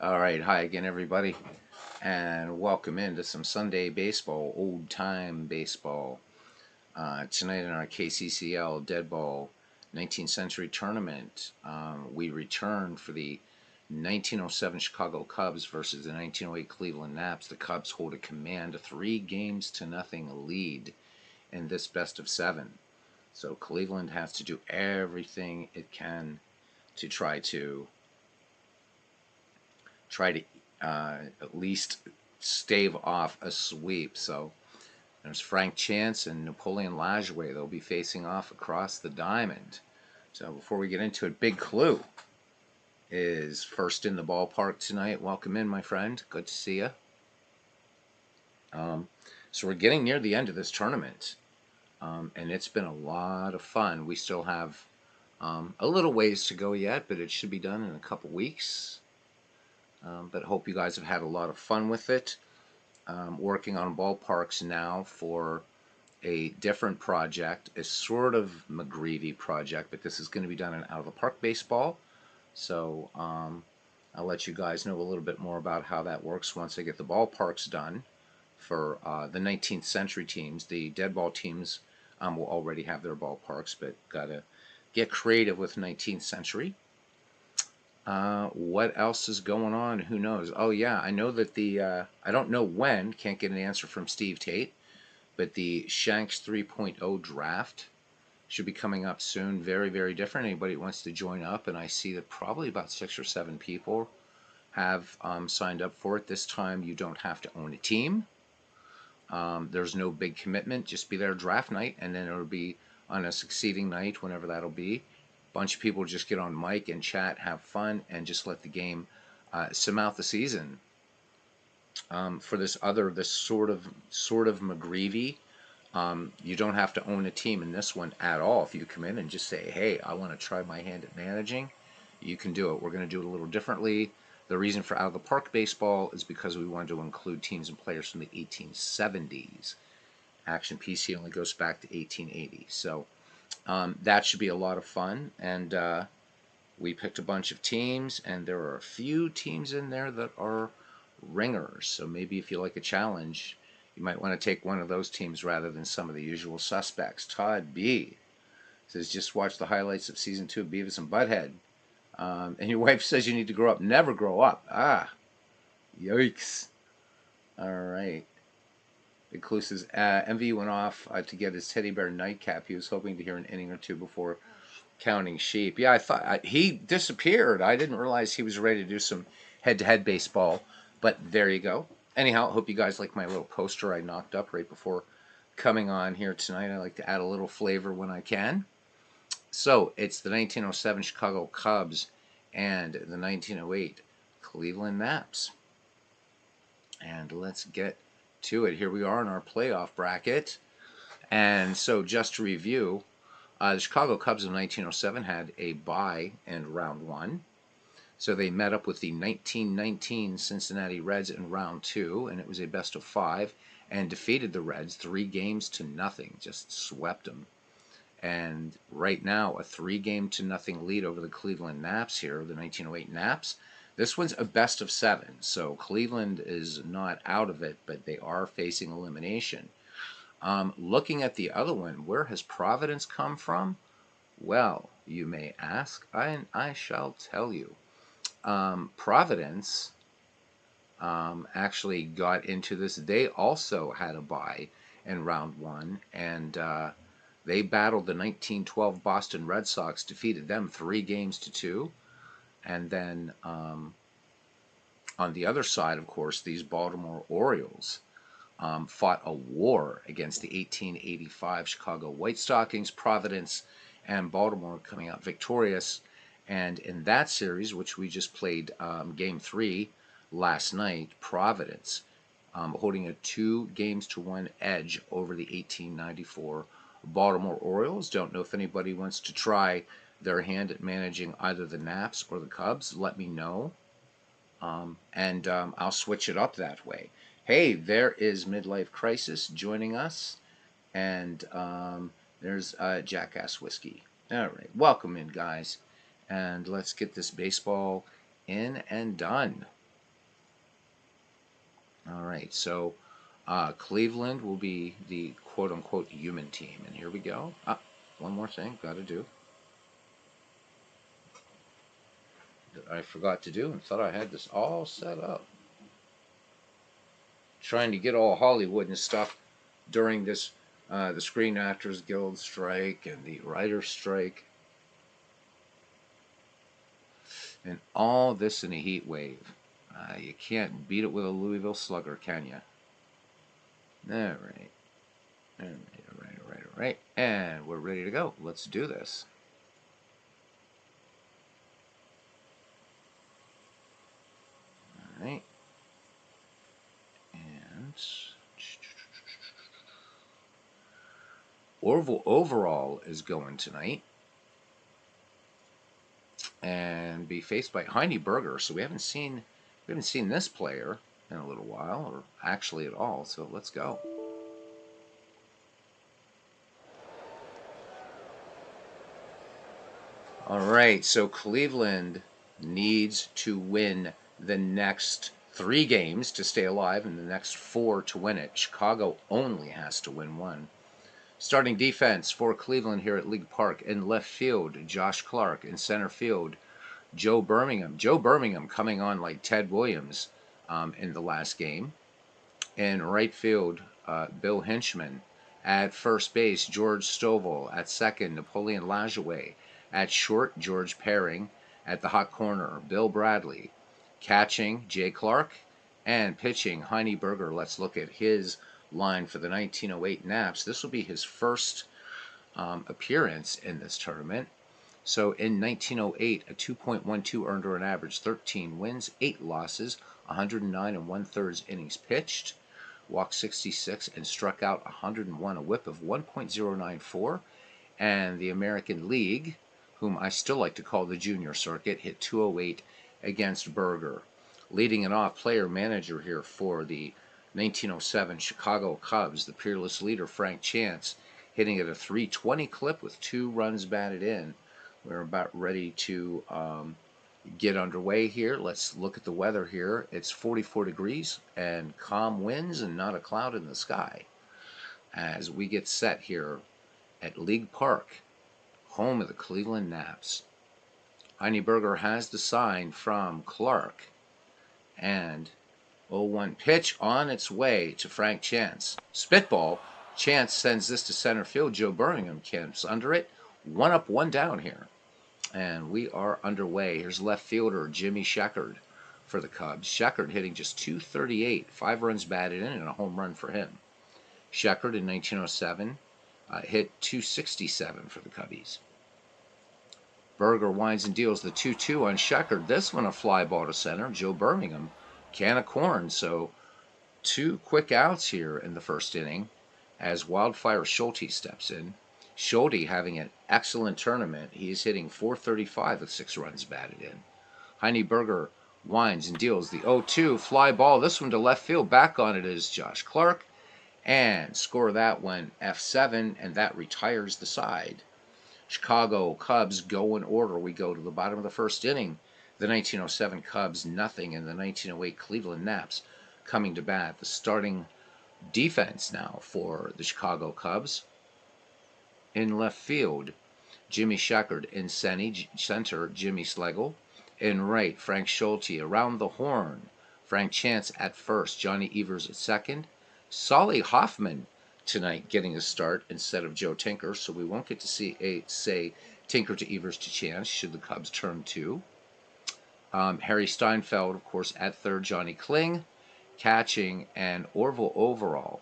All right, hi again, everybody, and welcome into some Sunday baseball, old time baseball. Tonight in our KCCL Deadball 19th Century Tournament, we return for the 1907 Chicago Cubs versus the 1908 Cleveland Naps. The Cubs hold a command 3-0 lead in this best of seven. So Cleveland has to do everything it can to try to at least stave off a sweep. So there's Frank Chance and Napoleon Lajoie. They'll be facing off across the diamond. So before we get into it, Big Clue is first in the ballpark tonight. Welcome in, my friend. Good to see you. So we're getting near the end of this tournament, and it's been a lot of fun. We still have a little ways to go yet, but it should be done in a couple weeks. But hope you guys have had a lot of fun with it. Working on ballparks now for a different project, a sort of McGreevy project, but this is going to be done in out-of-the-park baseball. So I'll let you guys know a little bit more about how that works once I get the ballparks done for the 19th century teams. The deadball teams will already have their ballparks, but got to get creative with 19th century. What else is going on? Who knows? Oh yeah, I know that I don't know when, can't get an answer from Steve Tate, but the Shanks 3.0 draft should be coming up soon. Very, very different. Anybody wants to join up, and I see that probably about 6 or 7 people have signed up for it. This time you don't have to own a team. There's no big commitment. Just be there draft night, and then it'll be on a succeeding night, whenever that'll be. Bunch of people just get on mic and chat, have fun, and just let the game sim out the season. For this sort of McGreevy, you don't have to own a team in this one at all. If you come in and just say, hey, I want to try my hand at managing, you can do it. We're going to do it a little differently. The reason for out of the park baseball is because we wanted to include teams and players from the 1870s. Action PC only goes back to 1880. So that should be a lot of fun, and we picked a bunch of teams, and there are a few teams in there that are ringers. So maybe if you like a challenge, you might want to take one of those teams rather than some of the usual suspects. Todd B says, just watch the highlights of Season 2 of Beavis and Butthead. And your wife says you need to grow up. Never grow up. Ah, yikes. All right. Clue says, MV went off to get his teddy bear nightcap. He was hoping to hear an inning or two before counting sheep. Yeah, I thought he disappeared. I didn't realize he was ready to do some head-to-head baseball. But there you go. Anyhow, I hope you guys like my little poster I knocked up right before coming on here tonight. I like to add a little flavor when I can. So it's the 1907 Chicago Cubs and the 1908 Cleveland Naps. And let's get to it. Here we are in our playoff bracket. And so just to review, the Chicago Cubs of 1907 had a bye in round 1. So they met up with the 1919 Cincinnati Reds in round 2, and it was a best of 5, and defeated the Reds 3-0. Just swept them. And right now, a 3-0 lead over the Cleveland Naps here, the 1908 Naps. This one's a best of 7, so Cleveland is not out of it, but they are facing elimination. Looking at the other one, where has Providence come from? Well, you may ask, I shall tell you. Providence actually got into this. They also had a bye in round 1, and they battled the 1912 Boston Red Sox, defeated them 3-2. And then on the other side, of course, these Baltimore Orioles fought a war against the 1885 Chicago White Stockings. Providence and Baltimore coming out victorious. And in that series, which we just played Game 3 last night, Providence holding a 2-1 edge over the 1894 Baltimore Orioles. Don't know if anybody wants to try their hand at managing either the Naps or the Cubs. Let me know. And I'll switch it up that way. Hey, there is Midlife Crisis joining us. And there's Jackass Whiskey. All right, welcome in, guys. And let's get this baseball in and done. All right, so Cleveland will be the quote-unquote human team. And here we go. One more thing got to do that I forgot to do and thought I had this all set up. Trying to get all Hollywood and stuff during this the Screen Actors Guild strike and the writer's strike. And all this in a heat wave. You can't beat it with a Louisville Slugger, can you? All right. All right. And we're ready to go. Let's do this. All right. And Orville Overall is going tonight and be faced by Heine Berger. So we haven't seen this player in a little while, or actually at all. So let's go. All right, so Cleveland needs to win the next 3 games to stay alive and the next 4 to win it. Chicago only has to win 1. Starting defense for Cleveland here at League Park. In left field, Josh Clark. In center field, Joe Birmingham. Joe Birmingham coming on like Ted Williams in the last game. In right field, Bill Hinchman. At first base, George Stovall. At second, Napoleon Lajoie. At short, George Paring. At the hot corner, Bill Bradley. Catching, Jay Clark. And pitching, Heine Berger. Let's look at his line for the 1908 Naps. This will be his first appearance in this tournament. So in 1908, a 2.12 earned or an average, 13 wins, 8 losses, 109 1/3 innings pitched, walked 66 and struck out 101, a whip of 1.094. And the American League, whom I still like to call the junior circuit, hit 208 against Berger. Leading it off, player manager here for the 1907 Chicago Cubs, the peerless leader Frank Chance, hitting at a 320 clip with 2 runs batted in. We're about ready to get underway here. Let's look at the weather here. It's 44 degrees and calm winds and not a cloud in the sky as we get set here at League Park, home of the Cleveland Naps. Heine Berger has the sign from Clark, and 0-1 pitch on its way to Frank Chance. Spitball. Chance sends this to center field. Joe Birmingham camps under it. 1 up, 1 down here. And we are underway. Here's left fielder Jimmy Sheckard for the Cubs. Sheckard hitting just 238, 5 runs batted in, and a home run for him. Sheckard in 1907 hit 267 for the Cubbies. Berger winds and deals the 2-2 on Sheckard. This one a fly ball to center. Joe Birmingham, can of corn. So 2 quick outs here in the first inning as Wildfire Schulte steps in. Schulte having an excellent tournament. He is hitting 435 with 6 runs batted in. Heine Berger winds and deals the 0-2 fly ball. This one to left field. Back on it is Josh Clark. And score that one F7, and that retires the side. Chicago Cubs go in order. We go to the bottom of the first inning. The 1907 Cubs, nothing, and the 1908 Cleveland Naps coming to bat. The starting defense now for the Chicago Cubs. In left field, Jimmy Sheckard. In center, Jimmy Schlegel. In right, Frank Schulte. Around the horn, Frank Chance at first, Johnny Evers at second. Solly Hoffman tonight getting a start instead of Joe Tinker, so we won't get to say Tinker to Evers to Chance should the Cubs turn 2. Harry Steinfeld, of course, at third. Johnny Kling catching, and Orville Overall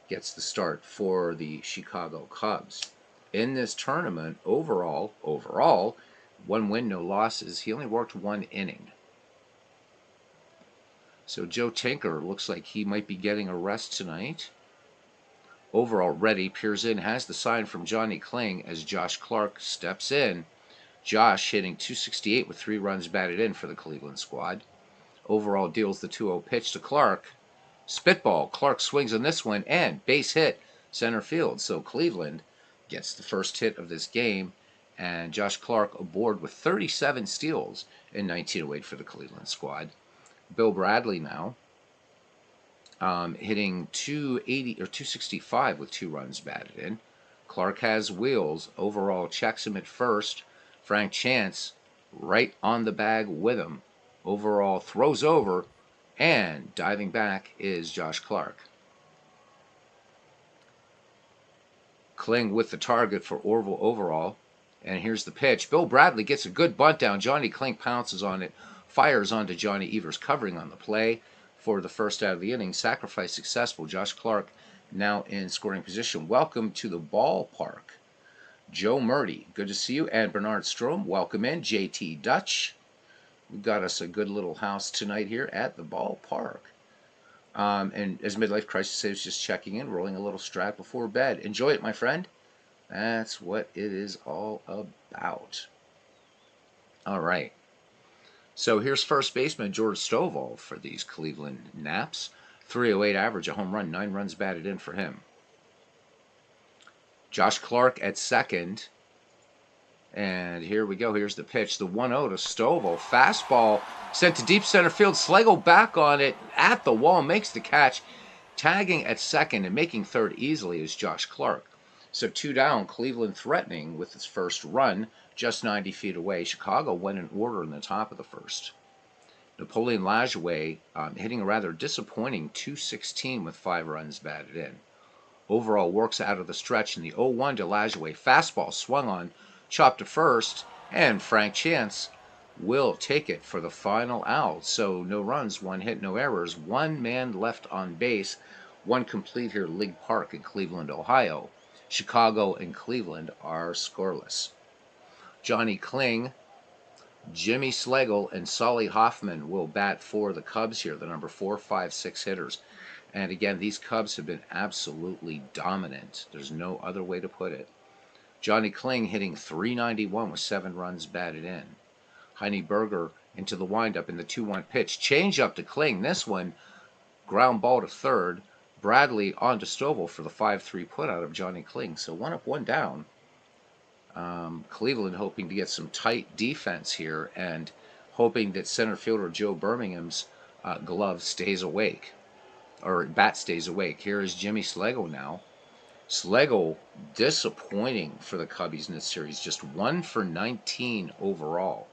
gets the start for the Chicago Cubs. In this tournament, overall, 1 win, no losses. He only worked 1 inning. So Joe Tinker looks like he might be getting a rest tonight. Overall ready, peers in, has the sign from Johnny Kling as Josh Clark steps in. Josh hitting 268 with 3 runs batted in for the Cleveland squad. Overall deals the 2-0 pitch to Clark. Spitball. Clark swings on this one and base hit center field. So Cleveland gets the first hit of this game, and Josh Clark aboard with 37 steals in 1908 for the Cleveland squad. Bill Bradley now hitting 280 or 265 with 2 runs batted in. Clark has wheels. Overall checks him at first. Frank Chance right on the bag with him. Overall throws over, and diving back is Josh Clark. Kling with the target for Orville overall. And here's the pitch. Bill Bradley gets a good bunt down. Johnny Kling pounces on it, fires onto Johnny Evers, covering on the play for the first out of the inning. Sacrifice successful. Josh Clark now in scoring position. Welcome to the ballpark, Joe Murdy. Good to see you. And Bernard Strom, welcome in. JT Dutch. We've got us a good little house tonight here at the ballpark. And as Midlife Crisis says, just checking in, rolling a little strat before bed. Enjoy it, my friend. That's what it is all about. All right. So here's first baseman George Stovall for these Cleveland Naps. 308 average, a home run, 9 runs batted in for him. Josh Clark at second. And here we go. Here's the pitch. The 1-0 to Stovall. Fastball sent to deep center field. Schlegel back on it at the wall. Makes the catch. Tagging at second and making third easily is Josh Clark. So 2 down. Cleveland threatening with its first run. Just 90 feet away. Chicago went in order in the top of the first. Napoleon Lajoie hitting a rather disappointing .216 with 5 runs batted in. Overall works out of the stretch in the 0-1 to Lajoie. Fastball swung on. Chopped to first, and Frank Chance will take it for the final out. So no runs, 1 hit, no errors, 1 man left on base, 1 complete here at League Park in Cleveland, Ohio. Chicago and Cleveland are scoreless. Johnny Kling, Jimmy Schlegel, and Solly Hoffman will bat for the Cubs here, the number 4, 5, 6 hitters. And again, these Cubs have been absolutely dominant. There's no other way to put it. Johnny Kling hitting .391 with 7 runs batted in. Heine Berger into the windup in the 2-1 pitch. Change up to Kling. This one, ground ball to third. Bradley on to Stovall for the 5-3 putout of Johnny Kling. So 1 up, 1 down. Cleveland hoping to get some tight defense here and hoping that center fielder Joe Birmingham's glove stays awake, or bat stays awake. Here is Jimmy Schlegel now. Schlegel disappointing for the Cubbies in this series, just 1 for 19 overall.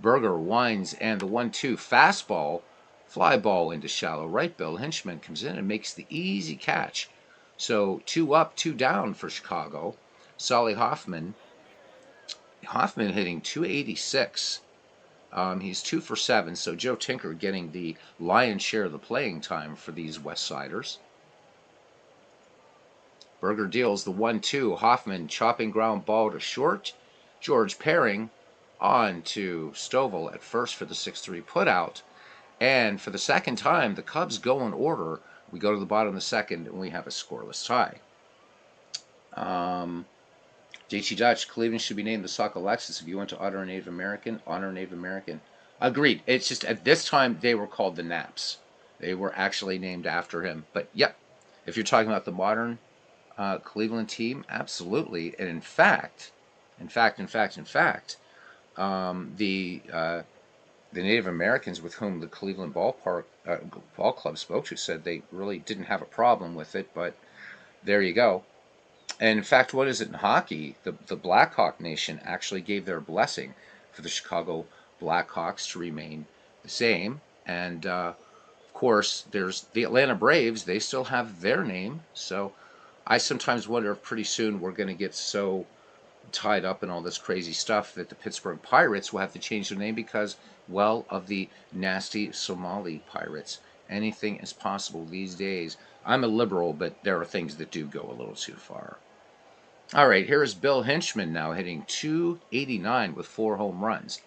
Berger winds and the 1-2 fastball, fly ball into shallow right. Bill Hinchman comes in and makes the easy catch. So 2 up, 2 down for Chicago. Solly Hoffman hitting .286. He's 2 for 7, so Joe Tinker getting the lion's share of the playing time for these West Siders. Berger deals the 1-2. Hoffman chopping ground ball to short. George Paring on to Stovall at first for the 6-3 putout. And for the second time, the Cubs go in order. We go to the bottom of the second, and we have a scoreless tie. JT Dutch, Cleveland should be named the Sauk Alexis. If you want to honor a Native American, honor a Native American. Agreed. It's just at this time, they were called the Naps. They were actually named after him. But, yep, if you're talking about the modern Cleveland team, absolutely. And in fact, the Native Americans with whom the Cleveland Ball Club spoke to said they really didn't have a problem with it, but there you go. And in fact, what is it in hockey? The Blackhawk Nation actually gave their blessing for the Chicago Blackhawks to remain the same. And of course, there's the Atlanta Braves. They still have their name. So I sometimes wonder if pretty soon we're going to get so tied up in all this crazy stuff that the Pittsburgh Pirates will have to change their name because, well, of the nasty Somali pirates. Anything is possible these days. I'm a liberal, but there are things that do go a little too far. All right, here is Bill Hinchman now hitting .289 with 4 home runs.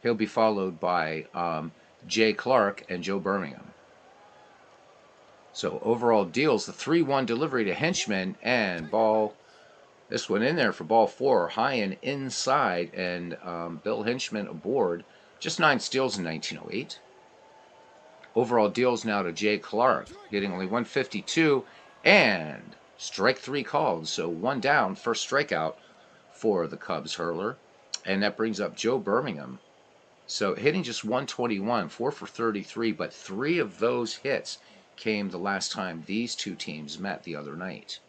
He'll be followed by Jay Clark and Joe Birmingham. So overall deals the 3-1 delivery to Hinchman and ball. This one in there for ball 4, high and inside, and Bill Hinchman aboard. Just 9 steals in 1908. Overall deals now to Jay Clark, hitting only .152, and strike 3 called. So 1 down, first strikeout for the Cubs hurler. And that brings up Joe Birmingham. So hitting just 121, 4 for 33, but 3 of those hits came the last time these two teams met the other night.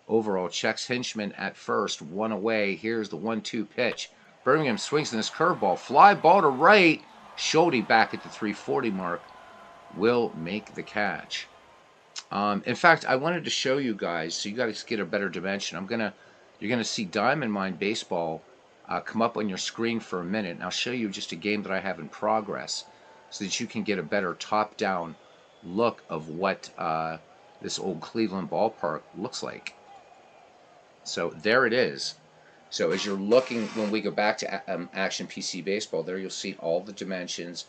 Overall checks Hinchman at first, one away. Here's the 1-2 pitch. Birmingham swings in this curveball. Fly ball to right. Schulte back at the 340 mark will make the catch. In fact, I wanted to show you guys, so you guys get a better dimension. You're gonna see Diamond Mine Baseball come up on your screen for a minute, and I'll show you just a game that I have in progress, so that you can get a better top-down look of what this old Cleveland ballpark looks like. So there it is. So as you're looking, when we go back to Action PC Baseball, there you'll see all the dimensions,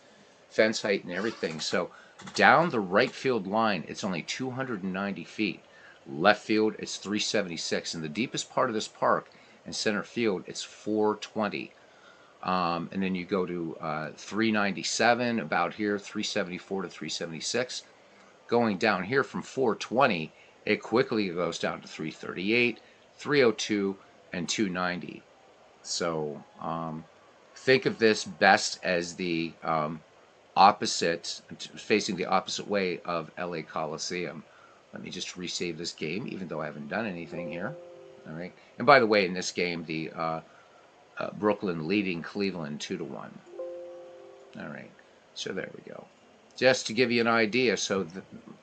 fence height, and everything. So down the right field line, it's only 290 feet. Left field, it's 376. In the deepest part of this park, in center field, it's 420. And then you go to 397, about here, 374 to 376. Going down here from 420, it quickly goes down to 338, 302, and 290. So think of this best as the opposite, facing the opposite way of LA Coliseum. Let me just resave this game, even though I haven't done anything here. All right. And by the way, in this game, the Brooklyn leading Cleveland 2-1. All right. So there we go. Just to give you an idea, so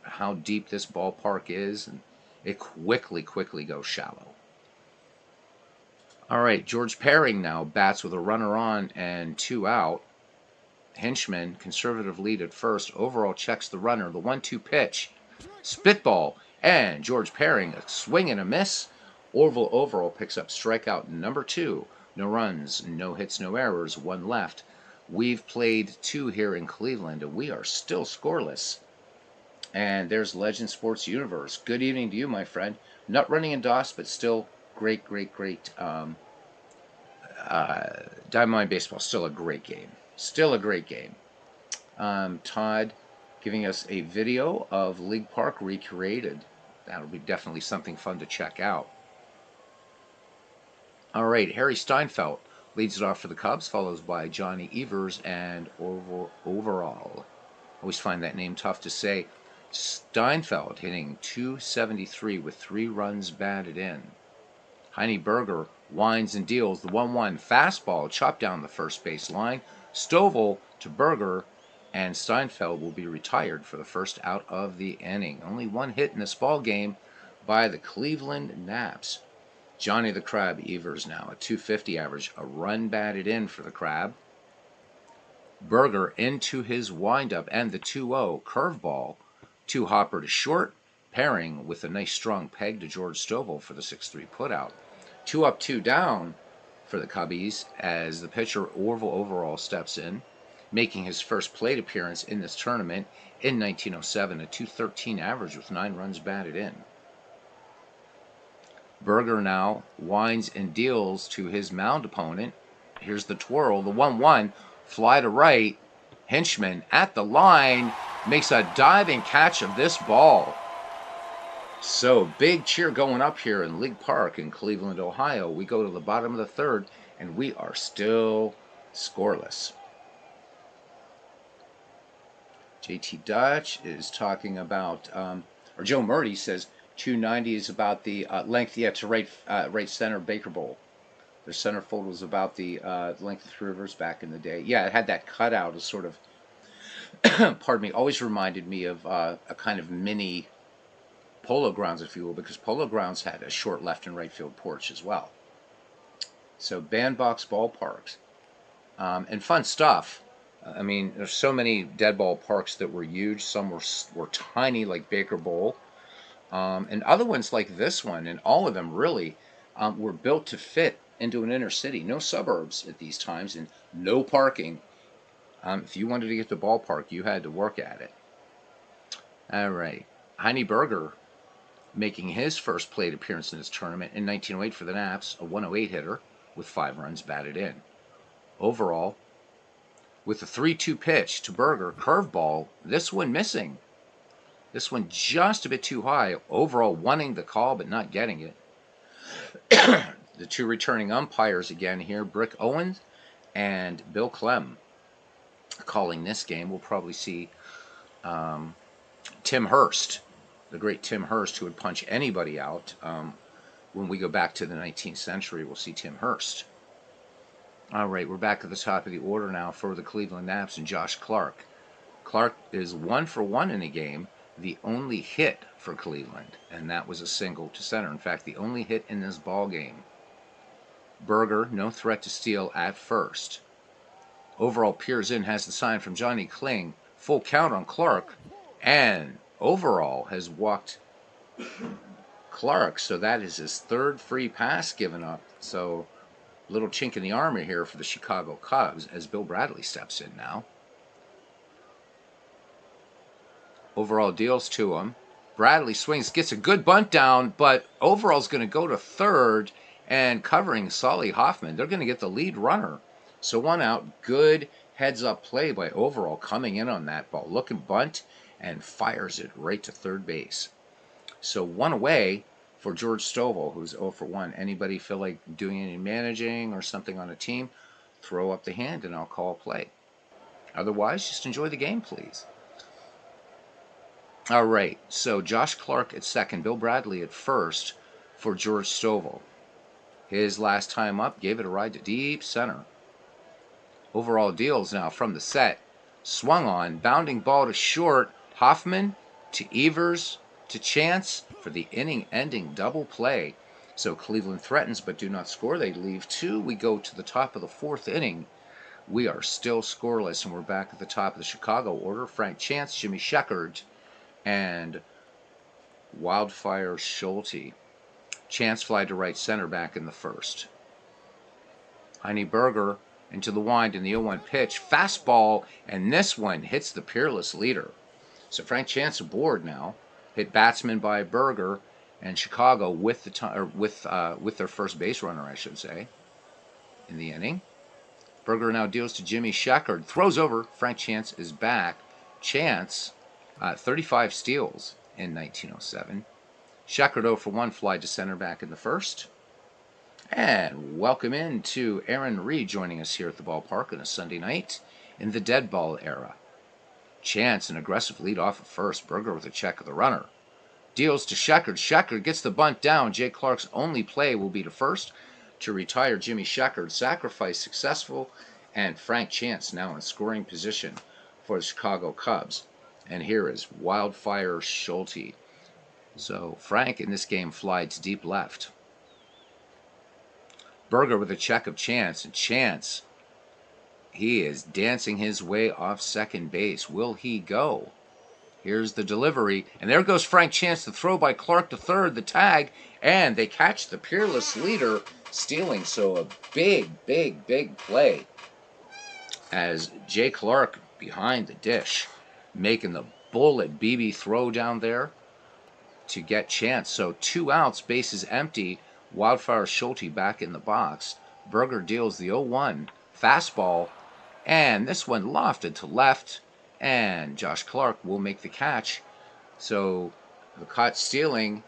how deep this ballpark is, and it quickly goes shallow. All right, George Perring now bats with a runner on and 2 out. Hinchman, conservative lead at first. Overall checks the runner. The 1-2 pitch. Spitball. And George Perring, a swing and a miss. Orville overall picks up strikeout number 2. No runs, no hits, no errors, 1 left. We've played 2 here in Cleveland, and we are still scoreless. And there's Legend Sports Universe. Good evening to you, my friend. Not running in DOS, but still great. Diamond Mine Baseball, still a great game. Still a great game. Todd giving us a video of League Park recreated. That'll be definitely something fun to check out. All right, Harry Steinfeld leads it off for the Cubs, followed by Johnny Evers and Overall. Always find that name tough to say. Steinfeld hitting 273 with 3 runs batted in. Heine Berger winds and deals the 1-1 fastball chopped down the first base line. Stovall to Berger, and Steinfeld will be retired for the first out of the inning. Only 1 hit in this ball game by the Cleveland Naps. Johnny the Crab Evers now, a 250 average, a run batted in for the Crab. Berger into his windup and the 2-0 curveball. 2 hopper to short, Perring with a nice strong peg to George Stovall for the 6-3 putout. 2 up, 2 down for the Cubbies as the pitcher Orville Overall steps in, making his first plate appearance in this tournament in 1907, a 213 average with 9 runs batted in. Berger now winds and deals to his mound opponent. Here's the twirl, the 1-1, fly to right. Hinchman at the line makes a diving catch of this ball. So big cheer going up here in League Park in Cleveland, Ohio. We go to the bottom of the 3rd, and we are still scoreless. JT Dutch is talking about, or Joe Murdy says 290 is about the length, to right center Baker Bowl. The centerfold was about the length of 3 rivers back in the day. Yeah, it had that cutout as sort of, pardon me, always reminded me of a kind of mini Polo Grounds, if you will, because Polo Grounds had a short left and right field porch as well. So bandbox ballparks, and fun stuff. I mean, there's so many dead ball parks that were huge. Some were tiny, like Baker Bowl, and other ones like this one, and all of them really were built to fit into an inner city. No suburbs at these times, and no parking. If you wanted to get to the ballpark, you had to work at it. All right, Heine Berger making his first plate appearance in this tournament in 1908 for the Naps, a 108 hitter with 5 runs batted in. Overall, with the 3-2 pitch to Berger, curveball, this one missing. This one just a bit too high. Overall wanting the call but not getting it. The 2 returning umpires again here, Brick Owens and Bill Clem. calling this game. We'll probably see Tim Hurst, the great Tim Hurst, who would punch anybody out. When we go back to the 19th century, we'll see Tim Hurst. All right, we're back at the top of the order now for the Cleveland Naps and Josh Clark. Clark is 1 for 1 in the game, the only hit for Cleveland, and that was a single to center. In fact, the only hit in this ball game. Berger, no threat to steal at first. Overall, peers in has the sign from Johnny Kling. Full count on Clark, and Overall has walked Clark, so that is his third free pass given up. So, little chink in the armor here for the Chicago Cubs as Bill Bradley steps in now. Overall deals to him. Bradley swings, gets a good bunt down, but Overall's going to go to third and covering Solly Hoffman. They're going to get the lead runner. So 1 out. Good heads-up play by Overall coming in on that ball. Looking bunt and fires it right to third base. So 1 away for George Stovall, who's 0 for 1. Anybody feel like doing any managing or something on a team? Throw up the hand and I'll call a play. Otherwise, just enjoy the game, please. All right, so Josh Clark at second, Bill Bradley at first for George Stovall. His last time up gave it a ride to deep center. Overall deals now from the set. Swung on, bounding ball to short. Hoffman to Evers to Chance for the inning-ending double play. So Cleveland threatens but do not score. They leave 2. We go to the top of the 4th inning. We are still scoreless, and we're back at the top of the Chicago order. Frank Chance, Jimmy Sheckard, and Wildfire Schulte. Chance fly to right center back in the first. Heine Berger into the wind in the 0-1 pitch. Fastball, and this one hits the peerless leader. So Frank Chance aboard now. Hit batsman by Berger, and Chicago with their first base runner, I should say, in the inning. Berger now deals to Jimmy Sheckard. Throws over. Frank Chance is back. Chance, 35 steals in 1907. Sheckard 0 for 1, fly to center back in the first. And welcome in to Aaron Reed joining us here at the ballpark on a Sunday night in the dead ball era. Chance, an aggressive lead off at first. Berger with a check of the runner. Deals to Sheckard. Sheckard gets the bunt down. Jay Clark's only play will be to first to retire Jimmy Sheckard. Sacrifice successful, and Frank Chance now in scoring position for the Chicago Cubs. And here is Wildfire Schulte. So Frank in this game flies deep left. Berger with a check of Chance, and Chance, he is dancing his way off second base. Will he go? Here's the delivery, and there goes Frank Chance. The throw by Clark to third, the tag, and they catch the peerless leader stealing. So a big play as Jay Clark behind the dish, making the bullet BB throw down there to get Chance. So 2 outs, bases empty. Wildfire Schulte back in the box. Berger deals the 0-1 fastball, and this one lofted to left, and Josh Clark will make the catch. So the caught stealing,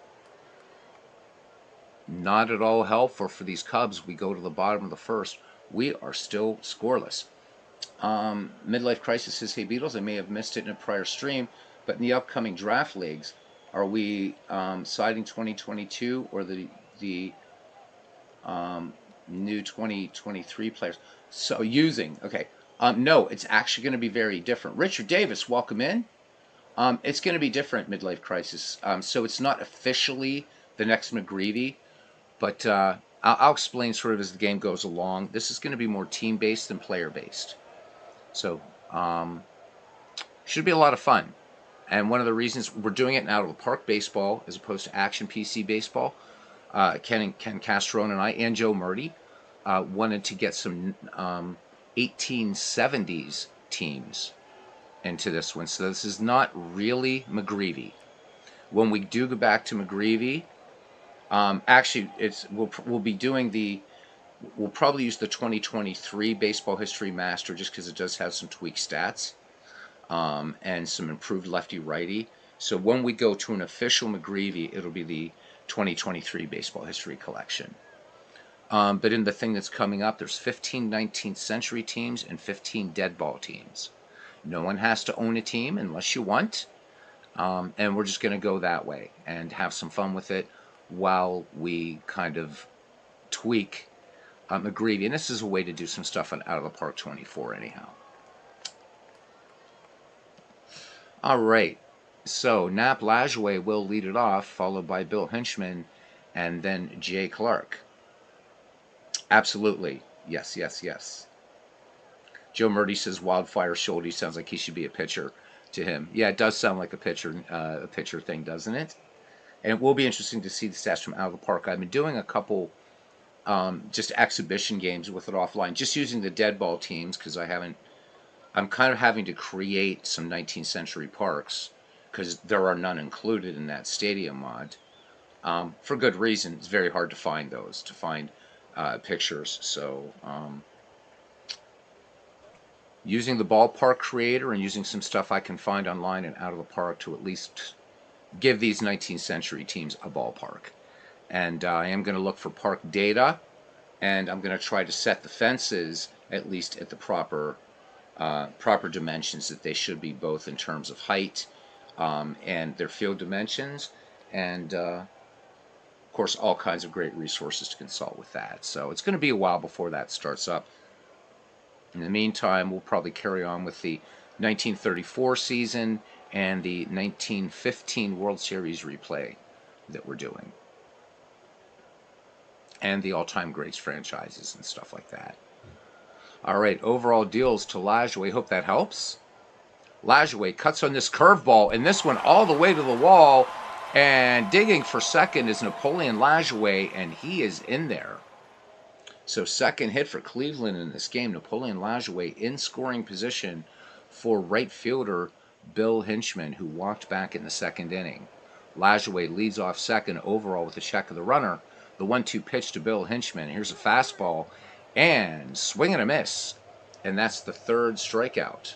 not at all helpful for these Cubs. We go to the bottom of the first. We are still scoreless. Midlife Crisis says, hey Beatles, I may have missed it in a prior stream, but in the upcoming draft leagues, are we siding 2022 or the new 2023 players? So okay. No, it's actually going to be very different. Richard Davis, welcome in. It's going to be different, Midlife Crisis. So it's not officially the next McGreevy, but I'll explain sort of as the game goes along. This is going to be more team-based than player-based. So should be a lot of fun. And one of the reasons we're doing it now to park baseball as opposed to action PC baseball, Ken Castrone and I and Joe Murdy wanted to get some 1870s teams into this one. So this is not really McGreevy. When we do go back to McGreevy, actually we'll be doing we'll probably use the 2023 Baseball History Master just because it does have some tweaked stats and some improved lefty-righty. So when we go to an official McGreevy, it'll be the 2023 Baseball History Collection. But in the thing that's coming up, there's 15 19th century teams and 15 dead ball teams. No one has to own a team unless you want. And we're just going to go that way and have some fun with it while we kind of tweak Agreed. And this is a way to do some stuff on Out of the Park 24 anyhow. All right. So Nap Lajoie will lead it off, followed by Bill Hinchman and then Jay Clark. Absolutely. Yes, yes, yes. Joe Murdy says Wildfire Schulte sounds like he should be a pitcher to him. Yeah, it does sound like a pitcher thing, doesn't it? And it will be interesting to see the stats from Out of the Park. I've been doing a couple just exhibition games with it offline, just using the dead ball teams because I'm kind of having to create some 19th century parks because there are none included in that stadium mod. For good reason. It's very hard to find those, to find pictures. So using the ballpark creator and using some stuff I can find online and Out of the Park to at least give these 19th century teams a ballpark. And I am going to look for park data, and I'm going to try to set the fences at least at the proper dimensions that they should be, both in terms of height and their field dimensions, and of course all kinds of great resources to consult with that. So it's going to be a while before that starts up. In the meantime, we'll probably carry on with the 1934 season and the 1915 World Series replay that we're doing, and the all-time greats franchises and stuff like that. All right, overall deals to Lajoie. Hope that helps. Lajoie cuts on this curveball, and this one all the way to the wall, and digging for second is Napoleon Lajoie, and he is in there. So second hit for Cleveland in this game. Napoleon Lajoie in scoring position for right fielder Bill Hinchman, who walked back in the second inning. Lajoie leads off second overall with a check of the runner. The 1-2 pitch to Bill Hinchman. Here's a fastball, and swing and a miss. And that's the third strikeout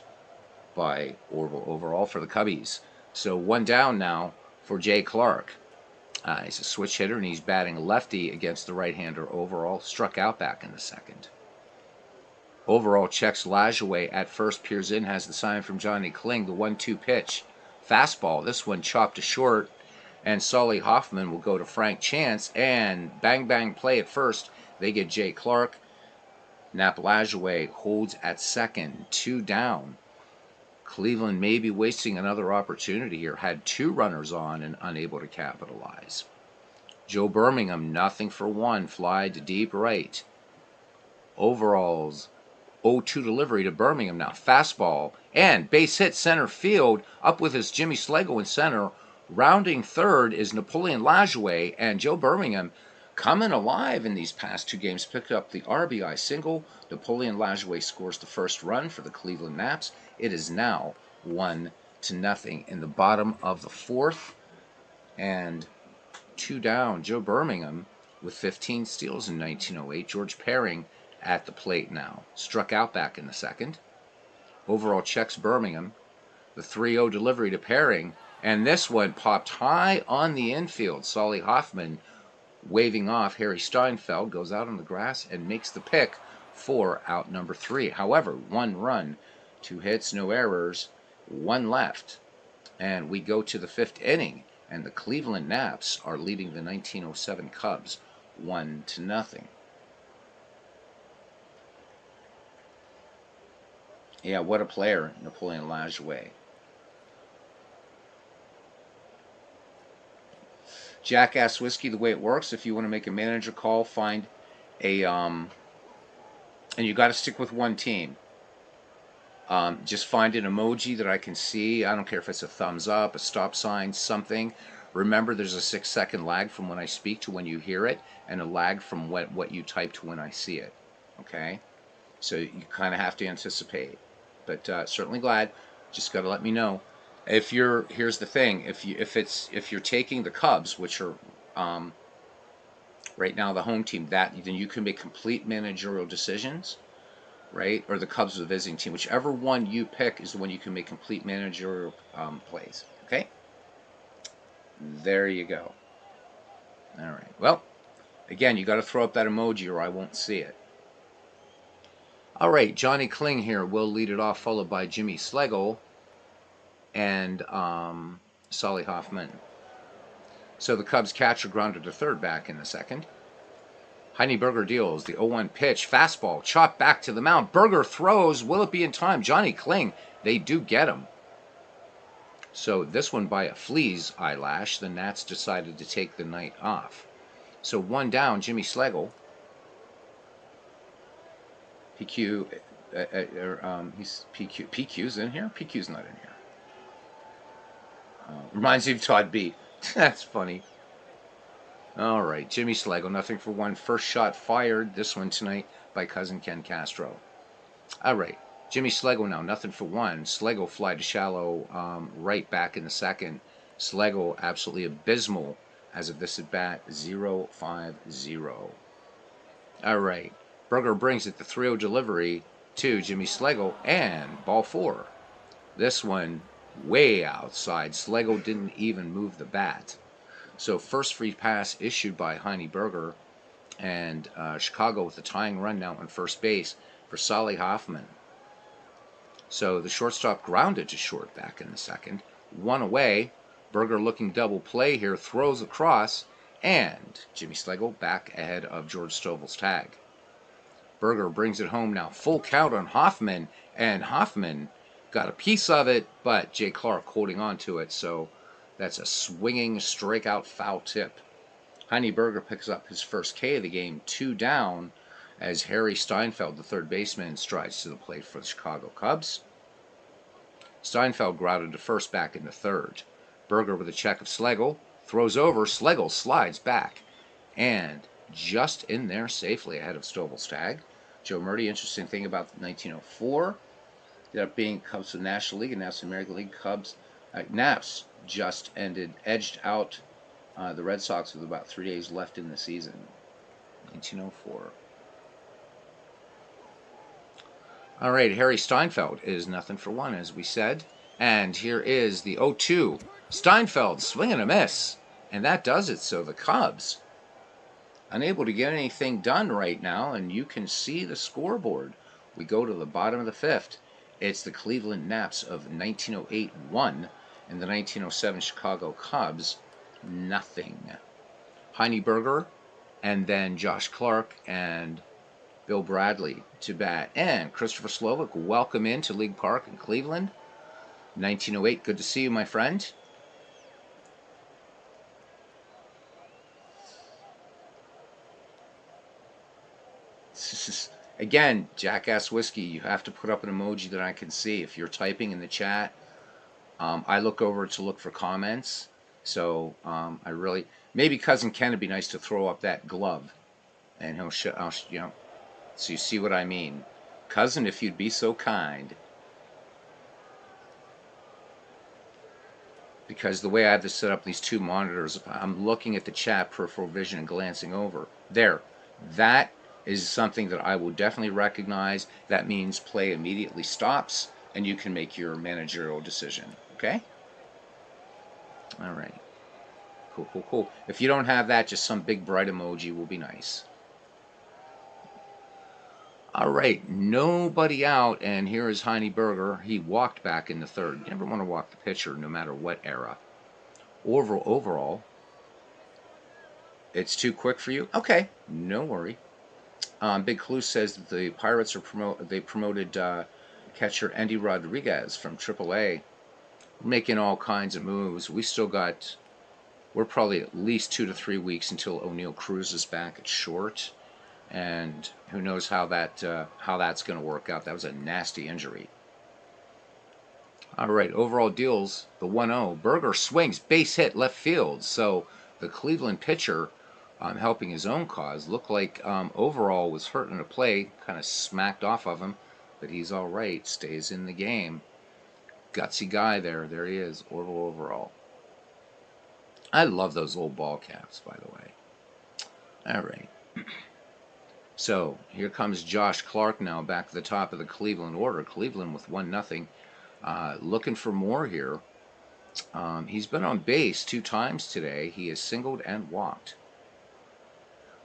by Orville overall for the Cubbies. So one down now for Jay Clark. He's a switch hitter, and he's batting lefty against the right-hander overall. Struck out back in the second. Overall checks Lajoie at first. Peers in, has the sign from Johnny Kling. The 1-2 pitch. Fastball. This one chopped to short. And Solly Hoffman will go to Frank Chance, and bang, bang play at first. They get Jay Clark. Nap Lajoie holds at second, 2 down. Cleveland may be wasting another opportunity here. Had 2 runners on and unable to capitalize. Joe Birmingham, nothing for 1, fly to deep right. Overalls, 0-2 delivery to Birmingham now. Fastball, and base hit center field. Up with his Jimmy Slagle in center. Rounding third is Napoleon Lajoie, and Joe Birmingham coming alive in these past 2 games. Picked up the RBI single. Napoleon Lajoie scores the first run for the Cleveland Naps. It is now 1-0 in the bottom of the 4th, and 2 down. Joe Birmingham with 15 steals in 1908. George Perring at the plate now. Struck out back in the second. Overall checks Birmingham. The 3-0 delivery to Perring. And this one popped high on the infield. Solly Hoffman waving off Harry Steinfeld, goes out on the grass and makes the pick for out number 3. However, 1 run, 2 hits, no errors, 1 left. And we go to the 5th inning, and the Cleveland Naps are leading the 1907 Cubs 1-0. Yeah, what a player, Napoleon Lajoie. Jackass Whiskey, the way it works, if you want to make a manager call, find a, and you got to stick with one team. Just find an emoji that I can see. I don't care if it's a thumbs up, a stop sign, something. Remember, there's a 6-second lag from when I speak to when you hear it, and a lag from what you type to when I see it. Okay? So you kind of have to anticipate. But certainly glad. Just got to let me know. Here's the thing, if you're taking the Cubs, which are right now the home team, then you can make complete managerial decisions, right? Or the Cubs are the visiting team, whichever one you pick is the one you can make complete managerial plays. Okay, there you go. All right, well, Again, you got to throw up that emoji or I won't see it. All right, Johnny Kling here will lead it off, followed by Jimmy Schlegel and Solly Hoffman. So the Cubs catcher grounded to third back in the second. Heine Berger deals the 0-1 pitch, fastball, chopped back to the mound. Berger throws. Will it be in time? Johnny Kling, they do get him. So this one by a flea's eyelash. The Nats decided to take the night off. So one down, Jimmy Schlegel. PQ's in here? PQ's not in here. Reminds me of Todd B. That's funny. All right, Jimmy Schlegel, nothing for one. First shot fired, this one tonight, by cousin Ken Castro. All right, Jimmy Schlegel now, nothing for one. Schlegel fly to shallow right back in the second. Schlegel absolutely abysmal as of this at bat, 0-5-0. All right, Berger brings it the 3-0 delivery to Jimmy Schlegel, and ball four. This one way outside. Schlegel didn't even move the bat. So first free pass issued by Heine Berger, and Chicago with the tying run now on first base for Solly Hoffman. So the shortstop grounded to short back in the second. One away. Berger looking double play here, throws across, and Jimmy Schlegel back ahead of George Stovall's tag. Berger brings it home now. Full count on Hoffman, and Hoffman got a piece of it, but Jay Clark holding on to it, so that's a swinging strikeout foul tip. Heine Berger picks up his first K of the game, 2 down, as Harry Steinfeld, the third baseman, strides to the plate for the Chicago Cubs. Steinfeld grounded to first back in the third. Berger with a check of Schlegel, throws over, Schlegel slides back, and just in there safely ahead of Stovall's tag. Joe Murdy, interesting thing about 1904, ended up being Cubs of the National League and National American League. Cubs, Naps just edged out the Red Sox with about 3 days left in the season. 1904. All right, Harry Steinfeld is nothing for one, as we said. And here is the 0-2. Steinfeld, swing and a miss. And that does it. So the Cubs, unable to get anything done right now, and you can see the scoreboard. We go to the bottom of the fifth. It's the Cleveland Naps of 1908 1 and the 1907 Chicago Cubs nothing. Heine Berger and then Josh Clark and Bill Bradley to bat. And Christopher Slovak, welcome into League Park in Cleveland. 1908, good to see you, my friend. Again, Jackass Whiskey, you have to put up an emoji that I can see. If you're typing in the chat, I look over to look for comments. So I really, maybe Cousin Ken would be nice to throw up that glove, and he'll you know, so you see what I mean. Cousin, if you'd be so kind. Because the way I have to set up these two monitors, I'm looking at the chat, peripheral vision, and glancing over. There, that is something that I will definitely recognize. That means play immediately stops, and you can make your managerial decision. Okay? All right. Cool, cool, cool. If you don't have that, just some big bright emoji will be nice. All right, nobody out, and here is Heine Berger. He walked back in the third. You never want to walk the pitcher, no matter what era. Overall, it's too quick for you? Okay, no worry. Big Clue says that the Pirates are promoted catcher Andy Rodriguez from AAA, making all kinds of moves. We're probably at least 2 to 3 weeks until O'Neill Cruz is back at short. And who knows how that's going to work out. That was a nasty injury. All right, overall deals the 1-0. Berger swings, base hit, left field. So the Cleveland pitcher, helping his own cause, looked like overall was hurt in a play, kind of smacked off of him, but he's all right, stays in the game. Gutsy guy there. There he is, Orville overall. I love those old ball caps, by the way. All right. So here comes Josh Clark now back at the top of the Cleveland order. Cleveland with 1-0. Looking for more here. He's been on base 2 times today. He has singled and walked.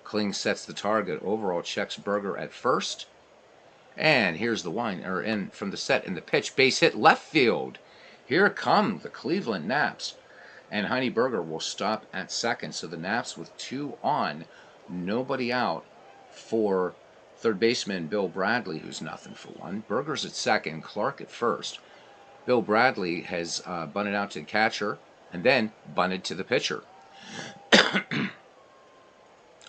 Kling sets the target. Overall checks Berger at first. And here's the wind, or in from the set in the pitch. Base hit left field. Here come the Cleveland Naps. And Heine Berger will stop at second. So the Naps with 2 on, nobody out for third baseman Bill Bradley, who's nothing for 1. Berger's at second, Clark at first. Bill Bradley has bunted out to the catcher and then bunted to the pitcher.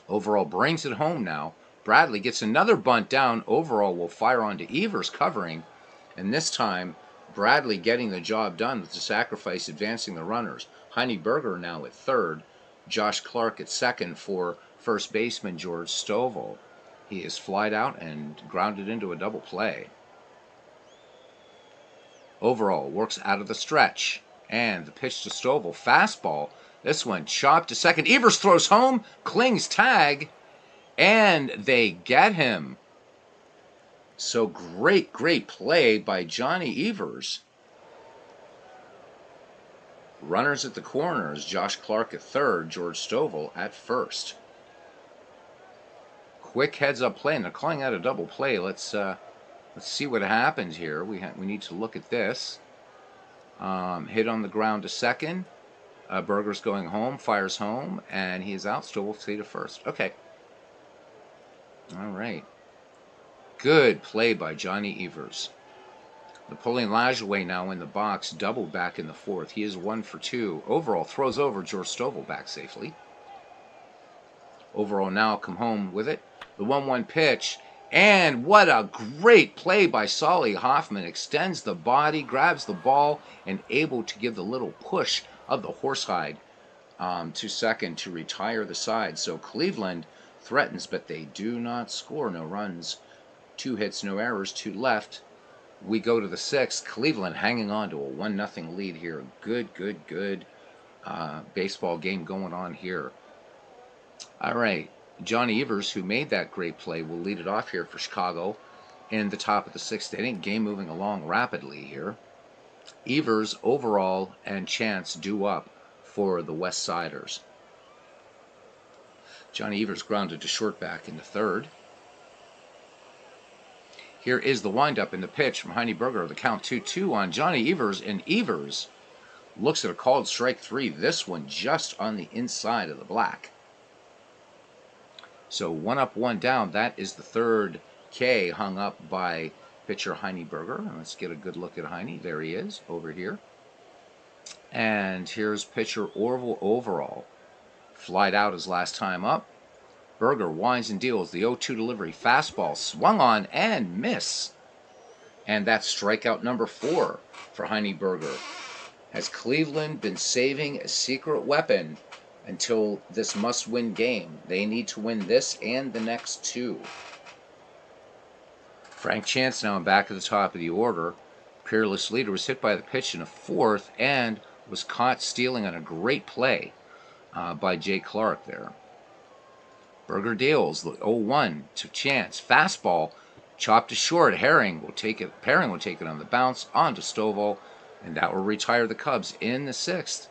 Overall brings it home now. Bradley gets another bunt down. Overall will fire on to Evers covering. And this time, Bradley getting the job done with the sacrifice, advancing the runners. Heine Berger now at third. Josh Clark at second for first baseman George Stovall. He is flied out and grounded into a double play. Overall works out of the stretch. And the pitch to Stovall. Fastball. This one chopped to second. Evers throws home. Kling's tag. And they get him. So great play by Johnny Evers. Runners at the corners. Josh Clark at third. George Stovall at first. Quick heads-up play. And they're calling out a double play. Let's see what happens here. We need to look at this. Hit on the ground to second. Berger's going home, fires home, and he is out. Stovall stay to first. Okay. All right. Good play by Johnny Evers. Napoleon Lajoie now in the box, doubled back in the fourth. He is 1 for 2. Overall throws over George Stovall back safely. Overall now come home with it. The 1-1 pitch. And what a great play by Solly Hoffman. Extends the body, grabs the ball, and able to give the little push of the horsehide to second to retire the side. So Cleveland threatens, but they do not score. No runs, 2 hits, no errors, 2 left. We go to the 6th. Cleveland hanging on to a 1-0 lead here. Good baseball game going on here. All right. Johnny Evers, who made that great play, will lead it off here for Chicago in the top of the 6th inning. Game moving along rapidly here. Evers, Overall, and Chance due up for the West Siders. Johnny Evers grounded to short back in the 3rd. Here is the windup in the pitch from Heine Berger. The count 2-2 on Johnny Evers, and Evers looks at a called strike 3. This one just on the inside of the black. So 1 up, 1 down. That is the 3rd K hung up by pitcher Heine Berger. And let's get a good look at Heine. There he is over here. And here's pitcher Orville Overall. Flied out his last time up. Berger winds and deals. The 0-2 delivery. Fastball swung on and miss. And that's strikeout number 4 for Heine Berger. Has Cleveland been saving a secret weapon until this must-win game? They need to win this and the next 2. Frank Chance now back at the top of the order. Peerless leader was hit by the pitch in the 4th and was caught stealing on a great play by Jay Clark there. Berger deals the 0-1 to Chance. Fastball chopped to short. Herring will take it. Herring will take it on the bounce onto Stovall, and that will retire the Cubs in the 6th.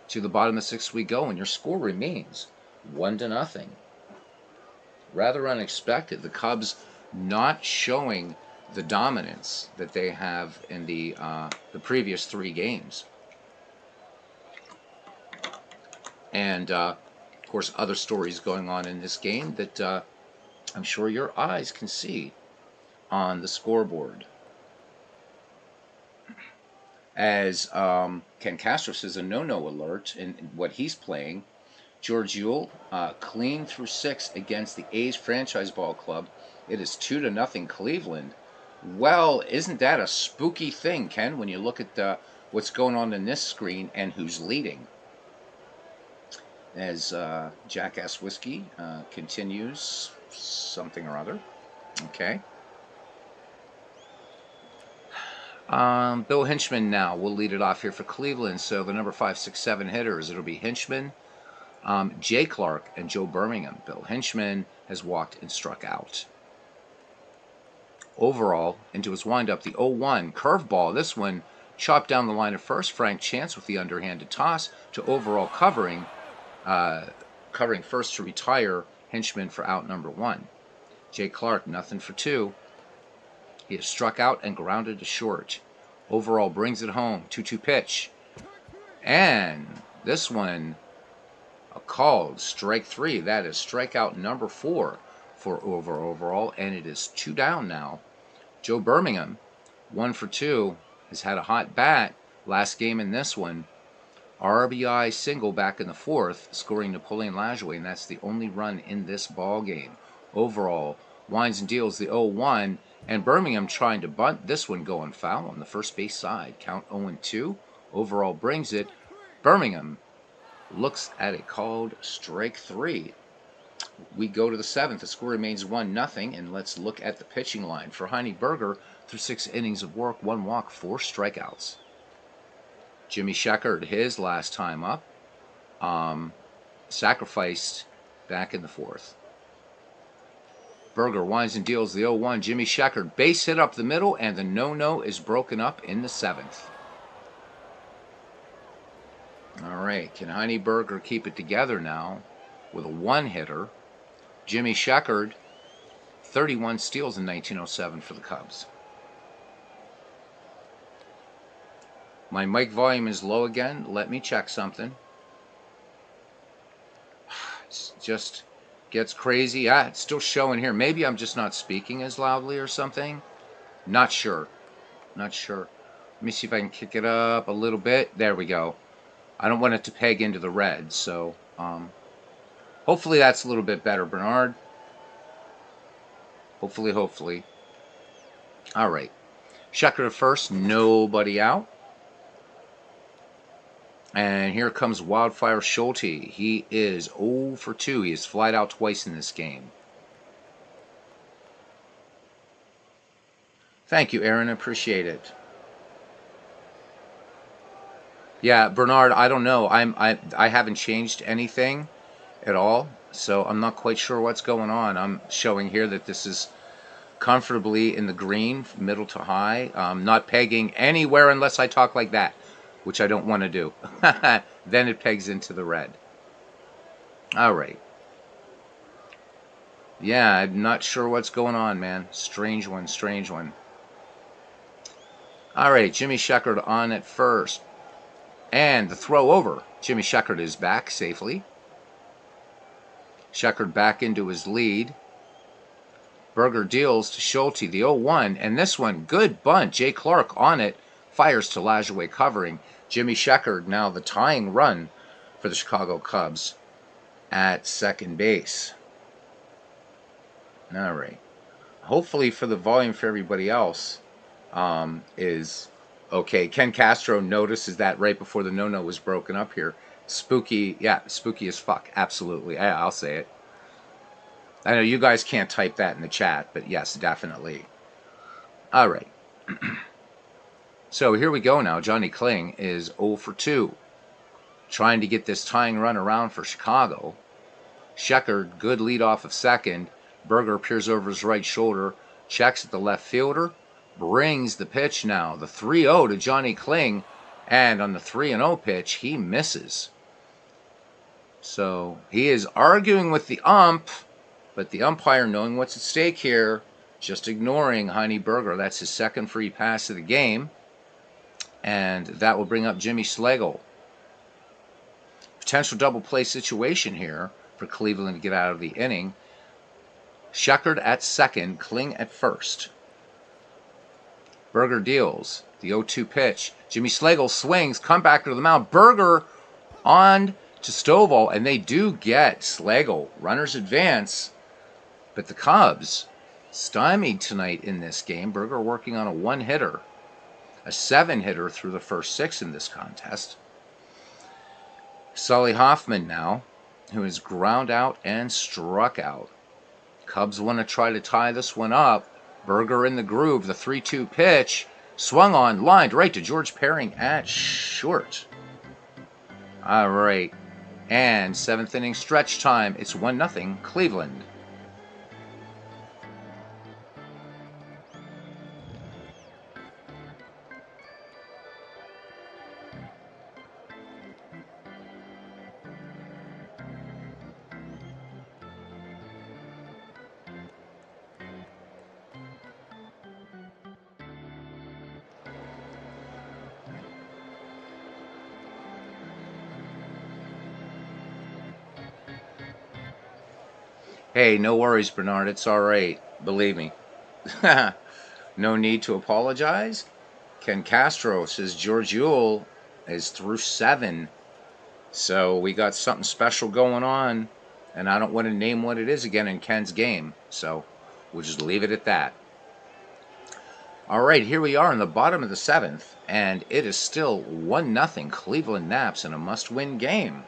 To the bottom of the 6th we go, and your score remains 1-0. Rather unexpected. The Cubs not showing the dominance that they have in the previous 3 games. And, of course, other stories going on in this game that I'm sure your eyes can see on the scoreboard. As Ken Castro says, a no-no alert in what he's playing. George Ewell clean through 6 against the A's Franchise Ball Club. It is 2-0 Cleveland. Well, isn't that a spooky thing, Ken, when you look at what's going on in this screen and who's leading? As Jackass Whiskey continues something or other. Okay. Bill Hinchman now will lead it off here for Cleveland. So the number 5, 6, 7 hitters, it'll be Hinchman, Jay Clark, and Joe Birmingham. Bill Hinchman has walked and struck out. Overall, into his windup, the 0-1 curveball. This one chopped down the line at first. Frank Chance with the underhanded toss to Overall covering first to retire Hinchman for out number 1. Jay Clark, nothing for 2. He is struck out and grounded to short. Overall brings it home. 2-2 pitch. And this one, a called strike 3. That is strikeout number 4 for overall, and it is 2 down now. Joe Birmingham, 1 for 2, has had a hot bat last game in this one. RBI single back in the 4th, scoring Napoleon Lajoie, and that's the only run in this ball game. Overall, winds and deals the 0-1, and Birmingham trying to bunt this one, going foul on the first base side. Count 0-2. Overall brings it. Birmingham looks at a called strike 3. We go to the 7th. The score remains 1-0, and let's look at the pitching line. For Heine Berger, through 6 innings of work, 1 walk, 4 strikeouts. Jimmy Sheckard, his last time up, sacrificed back in the 4th. Berger winds and deals the 0-1. Jimmy Sheckard, base hit up the middle, and the no-no is broken up in the 7th. All right, can Heine Berger keep it together now with a 1-hitter? Jimmy Sheckard, 31 steals in 1907 for the Cubs. My mic volume is low again. Let me check something. It just gets crazy. It's still showing here. Maybe I'm just not speaking as loudly or something. Not sure. Not sure. Let me see if I can kick it up a little bit. There we go. I don't want it to peg into the red, so hopefully that's a little bit better, Bernard. Hopefully. All right. Sheckard at first. Nobody out. And here comes Wildfire Schulte. He is 0 for 2. He has flied out twice in this game. Thank you, Aaron. I appreciate it. Yeah, Bernard, I don't know. I haven't changed anything at all, so I'm not quite sure what's going on. I'm showing here that this is comfortably in the green, middle to high. Not pegging anywhere unless I talk like that, which I don't want to do. Then it pegs into the red. All right. Yeah, I'm not sure what's going on, man. Strange one. All right, Jimmy Sheckard on at first. And the throw over. Jimmy Sheckard is back safely. Sheckard back into his lead. Berger deals to Schulte, the 0-1. And this one, good bunt. Jay Clark on it. Fires to Lajoie covering. Jimmy Sheckard now the tying run for the Chicago Cubs at second base. All right. Hopefully for the volume for everybody else is okay. Ken Castro notices that right before the no-no was broken up here. Spooky, yeah, spooky as fuck. Absolutely. I'll say it. I know you guys can't type that in the chat, but yes, definitely. All right. So here we go now. Johnny Kling is 0 for 2. Trying to get this tying run around for Chicago. Sheckard, good lead off of second. Berger peers over his right shoulder. Checks at the left fielder. Brings the pitch now. The 3-0 to Johnny Kling. And on the 3-0 pitch, he misses. So he is arguing with the ump. But the umpire, knowing what's at stake here, just ignoring Heine Berger. That's his second free pass of the game. And that will bring up Jimmy Schlegel. Potential double play situation here for Cleveland to get out of the inning. Sheckard at second, Kling at first. Berger deals the 0-2 pitch. Jimmy Schlegel swings, comeback to the mound. Berger on to Stovall, and they do get Schlegel. Runners advance, but the Cubs stymied tonight in this game. Berger working on a 1-hitter. A 7-hitter through the first 6 in this contest. Sully Hoffman now, who is ground out and struck out. Cubs want to try to tie this one up. Berger in the groove. The 3-2 pitch. Swung on, lined right to George Perring at short. All right. And 7th inning stretch time. It's 1-0 Cleveland. Hey, no worries, Bernard. It's all right. Believe me. No need to apologize. Ken Castro says George Yule is through 7. So we got something special going on. And I don't want to name what it is again in Ken's game. So we'll just leave it at that. All right, here we are in the bottom of the 7th. And it is still 1-0 Cleveland Naps in a must-win game.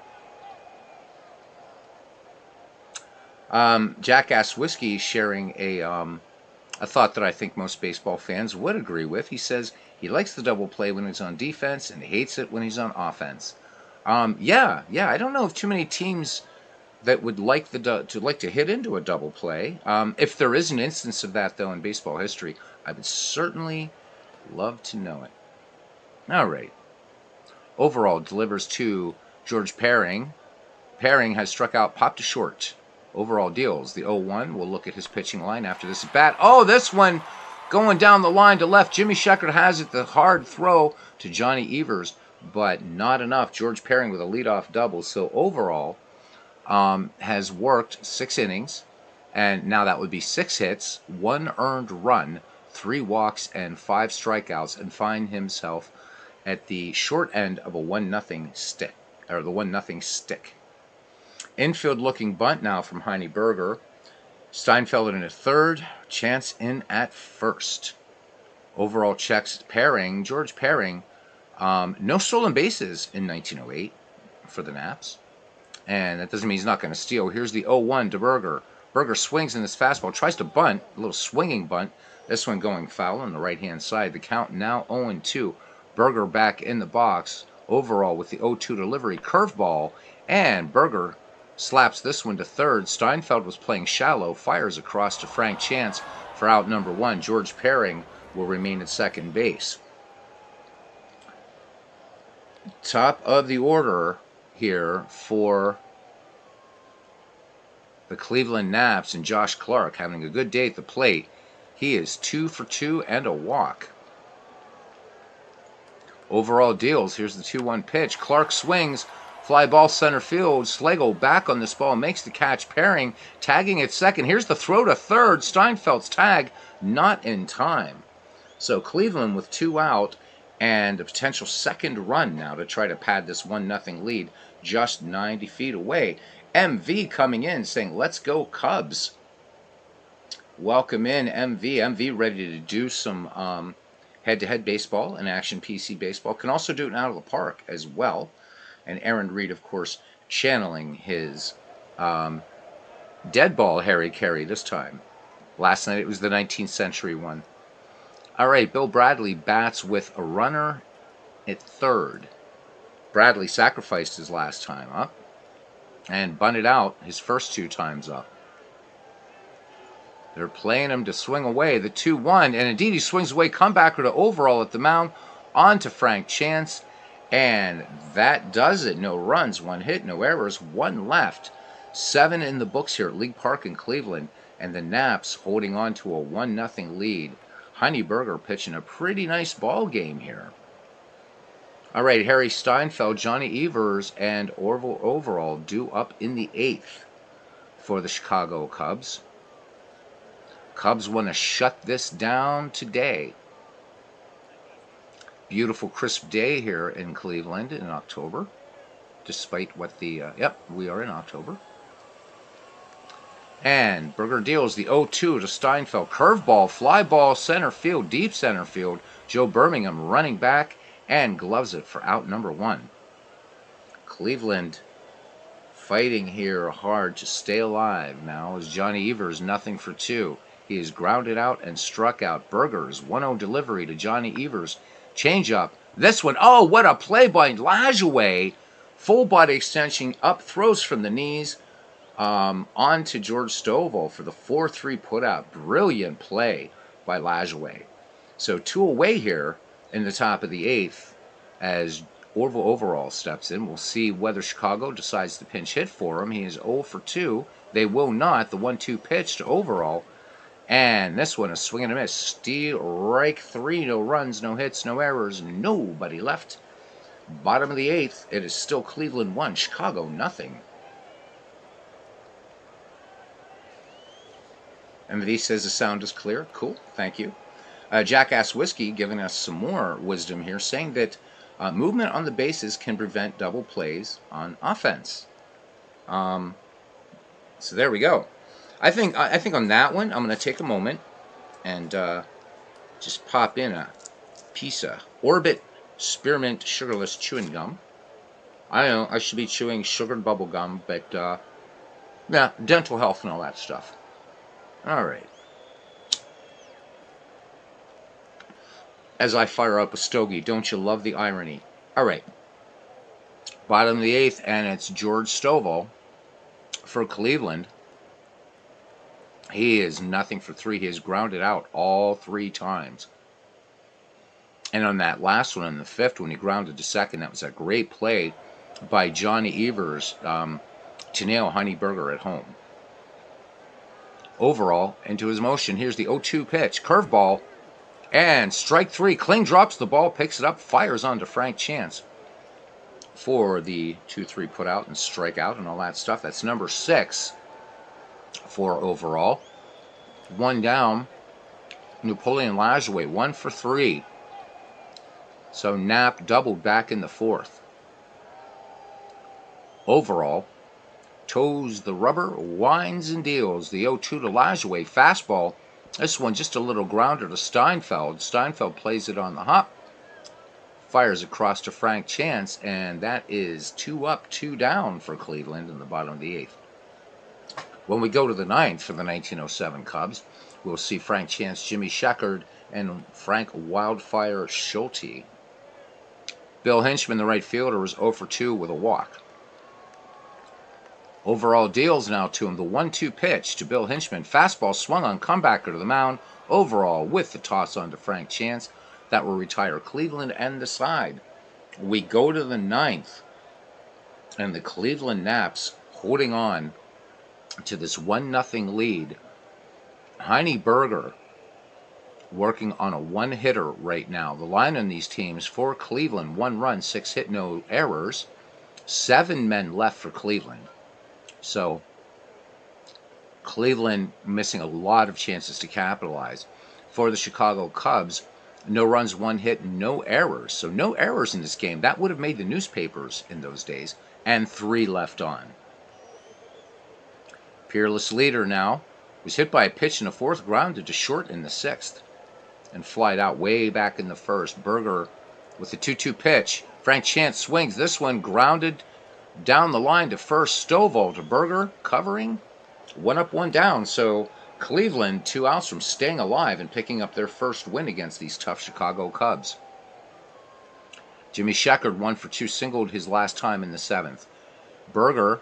Jackass Whiskey sharing a thought that I think most baseball fans would agree with. He says he likes the double play when he's on defense and hates it when he's on offense. Yeah. I don't know of too many teams that would like to hit into a double play. If there is an instance of that though in baseball history, I would certainly love to know it. All right. Overall delivers to George Paring. Paring has struck out, popped to short. Overall deals the 0-1. We'll look at his pitching line after this bat. Oh, this one going down the line to left. Jimmy Sheckard has it. The hard throw to Johnny Evers, but not enough. George Paring with a leadoff double. So overall, has worked 6 innings, and now that would be 6 hits, 1 earned run, 3 walks, and 5 strikeouts, and find himself at the short end of a 1-0 stick, or the 1-0 stick. Infield looking bunt now from Heine Berger. Steinfeld in at third. Chance in at first. Overall checks Paring. George Paring. No stolen bases in 1908 for the Naps. And that doesn't mean he's not going to steal. Here's the 0-1 to Berger. Berger swings in his fastball. Tries to bunt. A little swinging bunt. This one going foul on the right-hand side. The count now 0-2. Berger back in the box. Overall with the 0-2 delivery. Curveball. And Berger slaps this one to third. Steinfeld was playing shallow. Fires across to Frank Chance for out number 1. George Paring will remain at second base. Top of the order here for the Cleveland Naps, and Josh Clark having a good day at the plate. He is 2 for 2 and a walk. Overall deals. Here's the 2-1 pitch. Clark swings. Fly ball center field. Slagle back on this ball. Makes the catch. Paring tagging at second. Here's the throw to third. Steinfeld's tag not in time. So Cleveland with 2 out and a potential second run now to try to pad this 1-0 lead just 90 feet away. MV coming in saying, let's go Cubs. Welcome in MV. MV ready to do some head-to-head baseball and action PC baseball. Can also do it out of the park as well. And Aaron Reed, of course, channeling his dead ball Harry Carey this time. Last night it was the 19th century one. All right, Bill Bradley bats with a runner at third. Bradley sacrificed his last time up and bunted out his first 2 times up. They're playing him to swing away the 2-1, and indeed he swings away. Comebacker to Overall at the mound, on to Frank Chance, and that does it. No runs, 1 hit, no errors, 1 left. 7 in the books here at League Park in Cleveland, and the Naps holding on to a 1-0 lead. Heine Berger pitching a pretty nice ball game here. All right, Harry Steinfeld, Johnny Evers, and Orville Overall due up in the 8th for the Chicago Cubs. Cubs want to shut this down today. Beautiful crisp day here in Cleveland in October, despite what the, we are in October. And Berger deals the 0-2 to Steinfeld. Curveball, fly ball, center field, deep center field. Joe Birmingham running back and gloves it for out number 1. Cleveland fighting here hard to stay alive now as Johnny Evers 0 for 2. He is grounded out and struck out. Berger's 1-0 delivery to Johnny Evers. Change up. This one, oh, what a play by Lajoie. Full body extension up, throws from the knees. On to George Stovall for the 4-3 putout. Brilliant play by Lajoie. So 2 away here in the top of the 8th as Orville Overall steps in. We'll see whether Chicago decides to pinch hit for him. He is 0 for 2. They will not. The 1-2 pitch to Overall. And this one, a swing and a miss. Strike 3. No runs, no hits, no errors. Nobody left. Bottom of the 8th. It is still Cleveland 1, Chicago 0. MV says the sound is clear. Cool, thank you. Jackass Whiskey giving us some more wisdom here, saying that movement on the bases can prevent double plays on offense. So there we go. I think on that one, I'm going to take a moment and just pop in a piece of Orbit Spearmint Sugarless Chewing Gum. I know I should be chewing sugared bubble gum, but yeah, dental health and all that stuff. All right. As I fire up a stogie, don't you love the irony? All right. Bottom of the 8th, and it's George Stovall for Cleveland. He is nothing for 3. He has grounded out all 3 times. And on that last one, in the 5th, when he grounded to second, that was a great play by Johnny Evers to nail Honey Burger at home. Overall, into his motion, here's the 0-2 pitch. Curveball. And strike 3. Kling drops the ball, picks it up, fires onto Frank Chance for the 2-3 put out and strike out and all that stuff. That's number 6 for overall. 1 down. Napoleon Lajoie, 1 for 3. So Knapp doubled back in the 4th. Overall, toes the rubber, winds and deals. The 0-2 to Lajoie, fastball. This one just a little grounder to Steinfeld. Steinfeld plays it on the hop, fires across to Frank Chance, and that is 2 up, 2 down for Cleveland in the bottom of the 8th. When we go to the 9th for the 1907 Cubs, we'll see Frank Chance, Jimmy Sheckard, and Frank Wildfire Schulte. Bill Hinchman, the right fielder, was 0 for 2 with a walk. Overall deals now to him. The 1-2 pitch to Bill Hinchman. Fastball swung on, comebacker to the mound. Overall with the toss on to Frank Chance. That will retire Cleveland and the side. We go to the 9th. And the Cleveland Naps holding on to this 1-0 lead. Heine Berger working on a 1-hitter right now. The line on these teams for Cleveland, 1 run, 6 hit, no errors. 7 men left for Cleveland. So, Cleveland missing a lot of chances to capitalize. For the Chicago Cubs, no runs, 1 hit, no errors. So, no errors in this game. That would have made the newspapers in those days. And 3 left on. Peerless leader now was hit by a pitch in the 4th, grounded to short in the 6th. And flied out way back in the 1st. Berger with the 2-2 pitch. Frank Chance swings. This one grounded down the line to first. Stovall to Berger, covering. 1 up, 1 down. So Cleveland 2 outs from staying alive and picking up their first win against these tough Chicago Cubs. Jimmy Sheckard 1 for 2 singled his last time in the 7th. Berger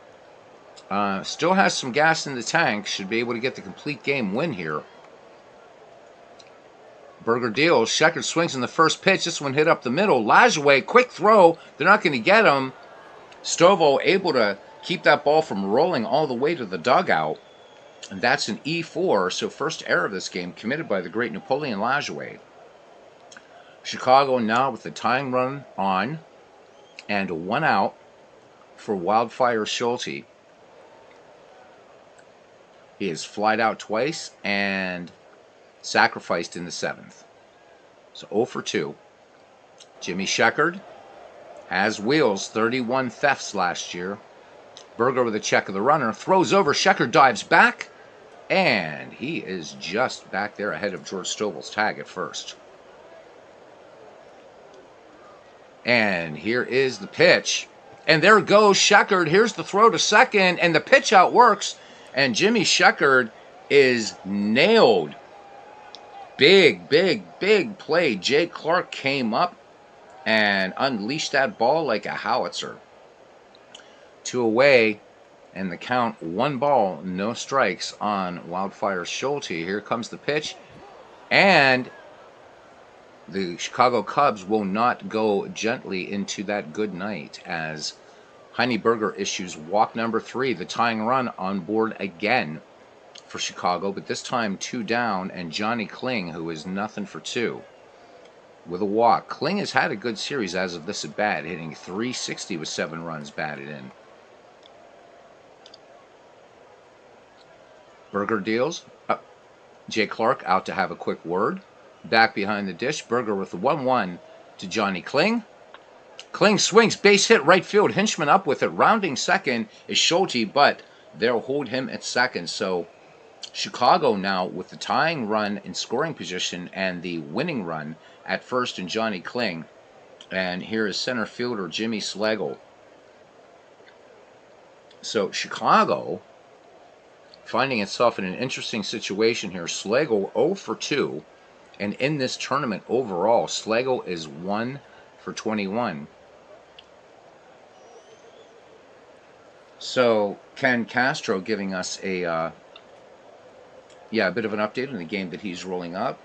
still has some gas in the tank. Should be able to get the complete game win here. Berger deals. Sheckard swings in the first pitch. This one hit up the middle. Lajoie, quick throw. They're not going to get him. Stovall able to keep that ball from rolling all the way to the dugout. And that's an E4, so first error of this game committed by the great Napoleon Lajoie. Chicago now with the tying run on and 1 out for Wildfire Schulte. He is flied out twice and sacrificed in the 7th. So 0 for 2. Jimmy Sheckard has wheels, 31 thefts last year. Berger with a check of the runner, throws over, Sheckard dives back, and he is just back there ahead of George Stovall's tag at first. And here is the pitch. And there goes Sheckard. Here's the throw to second, and the pitch out works, and Jimmy Sheckard is nailed. Big, big, big play. Jake Clark came up and unleashed that ball like a howitzer. 2 away, and the count 1 ball, no strikes on Wildfire Schulte. Here comes the pitch, and the Chicago Cubs will not go gently into that good night as Heine Berger issues walk number 3, the tying run on board again for Chicago, but this time 2 down, and Johnny Kling, who is nothing for 2. With a walk. Kling has had a good series as of this at bat, hitting .360 with 7 runs batted in. Berger deals. Jay Clark out to have a quick word. Back behind the dish, Berger with the 1-1 to Johnny Kling. Kling swings, base hit, right field. Hinchman up with it. Rounding second is Schulte, but they'll hold him at second. So Chicago now with the tying run in scoring position and the winning run at first in Johnny Kling. And here is center fielder Jimmy Slagle. So Chicago finding itself in an interesting situation here. Slagle 0 for 2. And in this tournament overall, Slagle is 1 for 21. So Ken Castro giving us a bit of an update on the game that he's rolling up.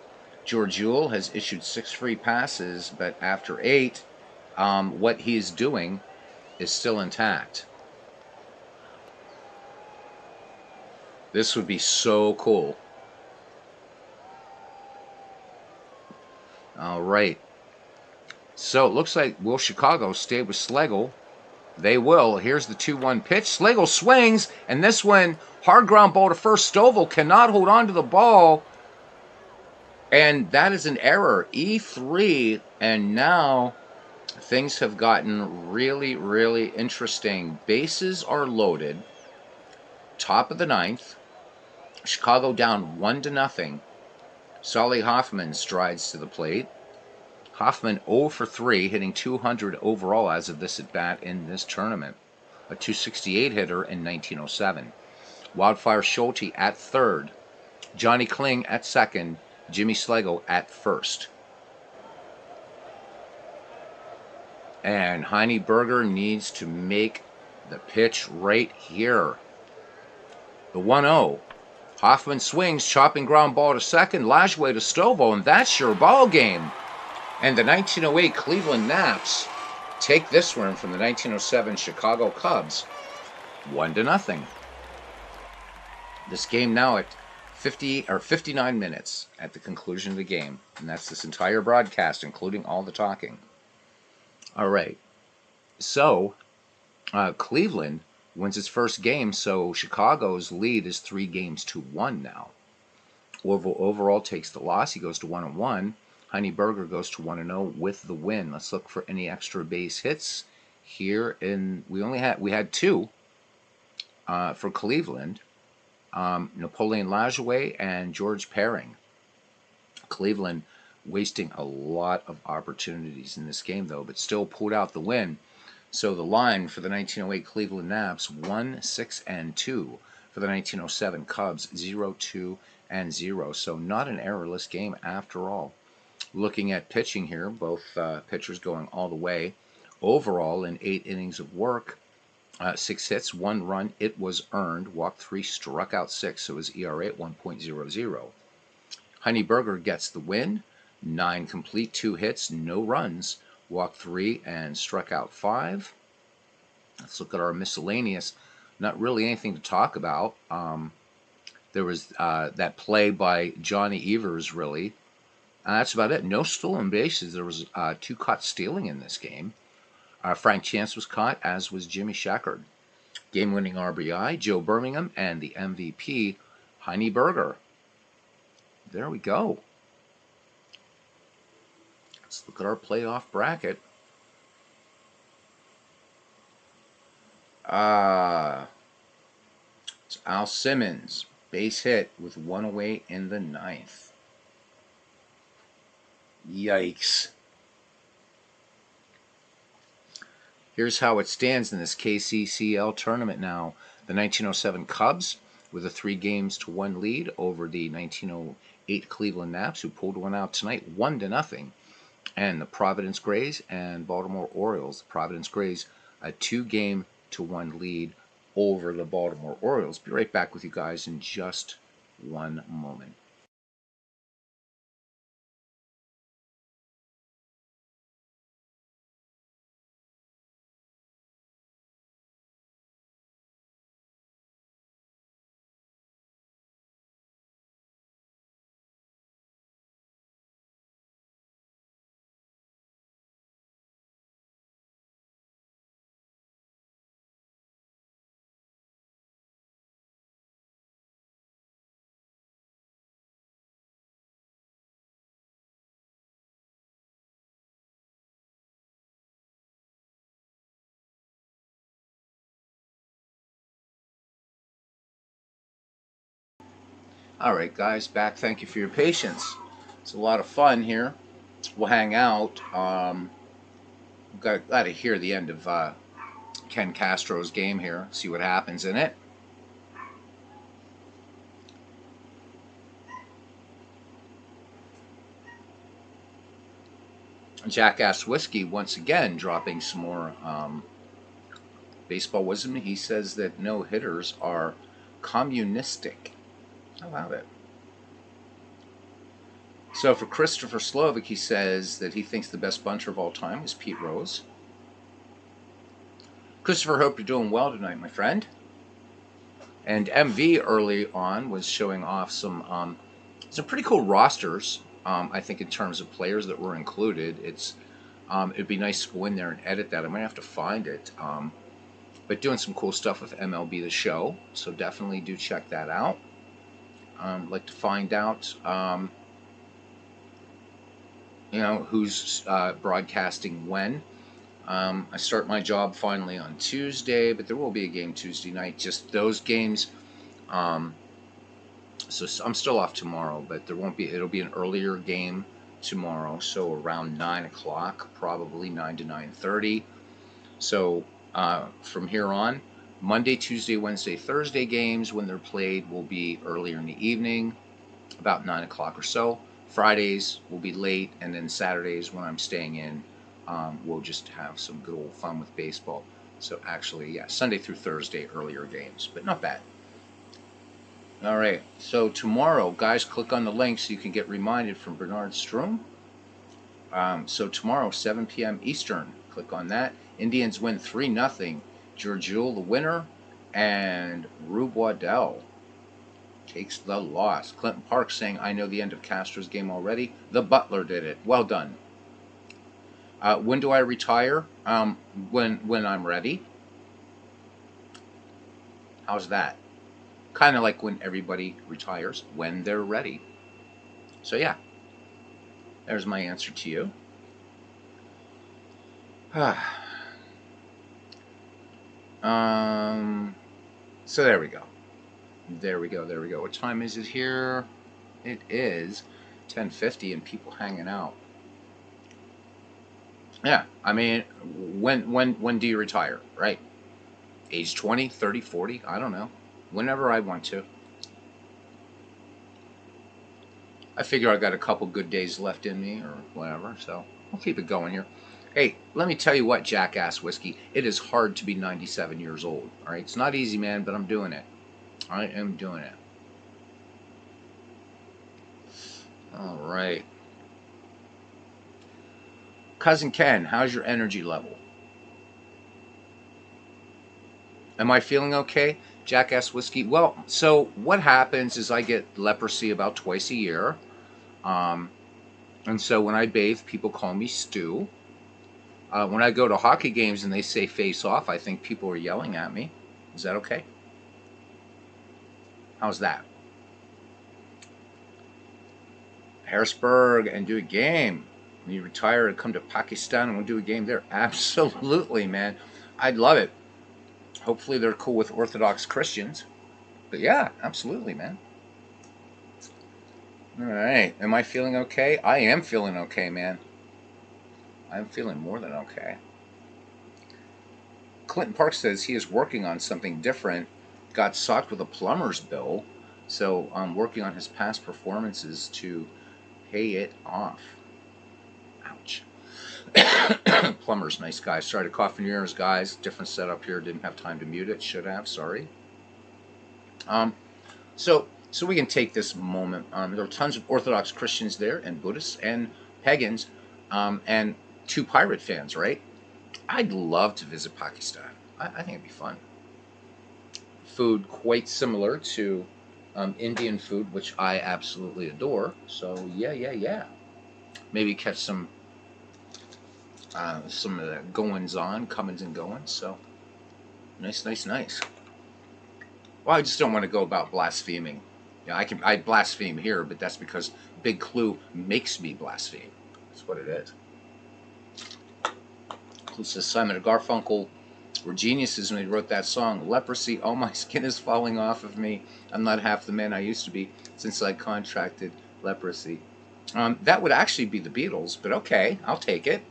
George Yule has issued 6 free passes, but after 8, what he's doing is still intact. This would be so cool. All right. So it looks like will Chicago stay with Slagle? They will. Here's the 2-1 pitch. Slagle swings, and this one, hard ground ball to first. Stovall cannot hold on to the ball, and that is an error. E3, and now things have gotten really, really interesting. Bases are loaded. Top of the 9th. Chicago down 1-0. Solly Hoffman strides to the plate. Hoffman 0 for 3, hitting 200 overall as of this at-bat in this tournament. A 268 hitter in 1907. Wildfire Schulte at third. Johnny Kling at second. Jimmy Slagle at first. And Heine Berger needs to make the pitch right here. The 1-0. Hoffman swings, chopping ground ball to second. Lajoie to Stovall, and that's your ball game. And the 1908 Cleveland Naps take this one from the 1907 Chicago Cubs 1-0. This game now at 59 minutes at the conclusion of the game. And that's this entire broadcast, including all the talking. All right. So, Cleveland wins its first game, so Chicago's lead is 3-1 now. Orville overall takes the loss. He goes to 1-1. Heine Berger goes to 1-0 with the win. Let's look for any extra base hits here. We had 2 for Cleveland. Napoleon Lajoie and George Perring. Cleveland wasting a lot of opportunities in this game, though, but still pulled out the win. So the line for the 1908 Cleveland Naps 1-6-2. For the 1907 Cubs 0-2-0. So not an errorless game after all. Looking at pitching here, both pitchers going all the way. Overall, in 8 innings of work, 6 hits, 1 run, it was earned. Walked 3, struck out 6, so his ERA at 1.00. Heine Berger gets the win. 9 complete, 2 hits, no runs. Walked 3 and struck out 5. Let's look at our miscellaneous. Not really anything to talk about. There was that play by Johnny Evers, really. That's about it. No stolen bases. There was 2 caught stealing in this game. Frank Chance was caught, as was Jimmy Sheckard. Game-winning RBI, Joe Birmingham, and the MVP, Heine Berger. There we go. Let's look at our playoff bracket. It's Al Simmons, base hit with 1 away in the 9th. Yikes. Here's how it stands in this KCCL tournament now. The 1907 Cubs with a 3-1 lead over the 1908 Cleveland Naps, who pulled one out tonight 1-0. And the Providence Grays and Baltimore Orioles. The Providence Grays a 2-1 lead over the Baltimore Orioles. Be right back with you guys in just one moment. All right, guys, back. Thank you for your patience. It's a lot of fun here. We'll hang out. Got to hear the end of Ken Castro's game here. See what happens in it. Jackass Whiskey once again dropping some more baseball wisdom. He says that no hitters are communistic. How about it? So for Christopher Slovic, he says that he thinks the best bunter of all time is Pete Rose. Christopher, hope you're doing well tonight, my friend. And MV early on was showing off some pretty cool rosters. I think in terms of players that were included, it'd be nice to go in there and edit that. I might have to find it. But doing some cool stuff with MLB The Show, so definitely do check that out. Like to find out, who's broadcasting when. I start my job finally on Tuesday, but there will be a game Tuesday night. Just those games. So I'm still off tomorrow, but there won't be. It'll be an earlier game tomorrow, so around 9 o'clock, probably 9 to 9:30. So from here on, Monday, Tuesday, Wednesday, Thursday games when they're played will be earlier in the evening, about 9 o'clock or so. Fridays will be late, and then Saturdays when I'm staying in, we'll just have some good old fun with baseball. So actually, yeah, Sunday through Thursday, earlier games, but not bad. All right, so tomorrow, guys, click on the link so you can get reminded from Bernard Strom. So tomorrow, 7 p.m. Eastern, click on that. Indians win 3-0. Georgiou, the winner, and Rube Waddell takes the loss. Clinton Park saying, I know the end of Castro's game already. The Butler did it. Well done. When do I retire? When I'm ready. How's that? Kind of like when everybody retires, when they're ready. So yeah, there's my answer to you. So there we go. There we go. There we go. What time is it here? It is 10:50 and people hanging out. Yeah, I mean, when do you retire, right? Age 20, 30, 40, I don't know. Whenever I want to. I figure I got a couple good days left in me or whatever, so I'll keep it going here. Hey, let me tell you what, Jackass Whiskey, it is hard to be 97 years old, all right? It's not easy, man, but I'm doing it. I am doing it. All right. Cousin Ken, how's your energy level? Am I feeling okay? Jackass Whiskey. Well, so what happens is I get leprosy about twice a year. And so when I bathe, people call me Stu. When I go to hockey games and they say face off, I think people are yelling at me. Is that okay? How's that? Harrisburg and do a game. When you retire and come to Pakistan and we'll do a game there. Absolutely, man. I'd love it. Hopefully they're cool with Orthodox Christians. But yeah, absolutely, man. All right. Am I feeling okay? I am feeling okay, man. I'm feeling more than okay. Clinton Park says he is working on something different. Got socked with a plumber's bill. So I'm working on his past performances to pay it off. Ouch. Plumber's nice guy. Sorry to cough in your ears, guys. Different setup here. Didn't have time to mute it. Should have. Sorry. So we can take this moment. There are tons of Orthodox Christians there, and Buddhists, and pagans, and 2 pirate fans, right? I'd love to visit Pakistan. I think it'd be fun. Food quite similar to Indian food, which I absolutely adore. So yeah. Maybe catch some of the goings on, comings and goings. So nice. Well, I just don't want to go about blaspheming. Yeah, I blaspheme here, but that's because Big Clue makes me blaspheme. That's what it is. Clue says Simon & Garfunkel were geniuses when they wrote that song. Leprosy, all my skin is falling off of me. I'm not half the man I used to be since I contracted leprosy. That would actually be the Beatles, but okay, I'll take it.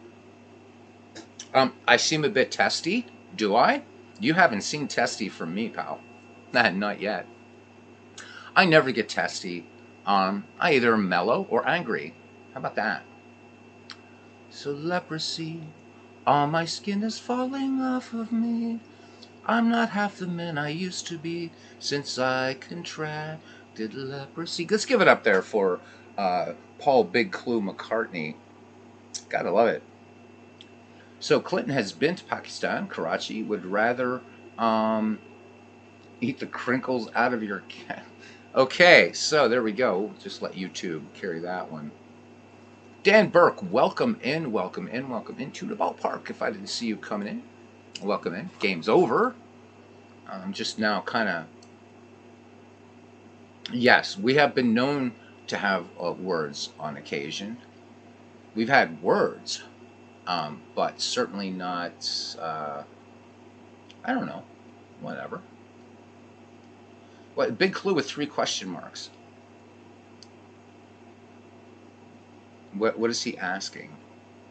I seem a bit testy, do I? You haven't seen testy from me, pal. Not yet. I never get testy. I either am mellow or angry. How about that? So leprosy, all my skin is falling off of me. I'm not half the man I used to be since I contracted leprosy. Let's give it up there for Paul Big Clue McCartney. Gotta love it. So Clinton has been to Pakistan, Karachi. Would rather eat the crinkles out of your cat. Okay, so there we go. Just let YouTube carry that one. Dan Burke, welcome in, welcome in, welcome into the ballpark. If I didn't see you coming in, welcome in. Game's over. I'm just now kind of... Yes, we have been known to have words on occasion. We've had words, but certainly not, I don't know, whatever. What, big clue with 3 question marks. What is he asking?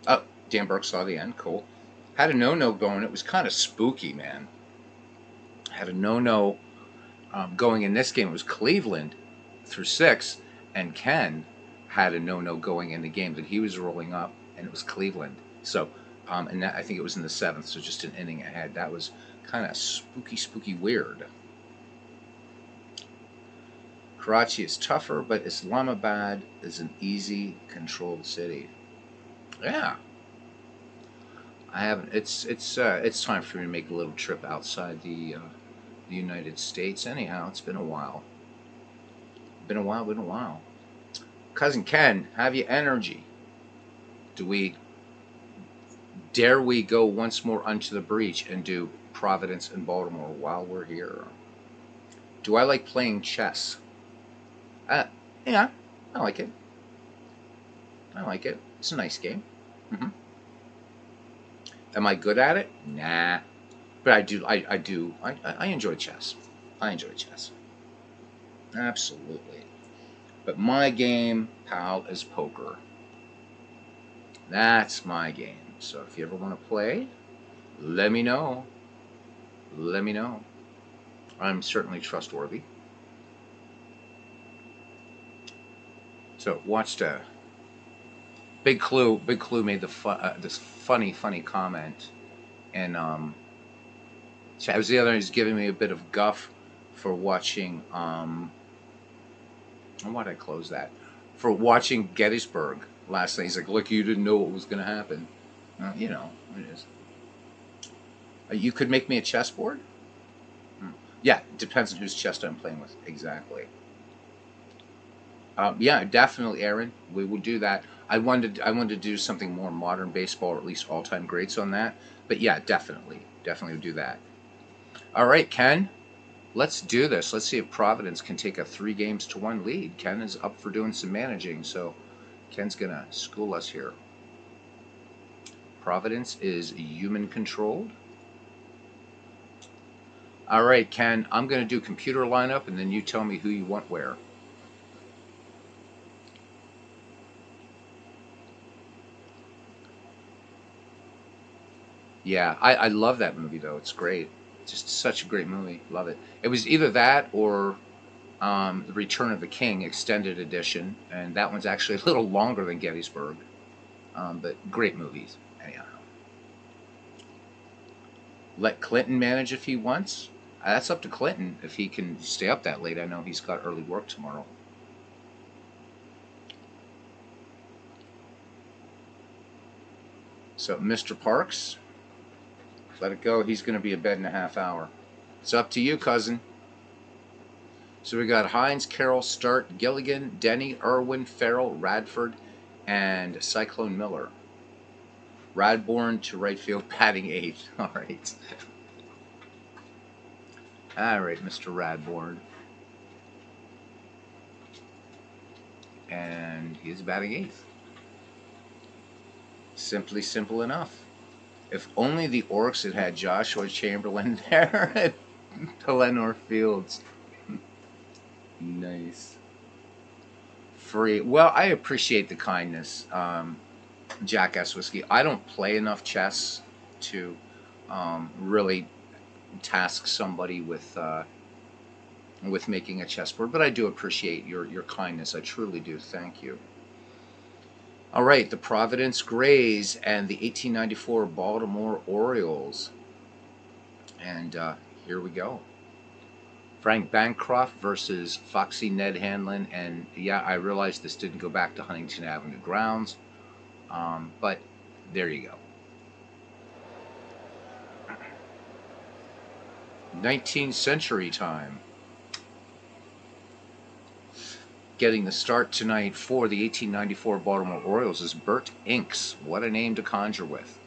Oh, Dan Burke saw the end. Cool. Had a no-no going. It was kind of spooky, man. Had a no-no going in this game. It was Cleveland through 6, and Ken had a no-no going in the game that he was rolling up, and it was Cleveland. So, and that, I think it was in the 7th, so just an inning ahead. That was kind of spooky weird. Karachi is tougher, but Islamabad is an easy, controlled city. Yeah, I haven't. It's time for me to make a little trip outside the United States. Anyhow, it's been a while. Been a while. Cousin Ken, have you energy? Dare we go once more unto the breach and do Providence and Baltimore while we're here? Do I like playing chess? Yeah, I like it. It's a nice game. Am I good at it? Nah. But I do. I enjoy chess. Absolutely. But my game, pal, is poker. That's my game. So if you ever want to play, let me know. I'm certainly trustworthy. So watched Big Clue made this funny comment, and it was the other. He's giving me a bit of guff for watching. Why'd I close that? For watching Gettysburg last night. He's like, "Look, you didn't know what was going to happen." You know, it is. You could make me a chessboard. Yeah, it depends on whose chess I'm playing with. Exactly. Yeah, definitely, Aaron. We will do that. I wanted to do something more modern baseball, or at least all-time greats on that. But yeah, definitely we'll do that. All right, Ken, let's do this. Let's see if Providence can take a 3-1 lead. Ken is up for doing some managing, so Ken's gonna school us here. Providence is human-controlled. All right, Ken, I'm gonna do computer lineup, and then you tell me who you want where. Yeah, I love that movie, though. It's great. Just such a great movie. Love it. It was either that or The Return of the King Extended Edition, and that one's actually a little longer than Gettysburg. But great movies. Anyhow. Let Clinton manage if he wants. That's up to Clinton if he can stay up that late. I know he's got early work tomorrow. So, Mr. Parks, let it go. He's going to be in bed in a half hour. It's up to you, cousin. So we got Hines, Carroll, Start, Gilligan, Denny, Irwin, Farrell, Radford, and Cyclone Miller. Radbourne to right field, batting 8th. All right. All right, Mr. Radbourne. And he's batting 8th. Simply simple enough. If only the Orcs had Joshua Chamberlain there at Pelennor Fields. Nice. Free. Well, I appreciate the kindness, Jackass Whiskey. I don't play enough chess to really task somebody with making a chessboard, but I do appreciate your kindness. I truly do. Thank you. All right, the Providence Grays and the 1894 Baltimore Orioles. And here we go. Frank Bancroft versus Foxy Ned Hanlon. And yeah, I realize this didn't go back to Huntington Avenue grounds, but there you go. 19th century time. Getting the start tonight for the 1894 Baltimore Orioles is Bert Inks. What a name to conjure with.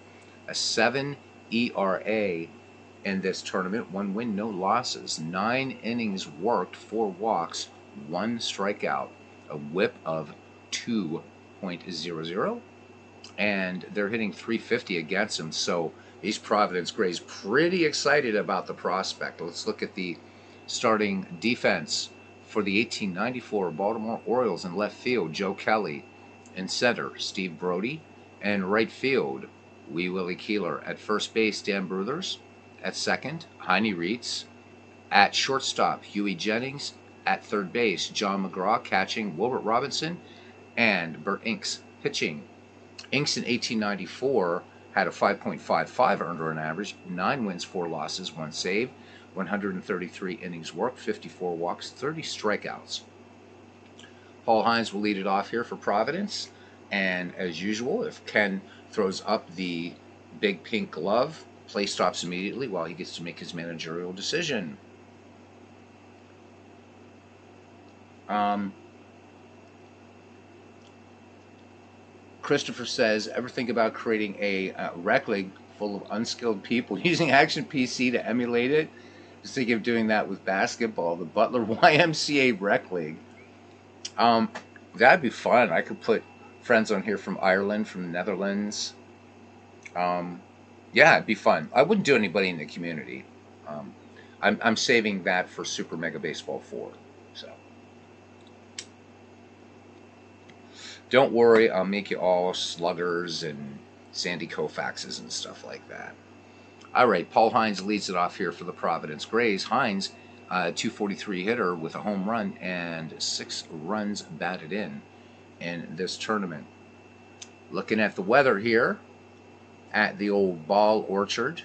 A 7 ERA in this tournament. 1 win, no losses. 9 innings worked, 4 walks, 1 strikeout. A whip of 2.00. And they're hitting .350 against him. So these Providence Grays pretty excited about the prospect. Let's look at the starting defense for the 1894 Baltimore Orioles. In left field, Joe Kelly. In center, Steve Brody. And right field, Wee Willie Keeler. At first base, Dan Bruthers. At second, Heine Reitz. At shortstop, Huey Jennings. At third base, John McGraw catching, Wilbert Robinson, and Bert Inks pitching. Inks in 1894 had a 5.55 earned run average, 9 wins, 4 losses, 1 save, 133 innings worked, 54 walks, 30 strikeouts. Paul Hines will lead it off here for Providence. And as usual, if Ken throws up the big pink glove, play stops immediately while he gets to make his managerial decision. Christopher says, ever think about creating a rec league full of unskilled people using Action PC to emulate it? Just thinking of doing that with basketball, the Butler YMCA rec league. That'd be fun. I could put friends on here from Ireland, from the Netherlands. Yeah, it'd be fun. I wouldn't do anybody in the community. I'm saving that for Super Mega Baseball 4. So don't worry, I'll make you all sluggers and Sandy Koufaxes and stuff like that. All right, Paul Hines leads it off here for the Providence Grays. Hines, 243 hitter with a home run and 6 runs batted in this tournament. Looking at the weather here at the old Ball Orchard,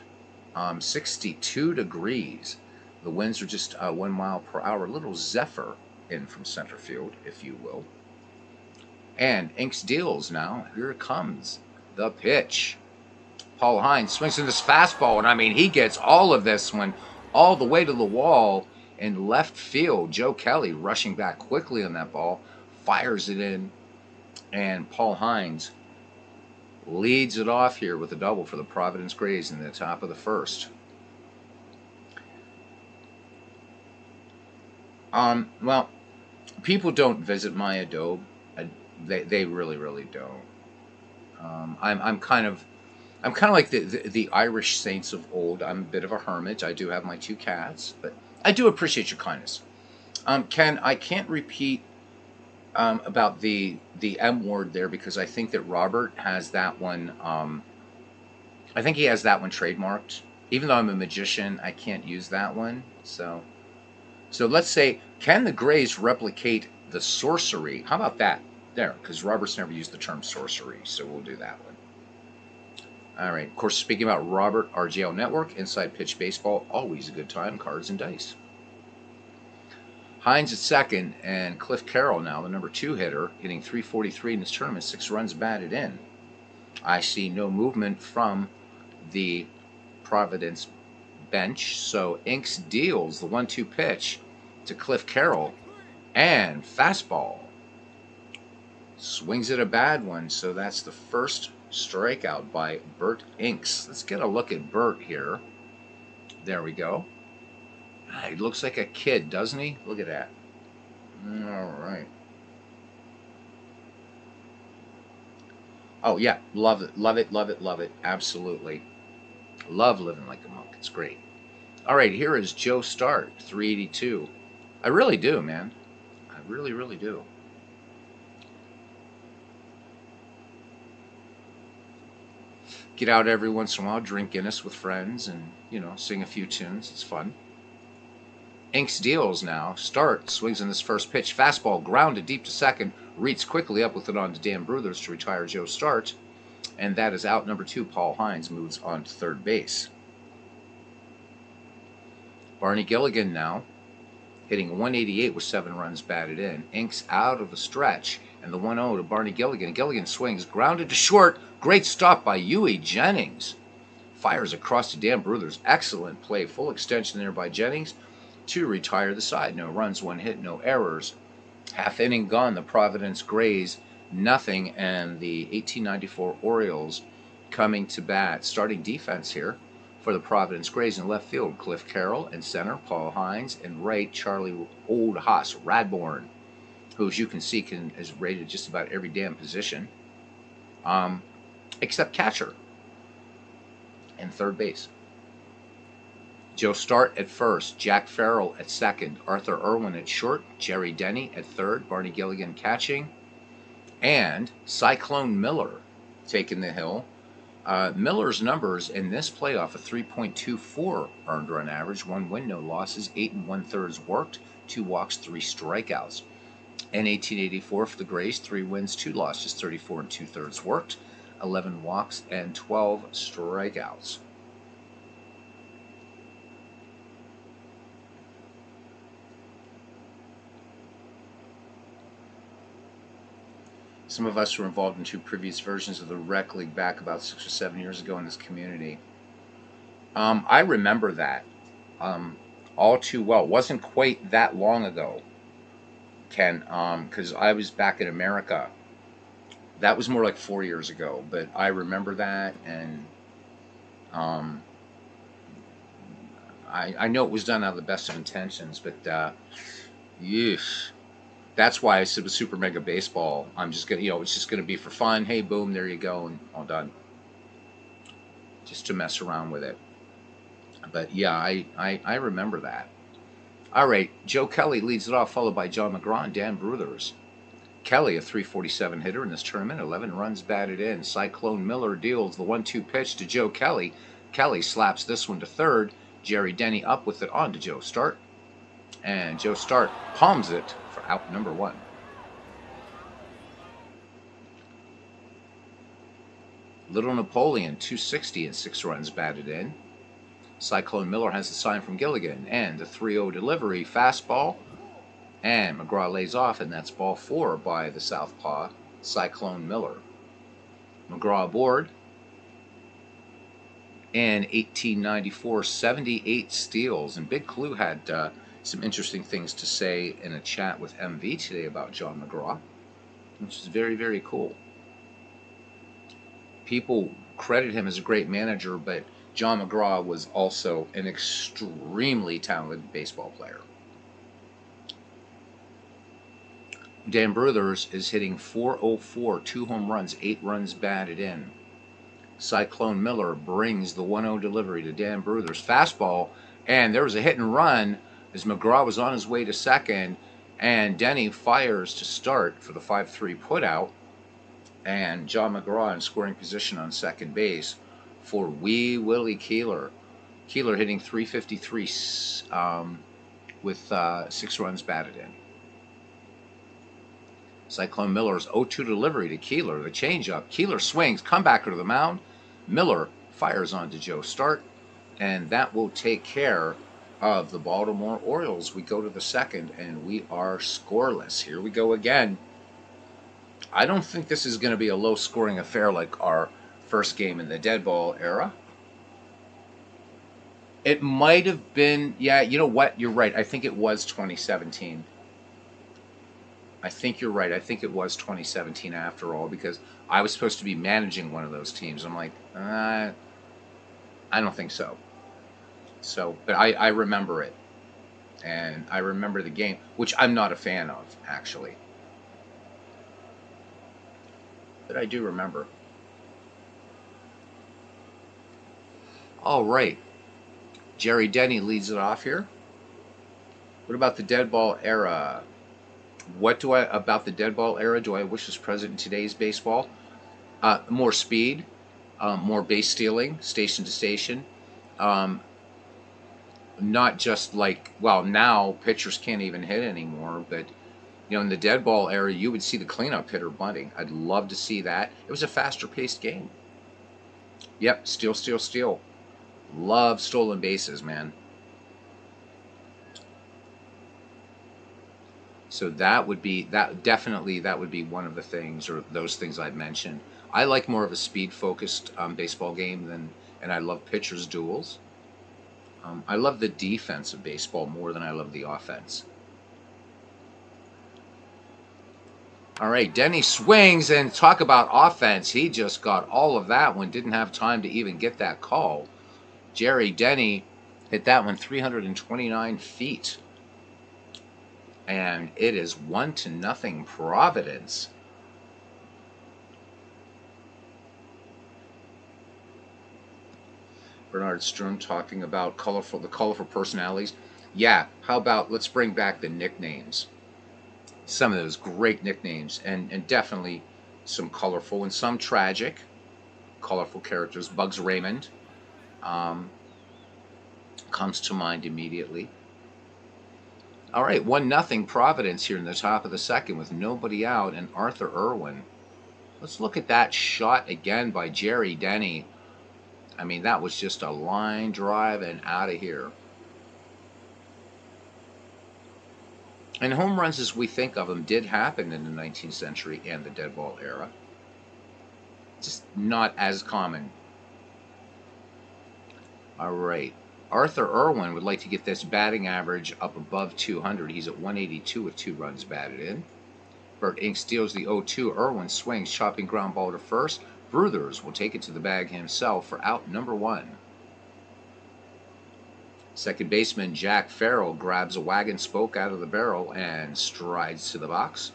62 degrees. The winds are just 1 mile per hour. A little zephyr in from center field, if you will. And Inks deals now. Here it comes. The pitch. Paul Hines swings in this fastball, and I mean, he gets all of this one all the way to the wall in left field. Joe Kelly rushing back quickly on that ball, fires it in, and Paul Hines leads it off here with a double for the Providence Grays in the top of the first. Well, people don't visit my Adobe. They really don't. I'm kind of like the Irish saints of old. I'm a bit of a hermit. I do have my 2 cats, but I do appreciate your kindness. Ken, I can't repeat about the M word there because I think that Robert has that one. I think he has that one trademarked. Even though I'm a magician, I can't use that one. So let's say, can the Grays replicate the sorcery? How about that? There, because Robert's never used the term sorcery, so we'll do that one. All right, of course, speaking about Robert, RJL Network, Inside Pitch Baseball, always a good time, cards and dice. Hines at second, and Cliff Carroll now, the number 2 hitter, hitting .343 in this tournament, 6 runs batted in. I see no movement from the Providence bench, so Inks deals the 1-2 pitch to Cliff Carroll, and fastball. Swings at a bad one, so that's the first strikeout by Bert Inks. Let's get a look at Bert here. There we go. He looks like a kid, doesn't he? Look at that. All right. Oh, yeah. Love it, love it, love it, love it. Absolutely. Love living like a monk. It's great. All right, here is Joe Start, 382. I really do, man. I really, really do. Get out every once in a while, drink Guinness with friends, and, sing a few tunes. It's fun. Inks deals now. Start swings in this first pitch. Fastball grounded deep to second. Reeds quickly up with it on to Dan Bruthers to retire Joe Start. And that is out. Number 2, Paul Hines moves on to third base. Barney Gilligan now hitting 188 with 7 runs batted in. Inks out of the stretch. And the 1-0 to Barney Gilligan. Gilligan swings, grounded to short. Great stop by Huey Jennings. Fires across to Dan Bruthers. Excellent play. Full extension there by Jennings to retire the side. No runs, 1 hit, no errors. Half inning gone. The Providence Grays, nothing. And the 1894 Orioles coming to bat. Starting defense here for the Providence Grays in left field. Cliff Carroll. In center, Paul Hines. And right, Charlie Old Haas Radbourne, who, as you can see, is rated just about every damn position, except catcher and third base. Joe Start at first, Jack Farrell at second, Arthur Irwin at short, Jerry Denny at third, Barney Gilligan catching, and Cyclone Miller taking the hill. Miller's numbers in this playoff: a 3.24 earned run average, 1 win, no losses, 8 1/3 worked, 2 walks, 3 strikeouts. In 1884 for the Grays, 3 wins, 2 losses, 34 2/3 worked, 11 walks, and 12 strikeouts. Some of us were involved in 2 previous versions of the Rec League back about 6 or 7 years ago in this community. I remember that all too well. It wasn't quite that long ago, Ken, because I was back in America. That was more like 4 years ago, but I remember that, and I know it was done out of the best of intentions, but yes. That's why I said with Super Mega Baseball, I'm just gonna, it's just gonna be for fun. Hey, boom, there you go, and all done. Just to mess around with it. But yeah, I remember that. All right, Joe Kelly leads it off, followed by John McGraw and Dan Bruthers. Kelly, a 347 hitter in this tournament, 11 runs batted in. Cyclone Miller deals the 1-2 pitch to Joe Kelly. Kelly slaps this one to third. Jerry Denny up with it on to Joe Start. And Joe Start palms it for out number 1. Little Napoleon, 260 and 6 runs batted in. Cyclone Miller has the sign from Gilligan, and the 3-0 delivery, fastball, and McGraw lays off, and that's ball 4 by the southpaw, Cyclone Miller. McGraw aboard. In 1894, 78 steals, and Big Clue had some interesting things to say in a chat with MV today about John McGraw, which is very, very cool. People credit him as a great manager, but John McGraw was also an extremely talented baseball player. Dan Bruthers is hitting .404, 2 home runs, 8 runs batted in. Cyclone Miller brings the 1-0 delivery to Dan Bruthers. Fastball, and there was a hit and run as McGraw was on his way to second, and Denny fires to start for the 5-3 putout, and John McGraw in scoring position on second base for Wee Willie Keeler. Keeler hitting .353 with 6 runs batted in. Cyclone Miller's 0-2 delivery to Keeler, the changeup. Keeler swings, comebacker to the mound. Miller fires on to Joe Start, and that will take care of the Baltimore Orioles. We go to the second, and we are scoreless. Here we go again. I don't think this is going to be a low-scoring affair like our first game in the dead ball era. It might have been, yeah, you know what? You're right. I think it was 2017. I think you're right. I think it was 2017 after all, because I was supposed to be managing one of those teams. I'm like, I don't think so. But I remember it. And I remember the game, which I'm not a fan of, actually. But I do remember. All right. Jerry Denny leads it off here. What about the dead ball era? What do I about the dead ball era do I wish was present in today's baseball? More speed, more base stealing, station to station. Um, Not just like, well, now pitchers can't even hit anymore, but in the dead ball era, you would see the cleanup hitter bunting. I'd love to see that. It was a faster paced game. Yep, steal, steal, steal. Love stolen bases, man. So that would be that definitely that would be one of the things or those things I've mentioned. I like more of a speed focused baseball game than, and I love pitchers duels. I love the defense of baseball more than I love the offense. All right, Denny swings, and talk about offense. He just got all of that one. Didn't have time to even get that call. Jerry Denny hit that one 329 feet. And it is 1-0 Providence. Bernard Strum talking about the colorful personalities. Yeah, how about let's bring back the nicknames. Some of those great nicknames, and definitely some colorful and some tragic, colorful characters. Bugs Raymond comes to mind immediately. All right, 1-0 Providence here in the top of the second with nobody out, and Arthur Irwin. Let's look at that shot again by Jerry Denny. I mean, that was just a line drive and out of here. And home runs as we think of them did happen in the 19th century and the dead ball era. Just not as common. All right. Arthur Irwin would like to get this batting average up above 200. He's at 182 with 2 runs batted in. Bert Inks steals the 0-2. Irwin swings, chopping ground ball to first. Bruthers will take it to the bag himself for out number 1. Second baseman Jack Farrell grabs a wagon spoke out of the barrel and strides to the box.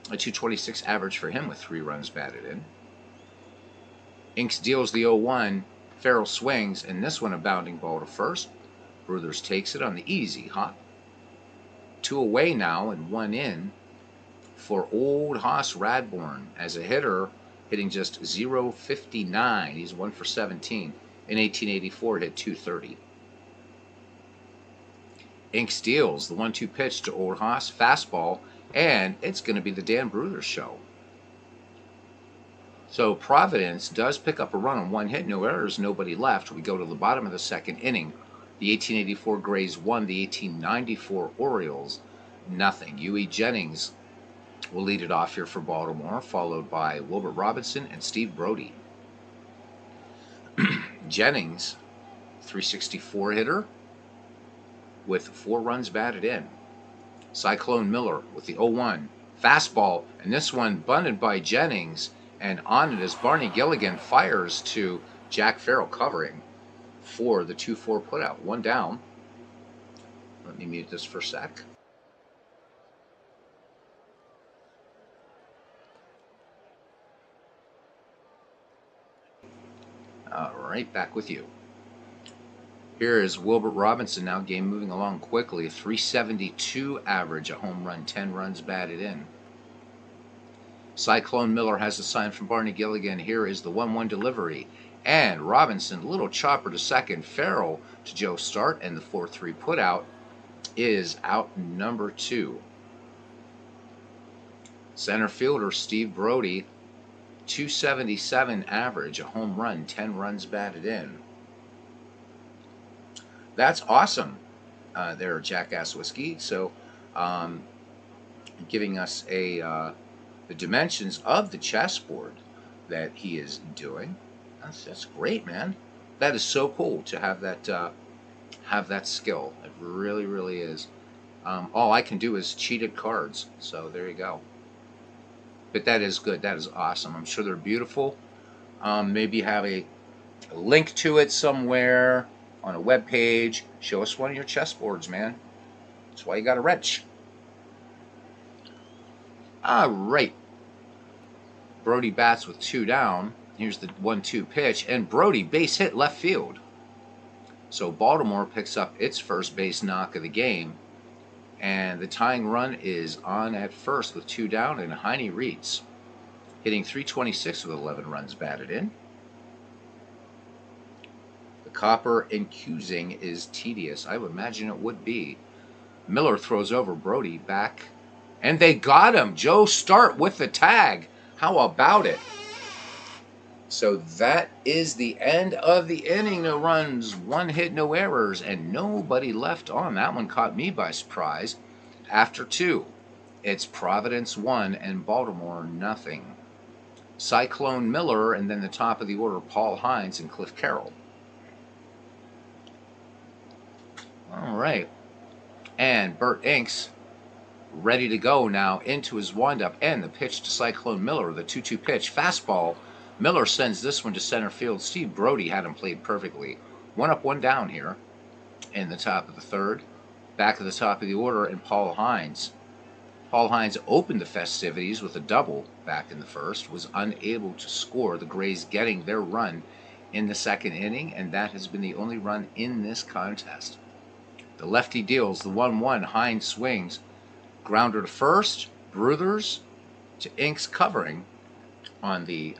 A 226 average for him with 3 runs batted in. Inks deals the 0-1. Farrell swings, and this one a bounding ball to first. Bruthers takes it on the easy hop. 2 away now and 1 in for old Hoss Radbourn as a hitter, hitting just .059. He's 1 for 17. In 1884, hit .230. Inks deals the 1-2 pitch to old Hoss, fastball, and it's going to be the Dan Bruthers show. So Providence does pick up a run on 1 hit, no errors, nobody left. We go to the bottom of the second inning. The 1884 Grays won, the 1894 Orioles nothing. Huey Jennings will lead it off here for Baltimore, followed by Wilbert Robinson and Steve Brody. Jennings, 364 hitter with 4 runs batted in. Cyclone Miller with the 0-1 fastball, and this one bunted by Jennings, and on it as Barney Gilligan fires to Jack Farrell covering for the 2-4 putout. 1 down. Let me mute this for a sec. All right, back with you. Here is Wilbert Robinson now, game moving along quickly. A 372 average, a home run, 10 runs batted in. Cyclone Miller has a sign from Barney Gilligan. Here is the 1-1 delivery. And Robinson, little chopper to second. Farrell to Joe Start, and the 4-3 putout is out number 2. Center fielder Steve Brody, 277 average, a home run, 10 runs batted in. That's awesome there, Jackass Whiskey. So giving us the dimensions of the chessboard that he is doing. That's great, man. That is so cool to have that skill. It really, really is. All I can do is cheat at cards. So there you go. But that is good. That is awesome. I'm sure they're beautiful. Maybe have a link to it somewhere on a web page. Show us one of your chessboards, man. That's why you got a wrench. All right. Brody bats with 2 down. Here's the 1-2 pitch, and Brody base hit left field. So Baltimore picks up its first base knock of the game, and the tying run is on at first with 2 down, and Heine Reeds hitting .326 with 11 runs batted in. The copper incusing is tedious. I would imagine it would be. Miller throws over Brody back, and they got him. Joe Start with the tag. How about it? So that is the end of the inning. No runs, 1 hit, no errors, and nobody left on. That one caught me by surprise. After 2, it's Providence 1 and Baltimore nothing. Cyclone Miller, and then the top of the order, Paul Hines and Cliff Carroll. All right. And Bert Inks ready to go now into his windup, and the pitch to Cyclone Miller, the 2-2 pitch, fastball. Miller sends this one to center field. Steve Brody had him played perfectly. 1 up, 1 down here in the top of the 3rd. Back of the top of the order, and Paul Hines. Paul Hines opened the festivities with a double back in the 1st, was unable to score. The Grays getting their run in the 2nd inning, and that has been the only run in this contest. The lefty deals the 1-1. Hines swings. Grounder to first. Bruthers to Inks covering on the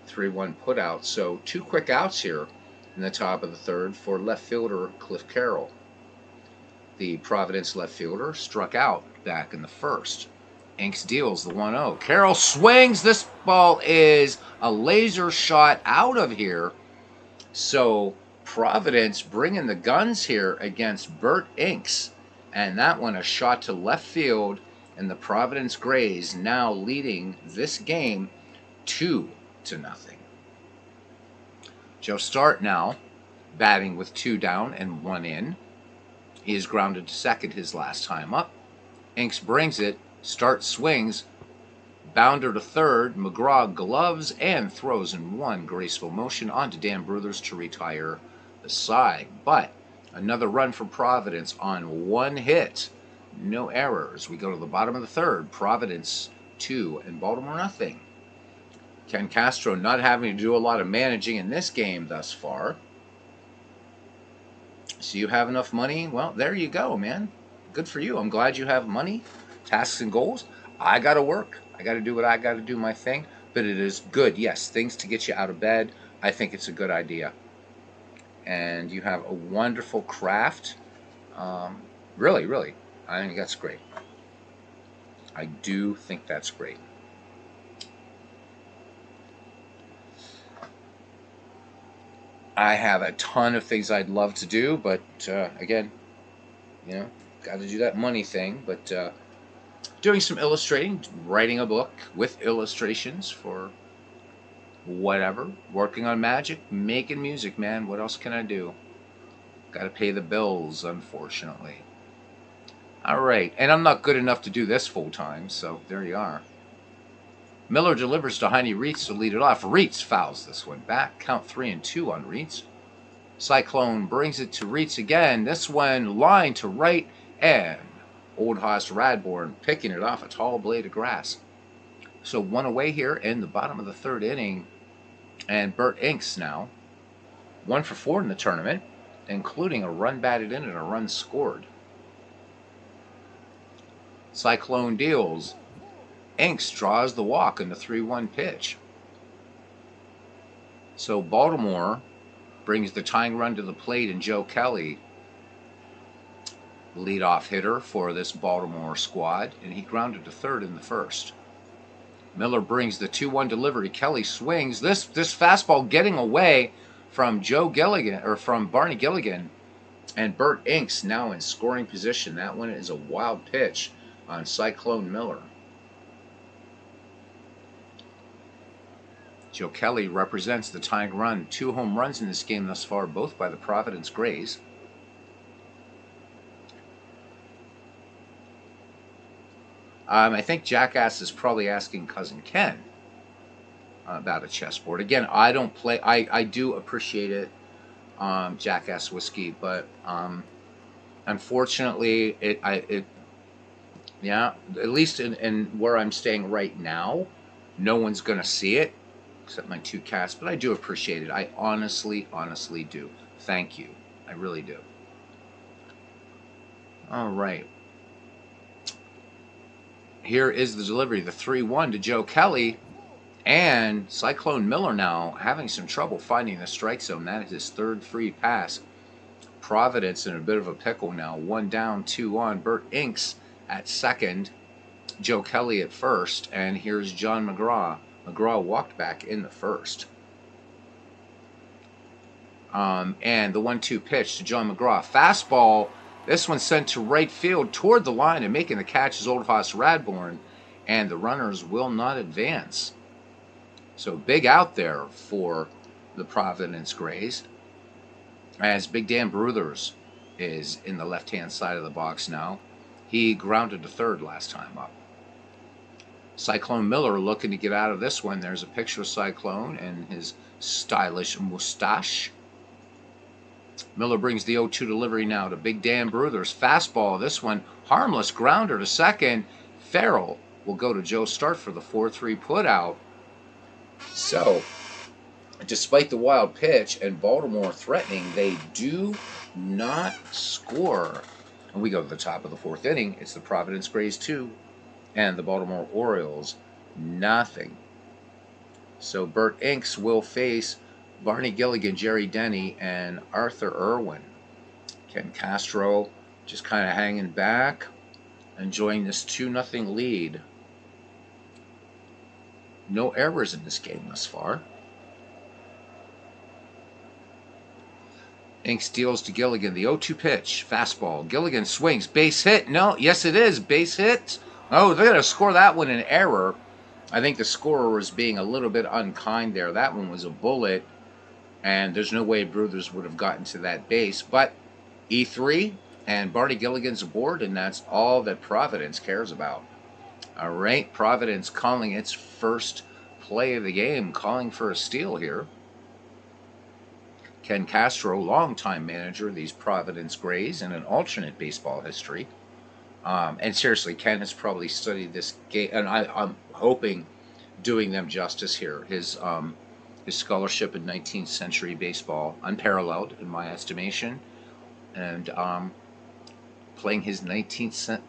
3-1 putout. So 2 quick outs here in the top of the 3rd for left fielder Cliff Carroll. The Providence left fielder struck out back in the 1st. Inks deals the 1-0. Carroll swings. This ball is a laser shot out of here. So Providence bringing the guns here against Bert Inks. And that one a shot to left field. And the Providence Grays now leading this game 2-0. Joe Start now batting with 2 down and 1 in. He is grounded to second his last time up. Inks brings it. Start swings. Bounder to third. McGraw gloves and throws in 1 graceful motion onto Dan Bruthers to retire the side. But another run for Providence on 1 hit. No errors. We go to the bottom of the 3rd. Providence 2 and Baltimore nothing. Ken Castro not having to do a lot of managing in this game thus far. So you have enough money? Well, there you go, man. Good for you. I'm glad you have money, tasks and goals. I got to work. I got to do what I got to do, my thing. But it is good. Yes, things to get you out of bed. I think it's a good idea. And you have a wonderful craft. Really, really. I think that's great. I do think that's great. I have a ton of things I'd love to do, but again, you know, got to do that money thing. But doing some illustrating, writing a book with illustrations for whatever, working on magic, making music, man. What else can I do? Got to pay the bills, unfortunately. All right, and I'm not good enough to do this full time, so there you are. Miller delivers to Heine Reitz to lead it off. Reitz fouls this one back. Count 3-2 on Reitz. Cyclone brings it to Reitz again. This one line to right, and Old Hoss Radborn picking it off a tall blade of grass. So 1 away here in the bottom of the 3rd inning. And Bert Inks now 1 for 4 in the tournament, including a run batted in and a run scored. Cyclone deals. Inks draws the walk in the 3-1 pitch. So Baltimore brings the tying run to the plate, and Joe Kelly, leadoff hitter for this Baltimore squad, and he grounded to third in the 1st. Miller brings the 2-1 delivery. Kelly swings. This fastball getting away from Joe Gilligan, or from Barney Gilligan, and Bert Inks now in scoring position. That one is a wild pitch on Cyclone Miller. Joe Kelly represents the tying run. 2 home runs in this game thus far, both by the Providence Grays. I think Jackass is probably asking Cousin Ken about a chessboard. Again, I don't play. I do appreciate it, Jackass Whiskey, but unfortunately, yeah, at least in where I'm staying right now, no one's gonna see it except my 2 cats. But I do appreciate it. I honestly do. Thank you. I really do. All right. Here is the delivery. The 3-1 to Joe Kelly. And Cyclone Miller now having some trouble finding the strike zone. That is his third free pass. Providence in a bit of a pickle now. 1 down, 2 on. Bert Inks at second. Joe Kelly at first. And here's John McGraw. McGraw walked back in the first. And the 1-2 pitch to John McGraw. Fastball. This one sent to right field toward the line, and making the catch is Oldhouse Radbourne. And the runners will not advance. So big out there for the Providence Grays, as Big Dan Bruthers is in the left-hand side of the box now. He grounded to third last time up. Cyclone Miller looking to get out of this one. There's a picture of Cyclone and his stylish mustache. Miller brings the 0-2 delivery now to Big Dan Bruthers. Fastball, this one harmless, grounder to second. Farrell will go to Joe Start for the 4-3 putout. So, despite the wild pitch and Baltimore threatening, they do not score. And we go to the top of the fourth inning. It's the Providence Grays 2 and the Baltimore Orioles nothing. So Bert Inks will face Barney Gilligan, Jerry Denny, and Arthur Irwin. Ken Castro just kind of hanging back, enjoying this 2-0 lead. No errors in this game thus far. Inks deals to Gilligan. The 0-2 pitch. Fastball. Gilligan swings. Base hit. No. Yes, it is. Base hit. Oh, they're going to score that one in error. I think the scorer was being a little bit unkind there. That one was a bullet, and there's no way Bruthers would have gotten to that base. But E3 and Barney Gilligan's aboard, and that's all that Providence cares about. All right, Providence calling its first play of the game, calling for a steal here. Ken Castro, longtime manager of these Providence Grays in an alternate baseball history. And seriously, Ken has probably studied this game, and I'm hoping doing them justice here. His scholarship in 19th century baseball, unparalleled in my estimation, and playing his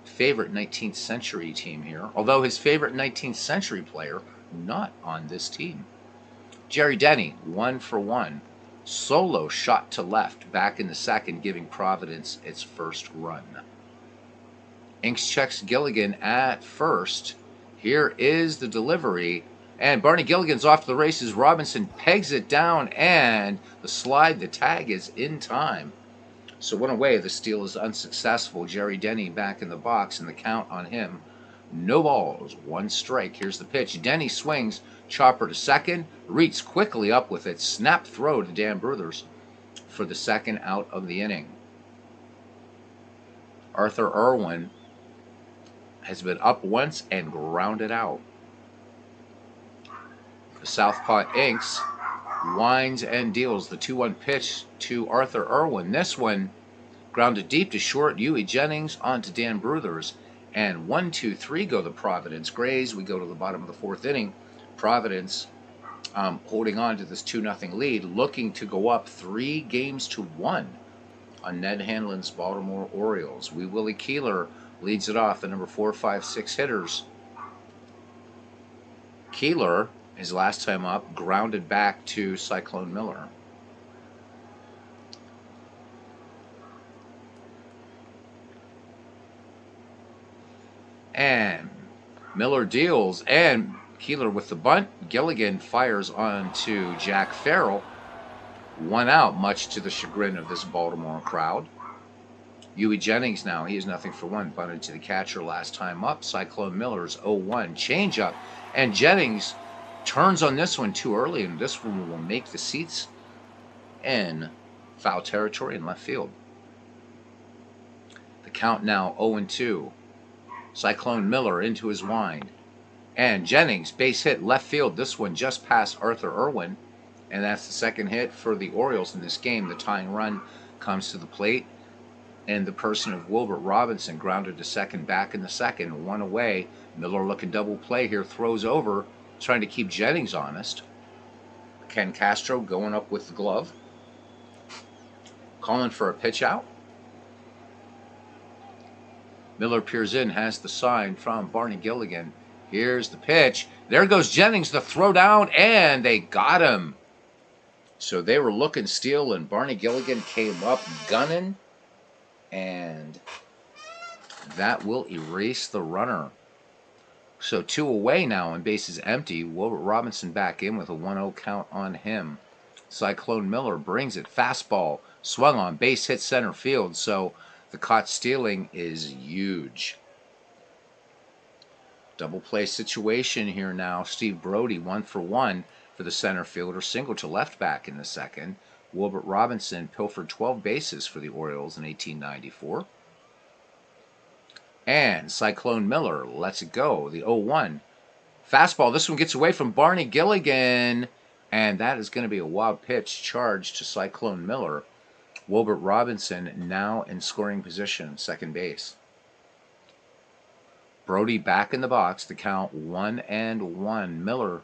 favorite 19th century team here, although his favorite 19th century player not on this team. Jerry Denny, 1 for 1. Solo shot to left, back in the second, giving Providence its first run. Inks checks Gilligan at first. Here is the delivery, and Barney Gilligan's off to the races. Robinson pegs it down, and the slide, the tag is in time. So one away, the steal is unsuccessful. Jerry Denny back in the box, and the count on him, no balls, 1 strike. Here's the pitch. Denny swings, chopper to second, reaches quickly up with it, snap throw to Dan Bruthers for the second out of the inning. Arthur Irwin has been up once and grounded out. The Southpaw Inks winds and deals the 2-1 pitch to Arthur Irwin. This one grounded deep to short. Huey Jennings on to Dan Bruthers. And 1-2-3 go the Providence Grays. We go to the bottom of the fourth inning. Providence holding on to this 2-0 lead, looking to go up 3-1 on Ned Hanlon's Baltimore Orioles. Wee Willie Keeler leads it off, the number 4, 5, 6 hitters. Keeler, his last time up, grounded back to Cyclone Miller. And Miller deals, and Keeler with the bunt. Gilligan fires on to Jack Farrell. 1 out, much to the chagrin of this Baltimore crowd. Huey Jennings now, he is 0 for 1, bunted to the catcher last time up. Cyclone Miller's 0-1 changeup, and Jennings turns on this one too early, and this one will make the seats in foul territory in left field. The count now 0-2. Cyclone Miller into his wind. And Jennings, base hit left field. This one just past Arthur Irwin. And that's the second hit for the Orioles in this game. The tying run comes to the plate. And the person of Wilbert Robinson grounded to second, back in the second. 1 away. Miller looking double play here. Throws over. Trying to keep Jennings honest. Ken Castro going up with the glove. Calling for a pitch out. Miller peers in, has the sign from Barney Gilligan. Here's the pitch. There goes Jennings, the throw down, and they got him. So they were looking steal, and Barney Gilligan came up gunning, and that will erase the runner. So 2 away now, and bases empty. Wilbert Robinson back in with a 1-0 count on him. Cyclone Miller brings it. Fastball, swung on, base hit center field. So the caught stealing is huge. Double play situation here now. Steve Brody 1 for 1 for the center fielder. Single to left back in the second. Wilbert Robinson pilfered 12 bases for the Orioles in 1894. And Cyclone Miller lets it go. The 0-1. Fastball. This one gets away from Barney Gilligan. And that is going to be a wild pitch charged to Cyclone Miller. Wilbert Robinson now in scoring position, second base. Brody back in the box. The count 1-1. Miller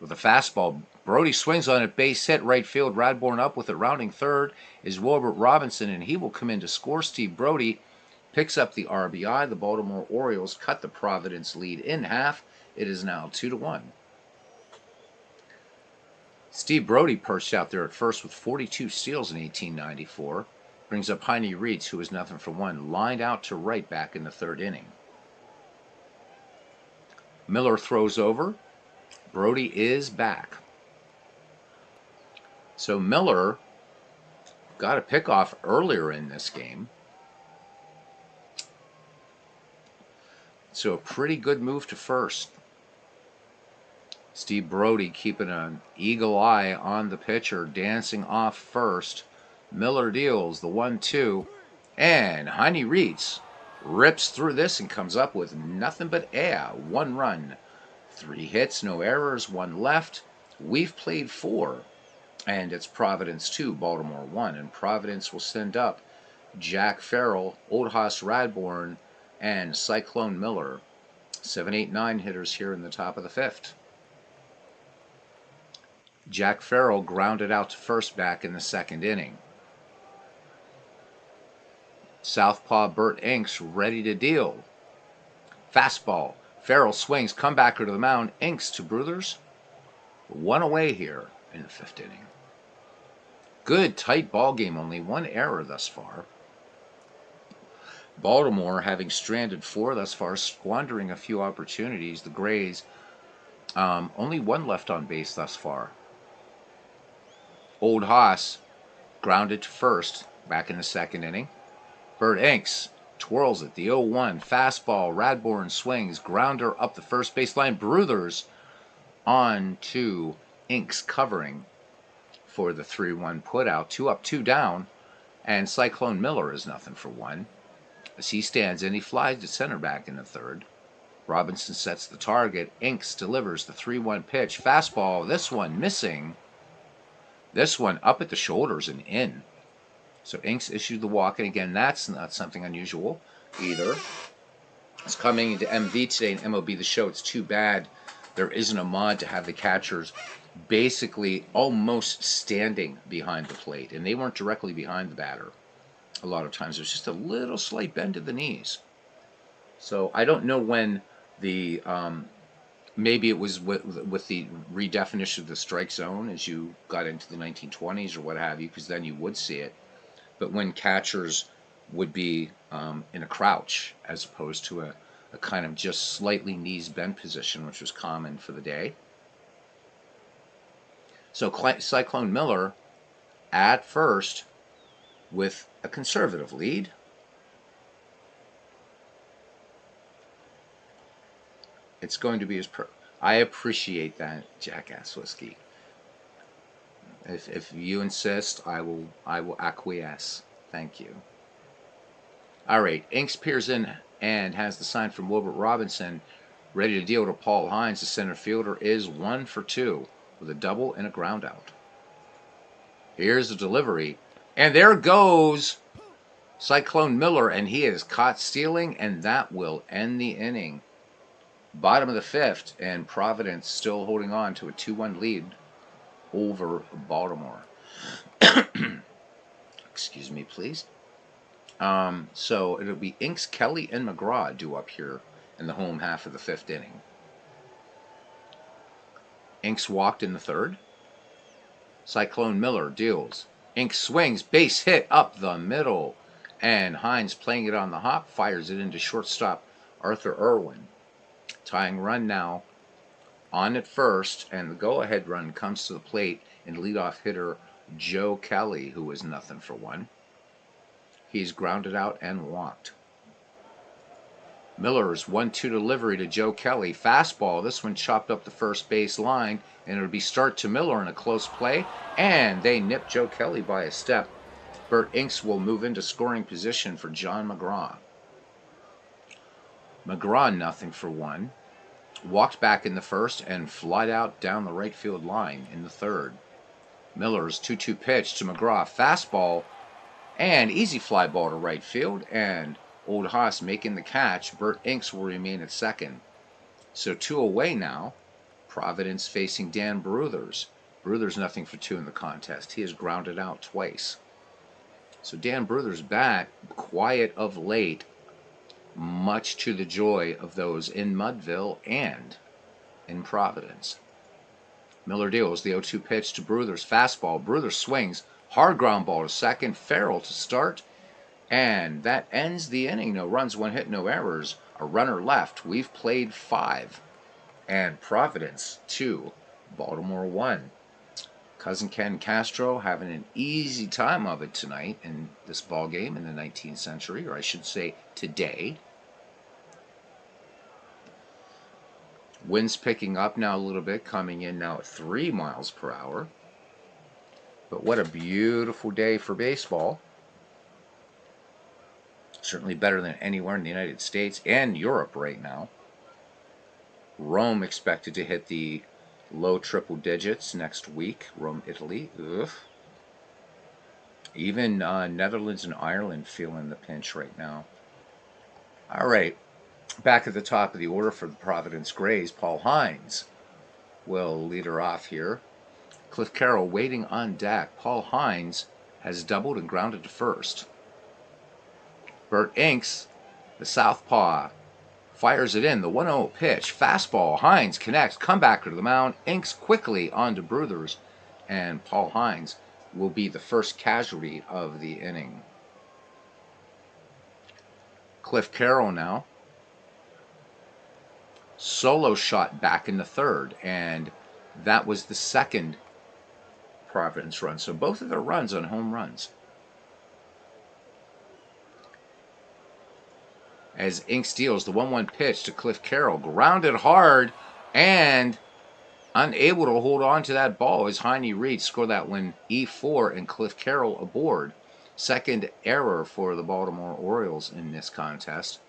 with a fastball. Brody swings on it. Base hit. Right field. Radbourn up with it. Rounding third is Wilbert Robinson. And he will come in to score. Steve Brody picks up the RBI. The Baltimore Orioles cut the Providence lead in half. It is now 2-1. Steve Brody perched out there at first with 42 steals in 1894. Brings up Heine Reitz, who is nothing for 1. Lined out to right back in the third inning. Miller throws over. Brody is back. So Miller got a pickoff earlier in this game. So a pretty good move to first. Steve Brody keeping an eagle eye on the pitcher, dancing off first. Miller deals the 1-2, and Heine Reitz rips through this and comes up with nothing but air. 1 run, 3 hits, no errors, 1 left. We've played 4, and it's Providence 2, Baltimore 1, and Providence will send up Jack Farrell, Oldhouse Radbourn, and Cyclone Miller. 7, 8, 9 hitters here in the top of the 5th. Jack Farrell grounded out to first back in the second inning. Southpaw Bert Inks ready to deal. Fastball. Farrell swings, comebacker to the mound. Inks to Bruthers. 1 away here in the 5th inning. Good tight ball game, only 1 error thus far. Baltimore having stranded 4 thus far, squandering a few opportunities. The Grays, only 1 left on base thus far. Old Haas grounded to first back in the second inning. Bert Inks twirls it. The 0-1 fastball. Radbourn swings. Grounder up the first baseline. Bruthers on to Inks covering for the 3-1 putout. 2 up, 2 down. And Cyclone Miller is nothing for 1. As he stands in, he flies to center back in the third. Robinson sets the target. Inks delivers the 3-1 pitch. Fastball. This one missing. This one up at the shoulders and in. So Inks issued the walk, and again, that's not something unusual either. It's coming into MV today, and MLB The Show. It's too bad there isn't a mod to have the catchers basically almost standing behind the plate, and they weren't directly behind the batter. A lot of times there's just a little slight bend to the knees. So I don't know when the maybe it was with the redefinition of the strike zone as you got into the 1920s or what have you, because then you would see it. But when catchers would be in a crouch as opposed to a kind of just slightly knees bent position, which was common for the day. So Cyclone Miller at first with a conservative lead. It's going to be as I appreciate that, Jackass Whiskey. If you insist, I will acquiesce. Thank you. All right, Inks peers in and has the sign from Wilbert Robinson, ready to deal to Paul Hines. The center fielder is 1 for 2 with a double and a ground out. Here's the delivery, and there goes Cyclone Miller, and he is caught stealing, and that will end the inning. Bottom of the 5th, and Providence still holding on to a 2-1 lead over Baltimore. Excuse me, please. So it'll be Inks, Kelly, and McGraw due up here in the home half of the 5th inning. Inks walked in the 3rd. Cyclone Miller deals. Inks swings, base hit up the middle. And Hines, playing it on the hop, fires it into shortstop Arthur Irwin. Tying run now on at first, and the go-ahead run comes to the plate and leadoff hitter Joe Kelly, who was nothing for one. He's grounded out and walked. Miller's 1-2 delivery to Joe Kelly. Fastball. This one chopped up the first base line, and it'll be start to Miller in a close play, and they nip Joe Kelly by a step. Bert Inks will move into scoring position for John McGraw. McGraw, nothing for one. Walked back in the 1st and flied out down the right field line in the 3rd. Miller's 2-2 pitch to McGraw. Fastball and easy fly ball to right field, and Old Haas making the catch. Bert Inks will remain at second. So 2 away now. Providence facing Dan Bruthers. Bruthers nothing for 2 in the contest. He has grounded out twice. So Dan Bruthers' bat, quiet of late, much to the joy of those in Mudville and in Providence. Miller deals the 0-2 pitch to Bruthers. Fastball. Bruthers swings. Hard ground ball to second. Farrell to start. And that ends the inning. No runs, 1 hit, no errors. A runner left. We've played 5. And Providence 2. Baltimore 1. Cousin Ken Castro having an easy time of it tonight in this ball game in the 19th century, or I should say today. Winds picking up now a little bit, coming in now at 3 miles per hour. But what a beautiful day for baseball. Certainly better than anywhere in the United States and Europe right now. Rome expected to hit the low triple digits next week. Rome, Italy. Ugh. Even Netherlands and Ireland feeling the pinch right now. All right. Back at the top of the order for the Providence Grays, Paul Hines will lead her off here. Cliff Carroll waiting on deck. Paul Hines has doubled and grounded to first. Bert Inks, the southpaw, fires it in. The 1-0 pitch. Fastball. Hines connects. Comebacker to the mound. Inks quickly onto Bruthers. And Paul Hines will be the first casualty of the inning. Cliff Carroll now. Solo shot back in the 3rd. And that was the second Providence run. So both of their runs on home runs. As Inks deals the 1-1 pitch to Cliff Carroll. Grounded hard and unable to hold on to that ball as Heine Reed scored that one E4 and Cliff Carroll aboard. Second error for the Baltimore Orioles in this contest.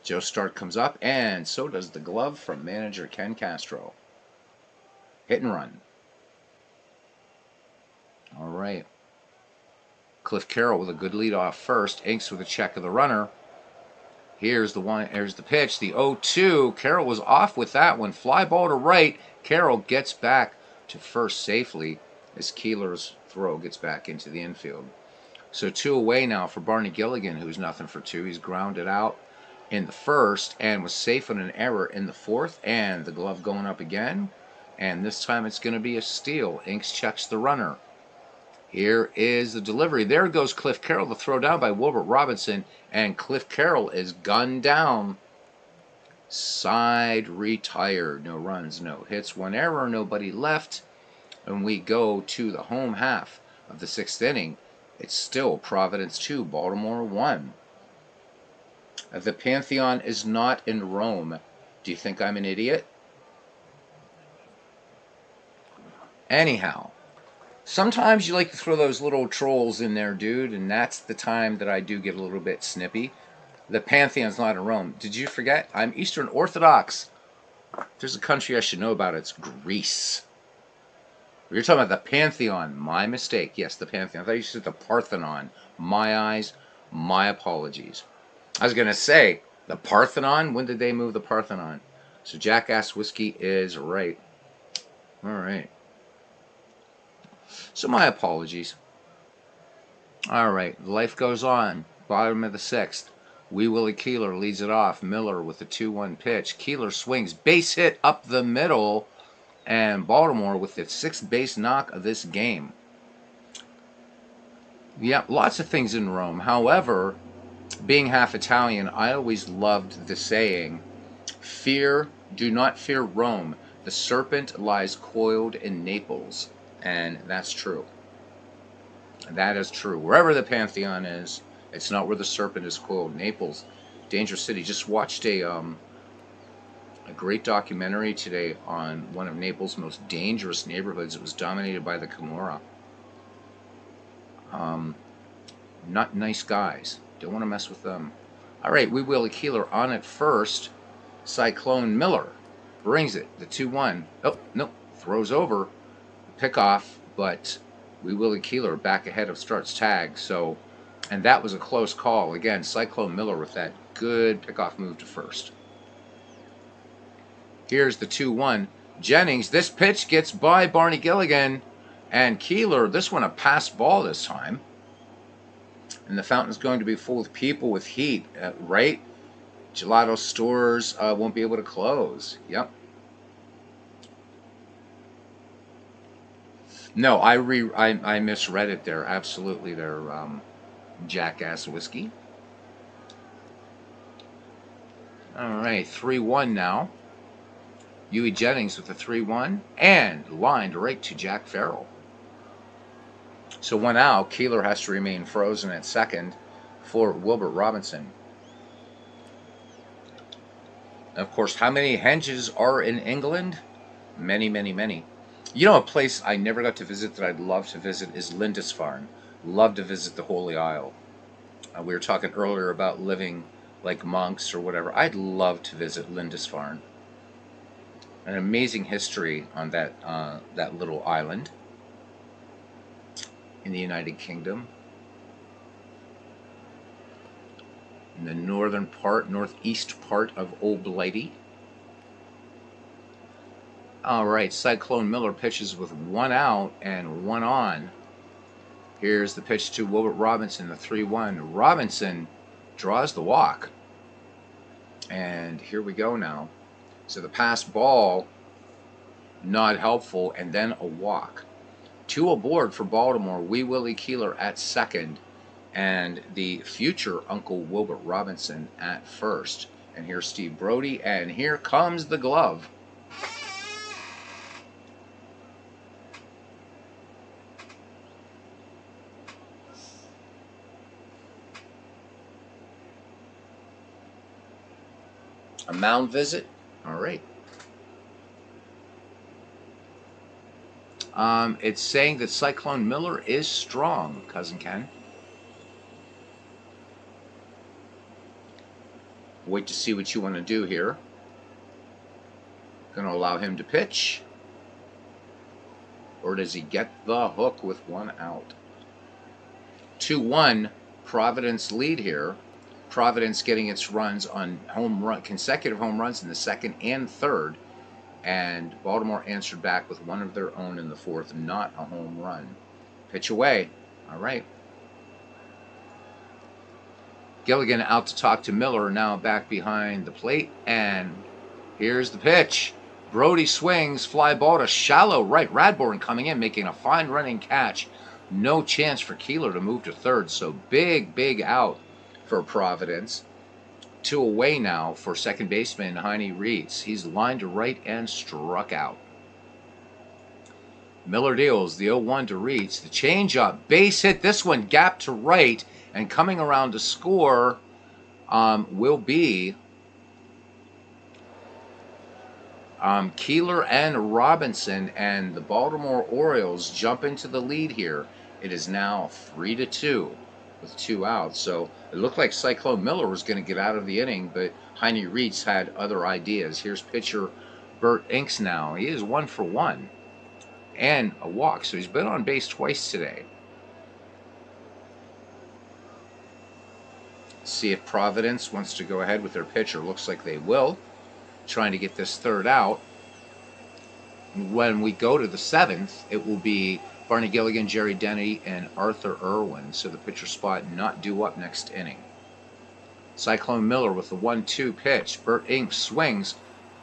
Joe Stark comes up, and so does the glove from manager Ken Castro. Hit and run. All right. Cliff Carroll with a good lead off first. Inks with a check of the runner. Here's the pitch, the 0-2. Carroll was off with that one. Fly ball to right. Carroll gets back to first safely as Keeler's throw gets back into the infield. So 2 away now for Barney Gilligan, who's nothing for 2. He's grounded out in the 1st and was safe on an error in the 4th. And the glove going up again. And this time it's going to be a steal. Inks checks the runner. Here is the delivery. There goes Cliff Carroll. The throw down by Wilbert Robinson. And Cliff Carroll is gunned down. Side retired. No runs, no hits, 1 error, nobody left. And we go to the home half of the 6th inning. It's still Providence 2, Baltimore 1. The Pantheon is not in Rome. Do you think I'm an idiot? Anyhow. Sometimes you like to throw those little trolls in there, dude, and that's the time that I do get a little bit snippy. The Pantheon's not in Rome. Did you forget? I'm Eastern Orthodox. There's a country I should know about. It's Greece. You're talking about the Pantheon. My mistake. Yes, the Pantheon. I thought you said the Parthenon. My eyes. My apologies. I was going to say, the Parthenon? When did they move the Parthenon? So Jackass Whiskey is right. All right. So my apologies. All right, life goes on. Bottom of the sixth. Wee Willie Keeler leads it off. Miller with the 2-1 pitch. Keeler swings, base hit up the middle, and Baltimore with its sixth base knock of this game. Yeah, lots of things in Rome. However, being half Italian, I always loved the saying, do not fear Rome. The serpent lies coiled in Naples. And that's true. That is true. Wherever the Pantheon is, it's not where the serpent is coiled. Naples, dangerous city. Just watched a great documentary today on one of Naples' most dangerous neighborhoods. It was dominated by the Camorra. Not nice guys. Don't want to mess with them. All right, Wee Willie Keeler on at first. Cyclone Miller brings it. The 2-1. Oh, no. Throws over. Pickoff, but Wee Willie Keeler back ahead of starts tag. So, and that was a close call. Again, Cyclone Miller with that good pickoff move to first. Here's the 2-1. Jennings, this pitch gets by Barney Gilligan. And Keeler, this one a pass ball this time. And the fountain's going to be full with people with heat, right? Gelato stores won't be able to close. Yep. No, I misread it there. Absolutely, they're Jackass whiskey. All right, 3-1 now. Huey Jennings with the 3-1 and lined right to Jack Farrell. So 1 out. Keeler has to remain frozen at second for Wilbert Robinson. Of course, how many henges are in England? Many, many, many. You know, a place I never got to visit that I'd love to visit is Lindisfarne. Love to visit the Holy Isle. We were talking earlier about living like monks or whatever. I'd love to visit Lindisfarne. An amazing history on that little island in the United Kingdom. In the northeast part of Old Blighty. All right, Cyclone Miller pitches with 1 out and 1 on. Here's the pitch to Wilbert Robinson, the 3-1. Robinson draws the walk. And here we go now. So the pass ball, not helpful, and then a walk. 2 aboard for Baltimore. Wee Willie Keeler at second, and the future Uncle Wilbert Robinson at first. And here's Steve Brody, and here comes the glove. A mound visit. All right. It's saying that Cyclone Miller is strong, Cousin Ken. Wait to see what you want to do here. Going to allow him to pitch. Or does he get the hook with 1 out? 2-1, Providence lead here. Providence getting its runs on consecutive home runs in the second and third. And Baltimore answered back with one of their own in the fourth, not a home run. Pitch away. All right. Gilligan out to talk to Miller, now back behind the plate. And here's the pitch. Brody swings, fly ball to shallow right. Radbourne coming in, making a fine running catch. No chance for Keeler to move to third, so big out for Providence. 2 away now for second baseman Heine Reeds. He's lined to right and struck out. Miller deals the 0-1 to Reeds. The changeup, base hit. This one gap to right, and coming around to score will be Keeler and Robinson, and the Baltimore Orioles jump into the lead here. It is now 3-2 with 2 outs. So it looked like Cyclone Miller was going to get out of the inning, but Heine Reeds had other ideas. Here's pitcher Bert Inks now. He is 1 for 1 and a walk, so he's been on base twice today. See if Providence wants to go ahead with their pitcher. Looks like they will, trying to get this third out. When we go to the 7th, it will be Barney Gilligan, Jerry Denny, and Arthur Irwin. So the pitcher spot not due up next inning. Cyclone Miller with the 1-2 pitch. Bert Inks swings.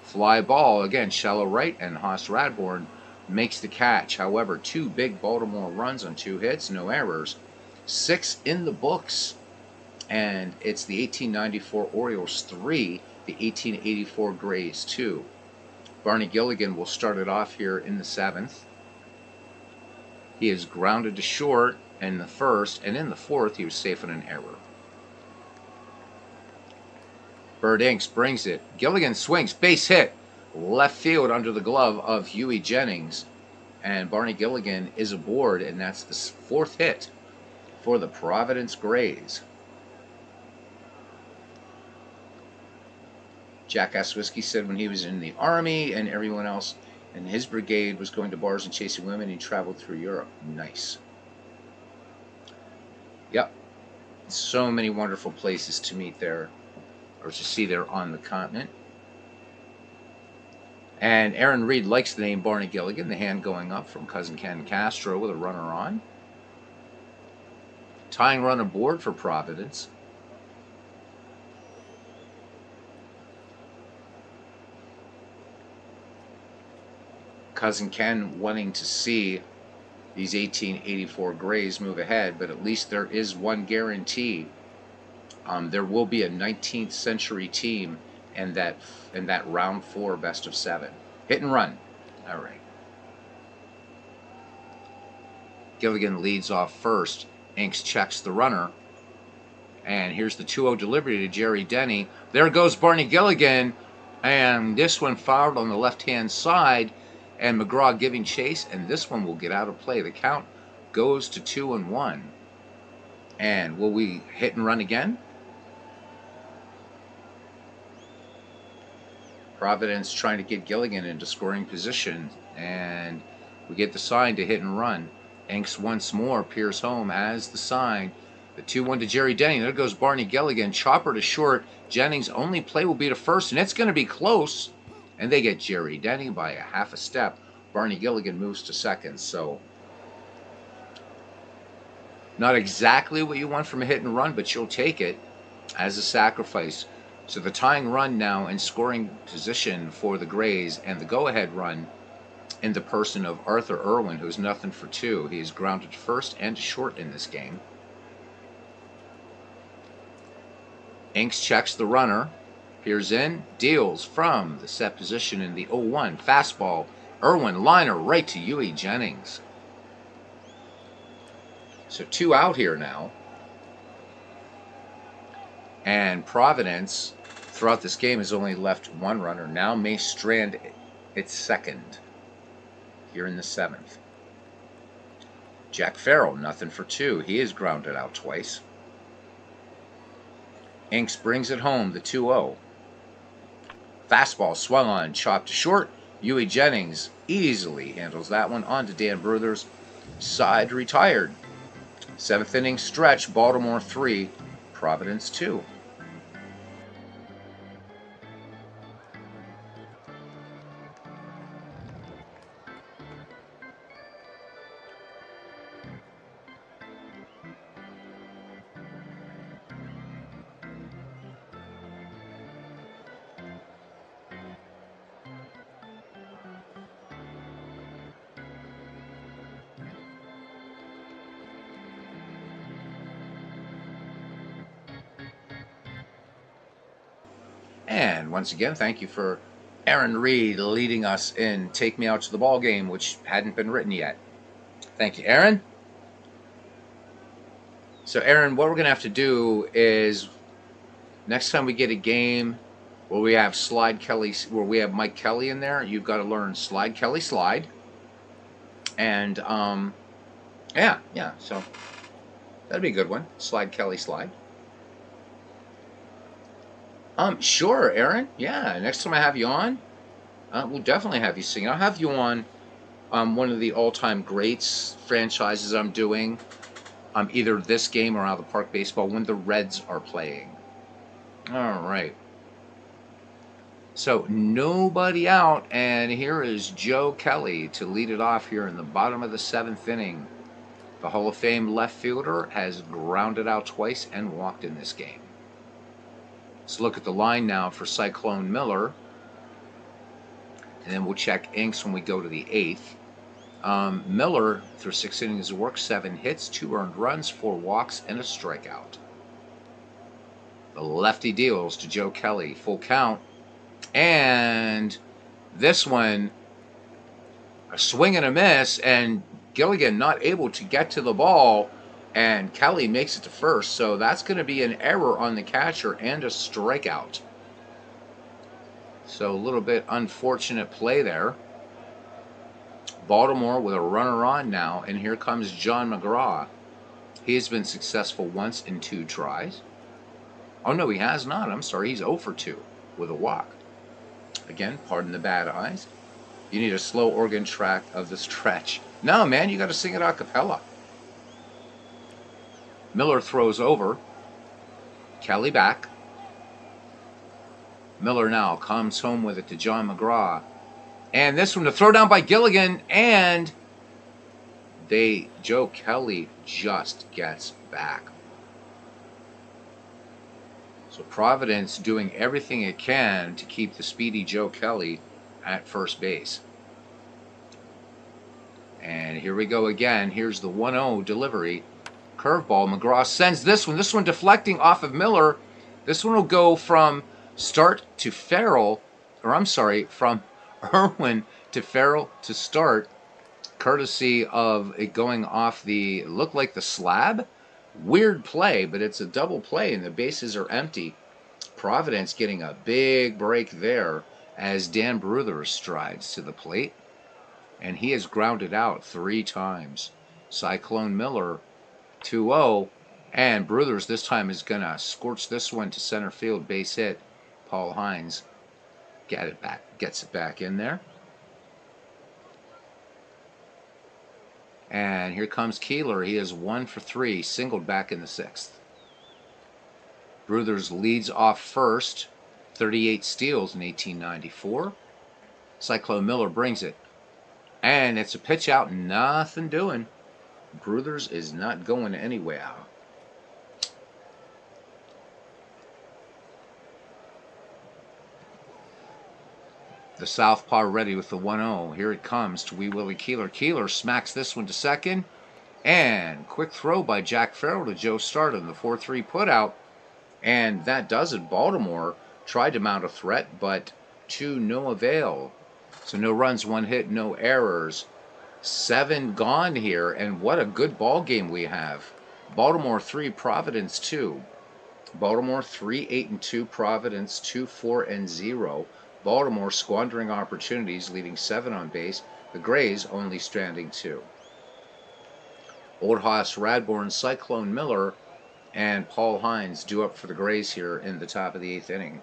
Fly ball. Again, shallow right, and Haas Radborn makes the catch. However, 2 big Baltimore runs on 2 hits, no errors. 6 in the books. And it's the 1894 Orioles 3, the 1884 Grays 2. Barney Gilligan will start it off here in the 7th. He is grounded to short in the 1st, and in the 4th he was safe on an error. Bert Inks brings it. Gilligan swings, base hit, left field under the glove of Huey Jennings. And Barney Gilligan is aboard, and that's the 4th hit for the Providence Grays. Jack Oswiski said when he was in the Army and everyone else in his brigade was going to bars and chasing women, he traveled through Europe. Nice. Yep. So many wonderful places to meet there, or to see there on the continent. And Aaron Reed likes the name Barney Gilligan, the hand going up from cousin Ken Castro with a runner on. Tying run aboard for Providence. Cousin Ken wanting to see these 1884 Grays move ahead, but at least there is one guarantee. There will be a 19th century team in that round 4 best of 7. Hit and run. All right. Gilligan leads off first. Inks checks the runner. And here's the 2-0 delivery to Jerry Denny. There goes Barney Gilligan. And this one fouled on the left-hand side. And McGraw giving chase. And this one will get out of play. The count goes to 2-1. And will we hit and run again? Providence trying to get Gilligan into scoring position. And we get the sign to hit and run. Inks once more peers home as the sign. The 2-1 to Jerry Denny. There goes Barney Gilligan. Chopper to short. Jennings' only play will be to first, and it's going to be close. And they get Jerry Denny by a half a step. Barney Gilligan moves to second. So not exactly what you want from a hit and run, but you'll take it as a sacrifice. So the tying run now in scoring position for the Grays, and the go-ahead run in the person of Arthur Irwin, who's nothing for 2. He is grounded to first and to short in this game. Inks checks the runner. Peers in, deals from the set position in the 0-1. Fastball, Irwin, liner right to Huey Jennings. So 2 out here now. And Providence, throughout this game, has only left 1 runner. Now may strand its second here in the 7th. Jack Farrell, nothing for 2. He is grounded out twice. Inks brings it home, the 2-0. Fastball swung on, chopped to short. Huey Jennings easily handles that one on to Dan Bruthers' side, retired. 7th inning stretch, Baltimore 3, Providence 2. And once again, thank you for Aaron Reed leading us in Take Me Out to the Ball Game, which hadn't been written yet. Thank you, Aaron. So, Aaron, what we're going to have to do is next time we get a game where we have Mike Kelly in there, you've got to learn Slide Kelly Slide. And yeah, so that'd be a good one. Slide Kelly Slide. Sure, Aaron. Yeah, next time I have you on, we'll definitely have you sing. I'll have you on one of the all-time greats franchises I'm doing, either this game or Out of the Park Baseball when the Reds are playing. All right. So nobody out, and here is Joe Kelly to lead it off here in the bottom of the 7th inning. The Hall of Fame left fielder has grounded out twice and walked in this game. Let's look at the line now for Cyclone Miller, and then we'll check Inks when we go to the 8th. Miller, through 6 innings of work, 7 hits, 2 earned runs, 4 walks, and a strikeout. The lefty deals to Joe Kelly, full count, and this one, a swing and a miss, and Gilligan not able to get to the ball, and Kelly makes it to first. So that's going to be an error on the catcher and a strikeout. So a little bit unfortunate play there. Baltimore with a runner on now, and here comes John McGraw. He has been successful once in 2 tries. Oh, no, he has not. I'm sorry. He's 0 for 2 with a walk. Again, pardon the bad eyes. You need a slow organ track of the stretch. No, man, you got to sing it a cappella. Miller throws over. Kelly back. Miller now comes home with it to John McGraw. And this one, the throw down by Gilligan, and Joe Kelly just gets back. So Providence doing everything it can to keep the speedy Joe Kelly at first base. And here we go again. Here's the 1-0 delivery. Curveball. McGraw sends this one deflecting off of Miller. This one will go from start to Farrell, or I'm sorry, from Irwin to Farrell to start, courtesy of it going off the, looked like the slab. Weird play, but it's a double play and the bases are empty. Providence getting a big break there as Dan Bruther strides to the plate, and he has grounded out 3 times. Cyclone Miller 2-0, and Bruthers this time is going to scorch this one to center field, base hit. Paul Hines gets it back in there. And here comes Keeler. He is 1 for 3, singled back in the 6th. Bruthers leads off first, 38 steals in 1894. Cyclone Miller brings it. And it's a pitch out, nothing doing. Bruthers is not going anywhere. The southpaw ready with the 1-0. Here it comes to Wee Willie Keeler. Keeler smacks this one to second. And quick throw by Jack Farrell to Joe Stardom. The 4-3 putout. And that does it. Baltimore tried to mount a threat, but to no avail. So no runs, 1 hit, no errors. 7 gone here. And what a good ball game we have. Baltimore 3, Providence 2. Baltimore 3-8-2, Providence 2-4-0. Baltimore squandering opportunities, leaving 7 on base. The Grays only stranding 2. Old Hoss, Radbourne, Cyclone Miller, and Paul Hines due up for the Grays here in the top of the 8th inning.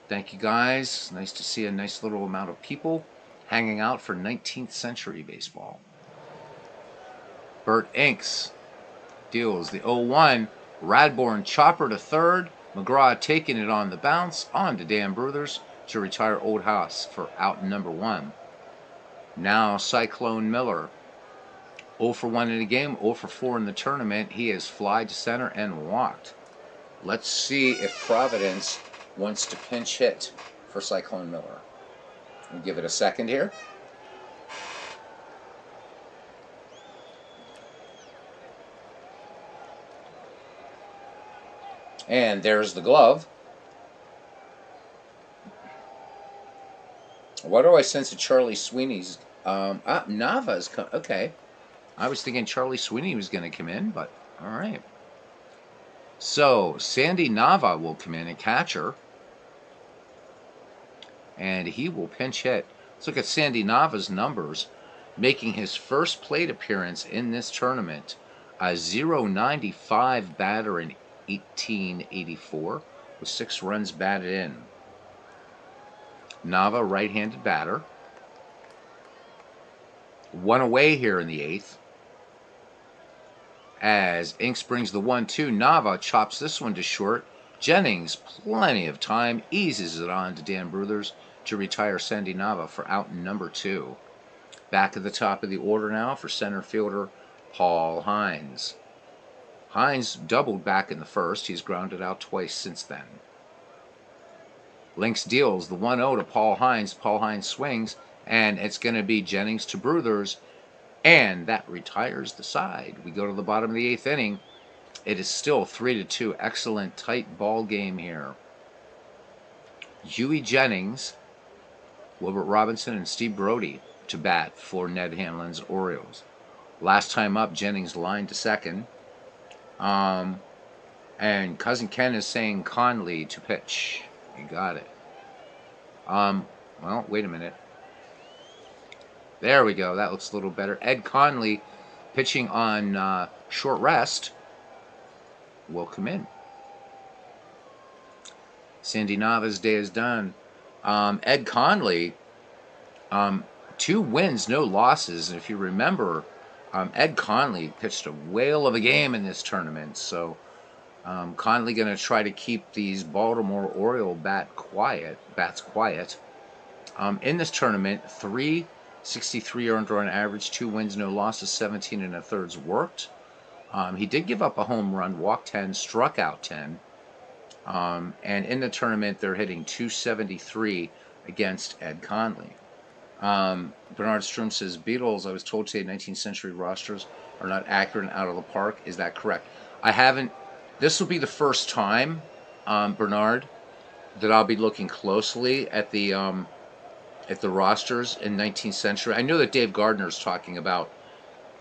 Thank you, guys. Nice to see a nice little amount of people hanging out for 19th century baseball. Bert Inks deals the 0-1. Radbourne chopper to third. McGraw taking it on the bounce, on to Dan Bruthers to retire Old House for out number 1. Now Cyclone Miller, 0 for 1 in the game, 0 for 4 in the tournament. He has flied to center and walked. Let's see if Providence wants to pinch hit for Cyclone Miller. We'll give it a second here. And there's the glove. Why do I sense a Charlie Sweeney's? Nava's come. Okay. I was thinking Charlie Sweeney was going to come in, but all right. So Sandy Nava will come in, a catcher. And he will pinch hit. Let's look at Sandy Nava's numbers. Making his first plate appearance in this tournament. A .095 batter in 1884 with 6 runs batted in. Nava, right-handed batter. 1 away here in the 8th. As Inks brings the 1-2, Nava chops this one to short. Jennings, plenty of time, eases it on to Dan Bruthers to retire Sandy Nava for out number 2. Back at the top of the order now for center fielder Paul Hines. Hines doubled back in the first. He's grounded out twice since then. Lynx deals the 1-0 to Paul Hines. Paul Hines swings, and it's going to be Jennings to Bruthers, and that retires the side. We go to the bottom of the 8th inning. It is still 3-2. Excellent tight ball game here. Huey Jennings, Wilbert Robinson, and Steve Brody to bat for Ned Hanlon's Orioles. Last time up, Jennings lined to second. And Cousin Ken is saying Conley to pitch. You got it. Well, wait a minute. There we go. That looks a little better. Ed Conley pitching on short rest will come in. Sandy Nava's day is done. Ed Conley, 2 wins, no losses. And if you remember, Ed Conley pitched a whale of a game in this tournament. So Conley going to try to keep these Baltimore Oriole bats quiet. In this tournament, 3.63 earned run average, 2 wins, no losses, 17 1/3 worked. He did give up a home run, walked 10, struck out 10. And in the tournament, they're hitting .273 against Ed Conley. Bernard Strom says, Beatles, I was told today 19th century rosters are not accurate and out of the park. Is that correct? I haven't. This will be the first time, Bernard, that I'll be looking closely at the rosters in 19th century. I know that Dave Gardner's talking about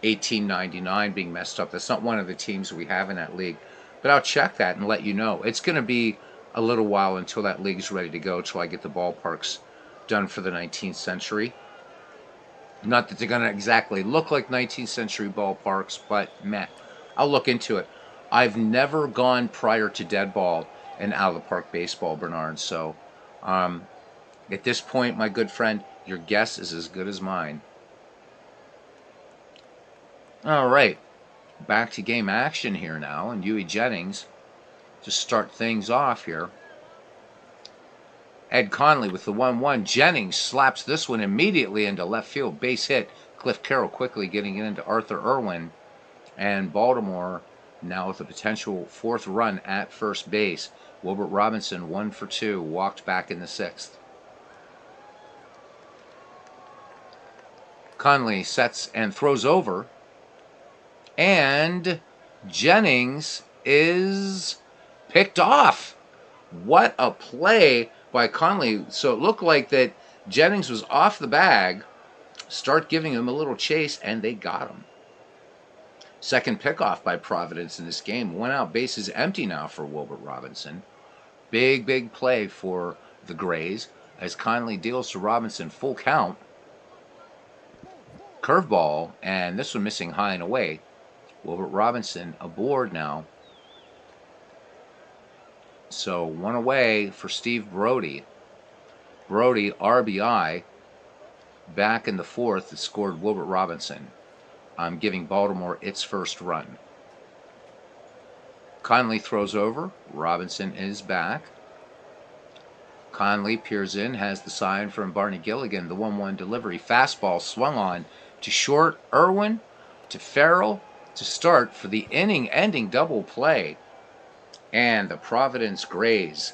1899 being messed up. That's not one of the teams we have in that league. But I'll check that and let you know. It's going to be a little while until that league's ready to go, until I get the ballparks done for the 19th century. Not that they're going to exactly look like 19th century ballparks, but man, I'll look into it. I've never gone prior to Deadball and out of the park baseball, Bernard. So at this point, my good friend, your guess is as good as mine. All right, back to game action here now, and Huey Jennings to start things off here. Ed Conley with the 1-1. Jennings slaps this one immediately into left field. Base hit. Cliff Carroll quickly getting it into Arthur Irwin. And Baltimore now with a potential 4th run at first base. Wilbert Robinson 1 for 2. Walked back in the 6th. Conley sets and throws over. And Jennings is picked off. What a play by Conley. So it looked like that Jennings was off the bag. Start giving him a little chase, and they got him. Second pickoff by Providence in this game. 1 out, bases empty now for Wilbert Robinson. Big play for the Grays as Conley deals to Robinson, full count. Curveball, and this one missing high and away. Wilbert Robinson aboard now. So 1 away for Steve Brody. Brody, RBI. Back in the 4th, it scored Wilbert Robinson. Giving Baltimore its first run. Conley throws over. Robinson is back. Conley peers in, has the sign from Barney Gilligan. The 1-1 delivery. Fastball swung on to short. Irwin to Farrell to start for the inning-ending double play. And the Providence Grays,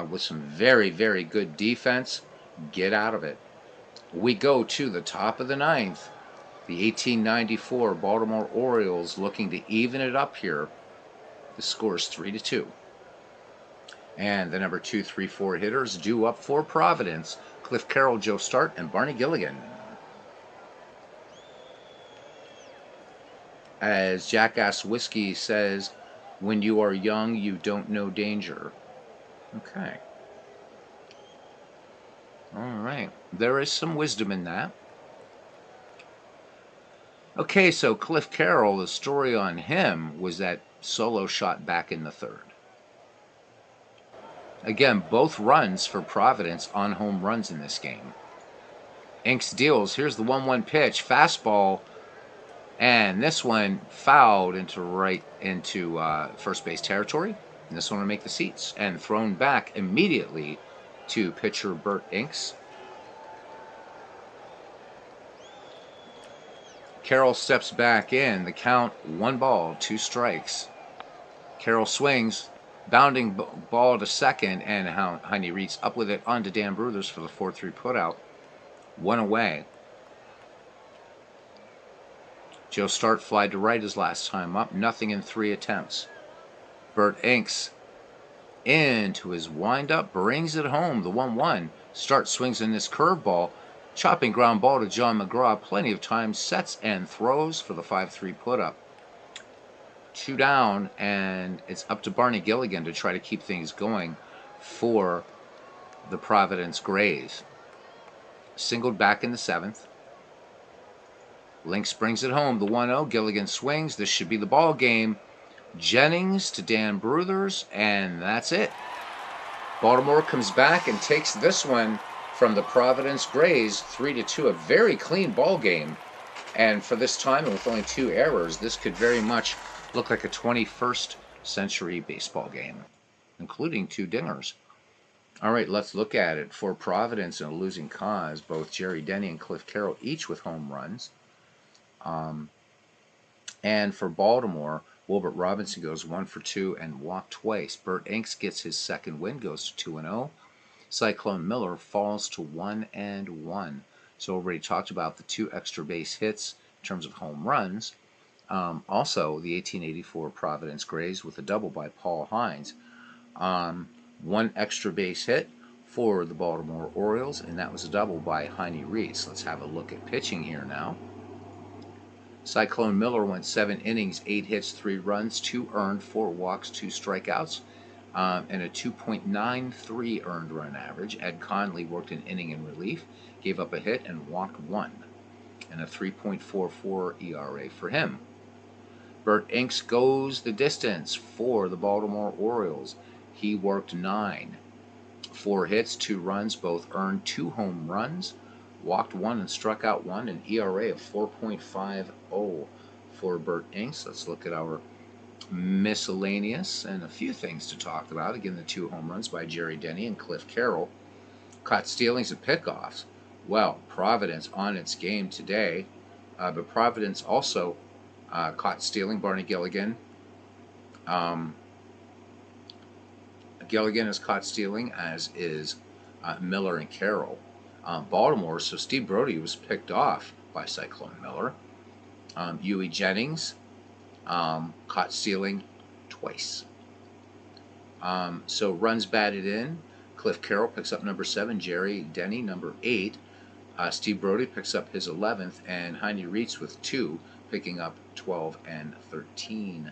with some very good defense, get out of it. We go to the top of the 9th. The 1894 Baltimore Orioles looking to even it up here. The score is 3-2. And the number 2, 3, 4 hitters due up for Providence. Cliff Carroll, Joe Start, and Barney Gilligan. As Jackass Whiskey says, when you are young, you don't know danger. Okay. All right. There is some wisdom in that. Okay, so Cliff Carroll, the story on him was that solo shot back in the 3rd. Again, both runs for Providence on home runs in this game. Inks deals. Here's the 1-1 pitch. Fastball. And this one fouled into first base territory. And this one will make the seats. And thrown back immediately to pitcher Bert Inks. Carroll steps back in. The count, 1 ball, 2 strikes. Carroll swings, bounding ball to second, and Heine Reeds up with it onto Dan Bruthers for the 4-3 putout. 1 away. Joe Start fly to right his last time up. Nothing in 3 attempts. Bert Inks into his windup, brings it home. The 1-1. Start swings in this curveball. Chopping ground ball to John McGraw. Plenty of time. Sets and throws for the 5-3 put-up. 2 down, and it's up to Barney Gilligan to try to keep things going for the Providence Grays. Singled back in the 7th. Lynx brings it home. The 1-0. Gilligan swings. This should be the ball game. Jennings to Dan Bruthers, and that's it. Baltimore comes back and takes this one from the Providence Grays, 3-2. A very clean ball game. And for this time, and with only 2 errors, this could very much look like a 21st century baseball game, including 2 dingers. All right, let's look at it. For Providence in a losing cause, both Jerry Denny and Cliff Carroll each with home runs. And for Baltimore, Wilbert Robinson goes 1 for 2 and walked twice. Bert Inks gets his second win, goes to 2-0. Cyclone Miller falls to 1-1. So already talked about the 2 extra base hits in terms of home runs. Also, the 1884 Providence Grays with a double by Paul Hines. 1 extra base hit for the Baltimore Orioles, and that was a double by Heine Reeds. Let's have a look at pitching here now. Cyclone Miller went 7 innings, 8 hits, 3 runs, 2 earned, 4 walks, 2 strikeouts, and a 2.93 earned run average. Ed Conley worked an inning in relief, gave up a hit, and walked 1, and a 3.44 ERA for him. Bert Inks goes the distance for the Baltimore Orioles. He worked 9, 4 hits, 2 runs, both earned, 2 home runs, walked 1 and struck out 1, an ERA of 4.50 for Bert Inks. Let's look at our miscellaneous and a few things to talk about. Again, the 2 home runs by Jerry Denny and Cliff Carroll. Caught stealings and pickoffs. Well, Providence on its game today, but Providence also caught stealing. Barney Gilligan. Gilligan is caught stealing, as is Miller and Carroll. Baltimore, so Steve Brody was picked off by Cyclone Miller. Huey Jennings caught stealing twice. So runs batted in. Cliff Carroll picks up number 7. Jerry Denny, number 8. Steve Brody picks up his 11th, and Heine Reeds with 2, picking up 12 and 13.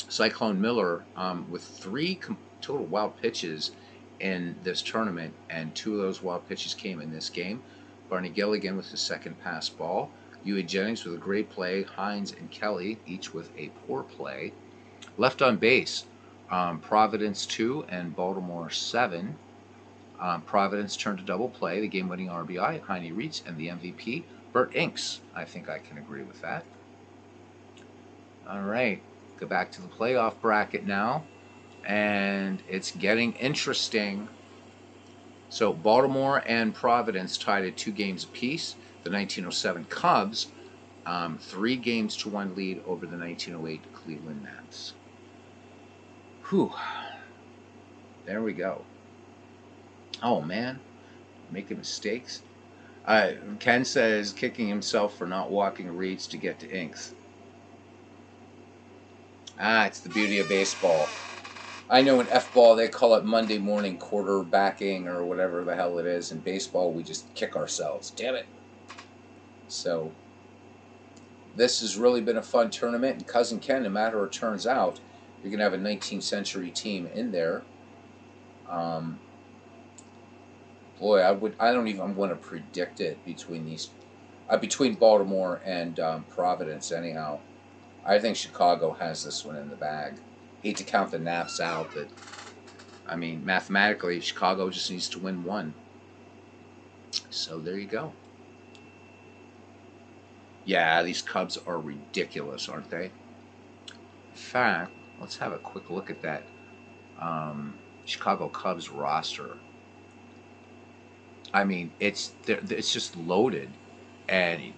Cyclone Miller with 3 total wild pitches in this tournament, and 2 of those wild pitches came in this game. Barney Gilligan with his second pass ball. Huey Jennings with a great play. Hines and Kelly each with a poor play. Left on base, Providence 2 and Baltimore 7. Providence turned to double play. The game-winning RBI, Heine Reeds, and the MVP, Bert Inks. I think I can agree with that. All right, go back to the playoff bracket now. And it's getting interesting. So Baltimore and Providence tied at 2 games apiece. The 1907 Cubs, 3-1 lead over the 1908 Cleveland Nats. Whew. There we go. Oh, man. Making mistakes. Ken says kicking himself for not walking Reeds to get to Inks. It's the beauty of baseball. I know in F-ball they call it Monday morning quarterbacking or whatever the hell it is. In baseball, we just kick ourselves. Damn it. So, this has really been a fun tournament. And Cousin Ken, no matter how it turns out, you're going to have a 19th century team in there. Boy, I don't even want to predict it between Baltimore and Providence anyhow. I think Chicago has this one in the bag. Hate to count the naps out, but I mean, mathematically, Chicago just needs to win 1. So there you go. Yeah, these Cubs are ridiculous, aren't they? In fact, let's have a quick look at that Chicago Cubs roster. I mean, it's just loaded, and you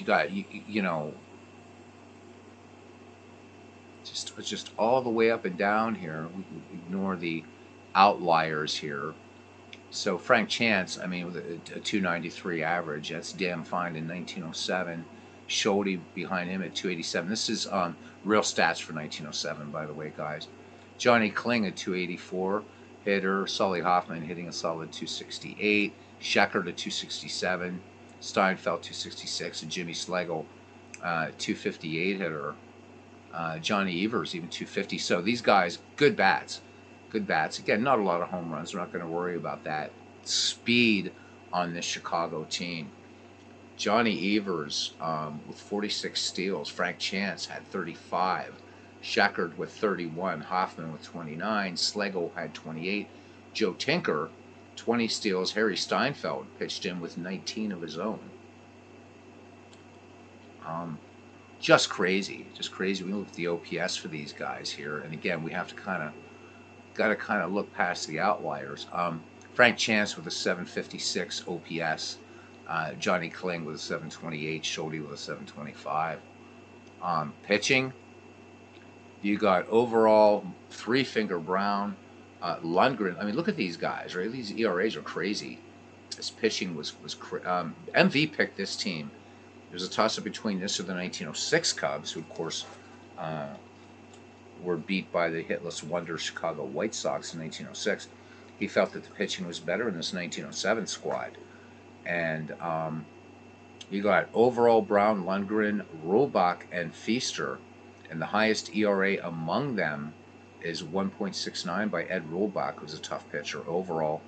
got you know just all the way up and down here. We ignore the outliers here. So Frank Chance, I mean, with a 293 average, that's damn fine in 1907. Schulte behind him at 287. This is real stats for 1907, by the way, guys. Johnny Kling at 284 hitter. Sully Hoffman hitting a solid 268. Scheckert at 267. Steinfeld 266. And Jimmy Schlegel 258 hitter. Johnny Evers even 250. So these guys, good bats. Good bats. Again, not a lot of home runs. We're not going to worry about that. Speed on this Chicago team. Johnny Evers with 46 steals. Frank Chance had 35. Scheckert with 31. Hoffman with 29. Schlegel had 28. Joe Tinker, 20 steals. Harry Steinfeld pitched in with 19 of his own. Just crazy. Just crazy. We look at the OPS for these guys here. And again, we have to got to kind of look past the outliers. Frank Chance with a 756 OPS. Johnny Kling with a 728. Schulte with a 725. Pitching, you got overall Three-Finger Brown, Lundgren. I mean, look at these guys, right? These ERAs are crazy. This pitching was MV picked this team. There's a toss-up between this or the 1906 Cubs, who, of course, were beat by the hitless wonder Chicago White Sox in 1906. He felt that the pitching was better in this 1907 squad. And you got overall Brown, Lundgren, Rohlbach, and Feaster. And the highest ERA among them is 1.69 by Ed Rohlbach, who's a tough pitcher. Overall,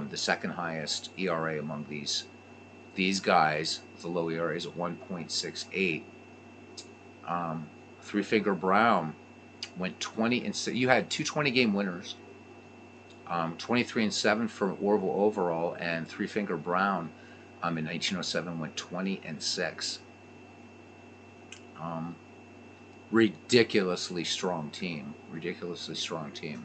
the second highest ERA among these guys, the low ERA is at 1.68. Three-Finger Brown went 20 and you had two 20-game winners, 23-7 for Orville overall, and Three-Finger Brown in 1907 went 20-6. Ridiculously strong team. Ridiculously strong team.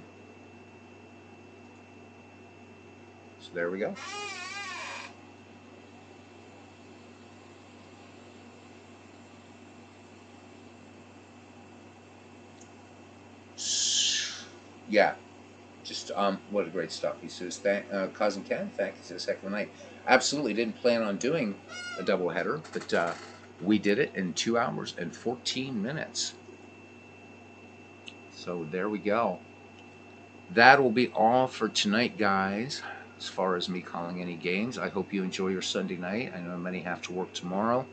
So there we go. Yeah, just what a great stuff. He says, Cousin Ken, thank you. He says, heck of a night. Absolutely didn't plan on doing a doubleheader, but we did it in 2 hours and 14 minutes. So there we go. That will be all for tonight, guys, as far as me calling any games. I hope you enjoy your Sunday night. I know many have to work tomorrow.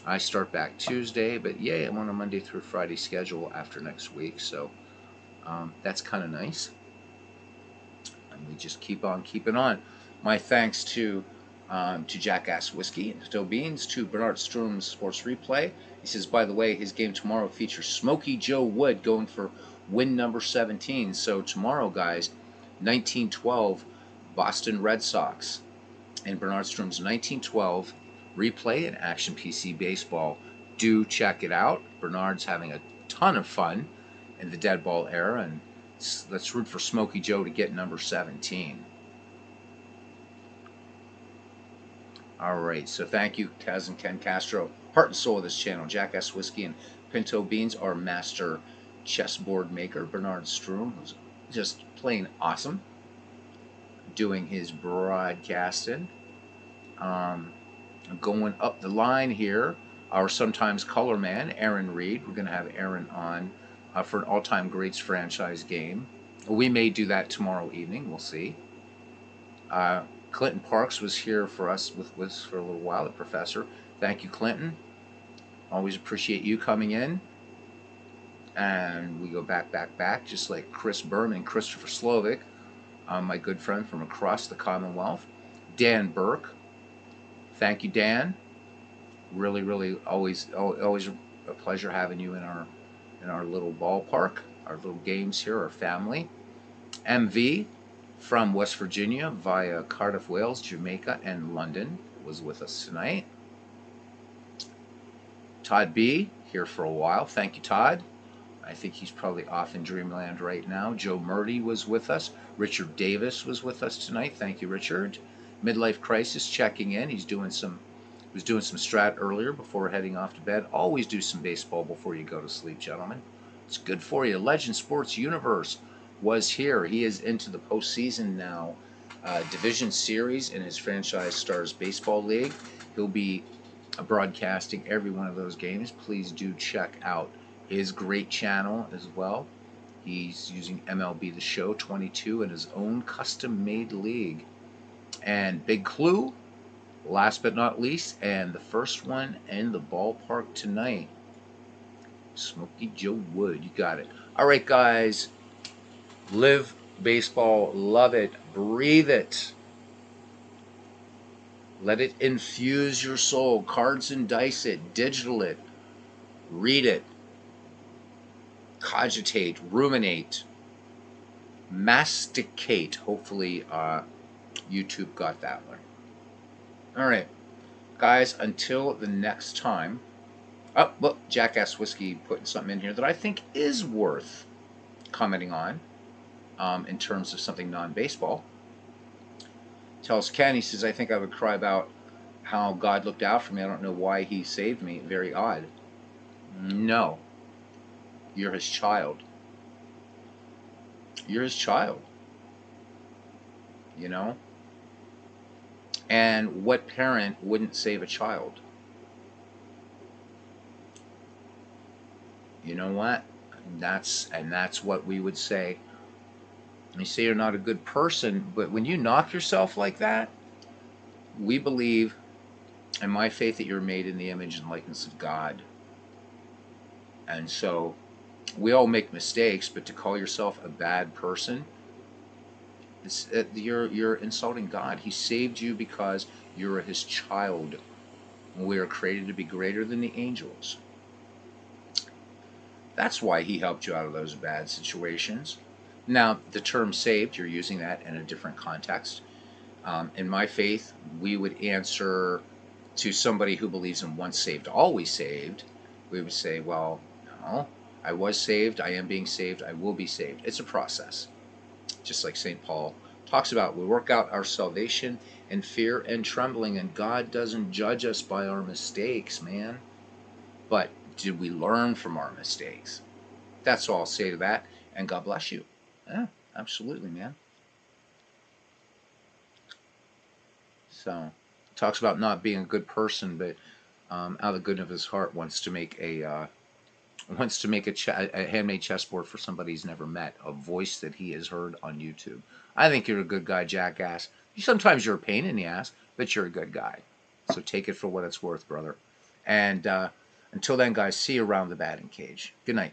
I start back Tuesday, but yay, I'm on a Monday through Friday schedule after next week, so that's kind of nice. And we just keep on keeping on. My thanks to Jackass Whiskey and Pinto Beans, to Bernard Stroom's Sports Replay. He says, by the way, his game tomorrow features Smokey Joe Wood going for win number 17. So tomorrow, guys, 1912 Boston Red Sox and Bernard Stroom's 1912 replay in Action PC Baseball. Do check it out. Bernard's having a ton of fun in the dead ball era, and let's root for Smokey Joe to get number 17. All right, so thank you, Kaz and Ken Castro, heart and soul of this channel. Jackass Whiskey and Pinto Beans, our master chessboard maker. Bernard Stroom, who's just plain awesome doing his broadcasting. Going up the line here, our sometimes color man, Aaron Reed. We're going to have Aaron on for an all-time greats franchise game. We may do that tomorrow evening. We'll see. Clinton Parks was here for us for a little while, the professor. Thank you, Clinton. Always appreciate you coming in. And we go back, just like Chris Berman, Christopher Slovic, my good friend from across the Commonwealth. Dan Burke. Thank you, Dan. Really, always a pleasure having you in our little ballpark, our little games here, our family. MV from West Virginia via Cardiff, Wales, Jamaica, and London was with us tonight. Todd B. here for a while. Thank you, Todd. I think he's probably off in dreamland right now. Joe Murdy was with us. Richard Davis was with us tonight. Thank you, Richard. Midlife Crisis checking in. He was doing some strat earlier before heading off to bed. Always do some baseball before you go to sleep, gentlemen. It's good for you. Legend Sports Universe was here. He is into the postseason now. Division series in his Franchise Stars Baseball League. He'll be broadcasting every one of those games. Please do check out his great channel as well. He's using MLB The Show 22 in his own custom-made league. And big clue, last but not least, and the first one in the ballpark tonight, Smokey Joe Wood. You got it. All right, guys. Live baseball. Love it. Breathe it. Let it infuse your soul. Cards and dice it. Digital it. Read it. Cogitate. Ruminate. Masticate. Hopefully YouTube got that one. All right. Guys, until the next time. Oh, look, Jackass Whiskey putting something in here that I think is worth commenting on in terms of something non-baseball. Tells Ken, he says, I think I would cry about how God looked out for me. I don't know why he saved me. Very odd. No. You're his child. You're his child. You know? And what parent wouldn't save a child? You know what? That's what we would say. You say you're not a good person, but when you knock yourself like that, we believe in my faith that you're made in the image and likeness of God. And so we all make mistakes, but to call yourself a bad person, you're insulting God. He saved you because you're his child. We are created to be greater than the angels. That's why he helped you out of those bad situations. Now, the term saved, you're using that in a different context. In my faith, we would answer to somebody who believes in once saved, always saved. We would say, well, no, I was saved, I am being saved, I will be saved. It's a process. Just like St. Paul talks about, we work out our salvation in fear and trembling, and God doesn't judge us by our mistakes, man. But did we learn from our mistakes? That's all I'll say to that, and God bless you. Yeah, absolutely, man. So, talks about not being a good person, but out of the goodness of his heart wants to make a handmade chessboard for somebody he's never met, a voice that he has heard on YouTube. I think you're a good guy, Jackass. Sometimes you're a pain in the ass, but you're a good guy. So take it for what it's worth, brother. And until then, guys, see you around the batting cage. Good night.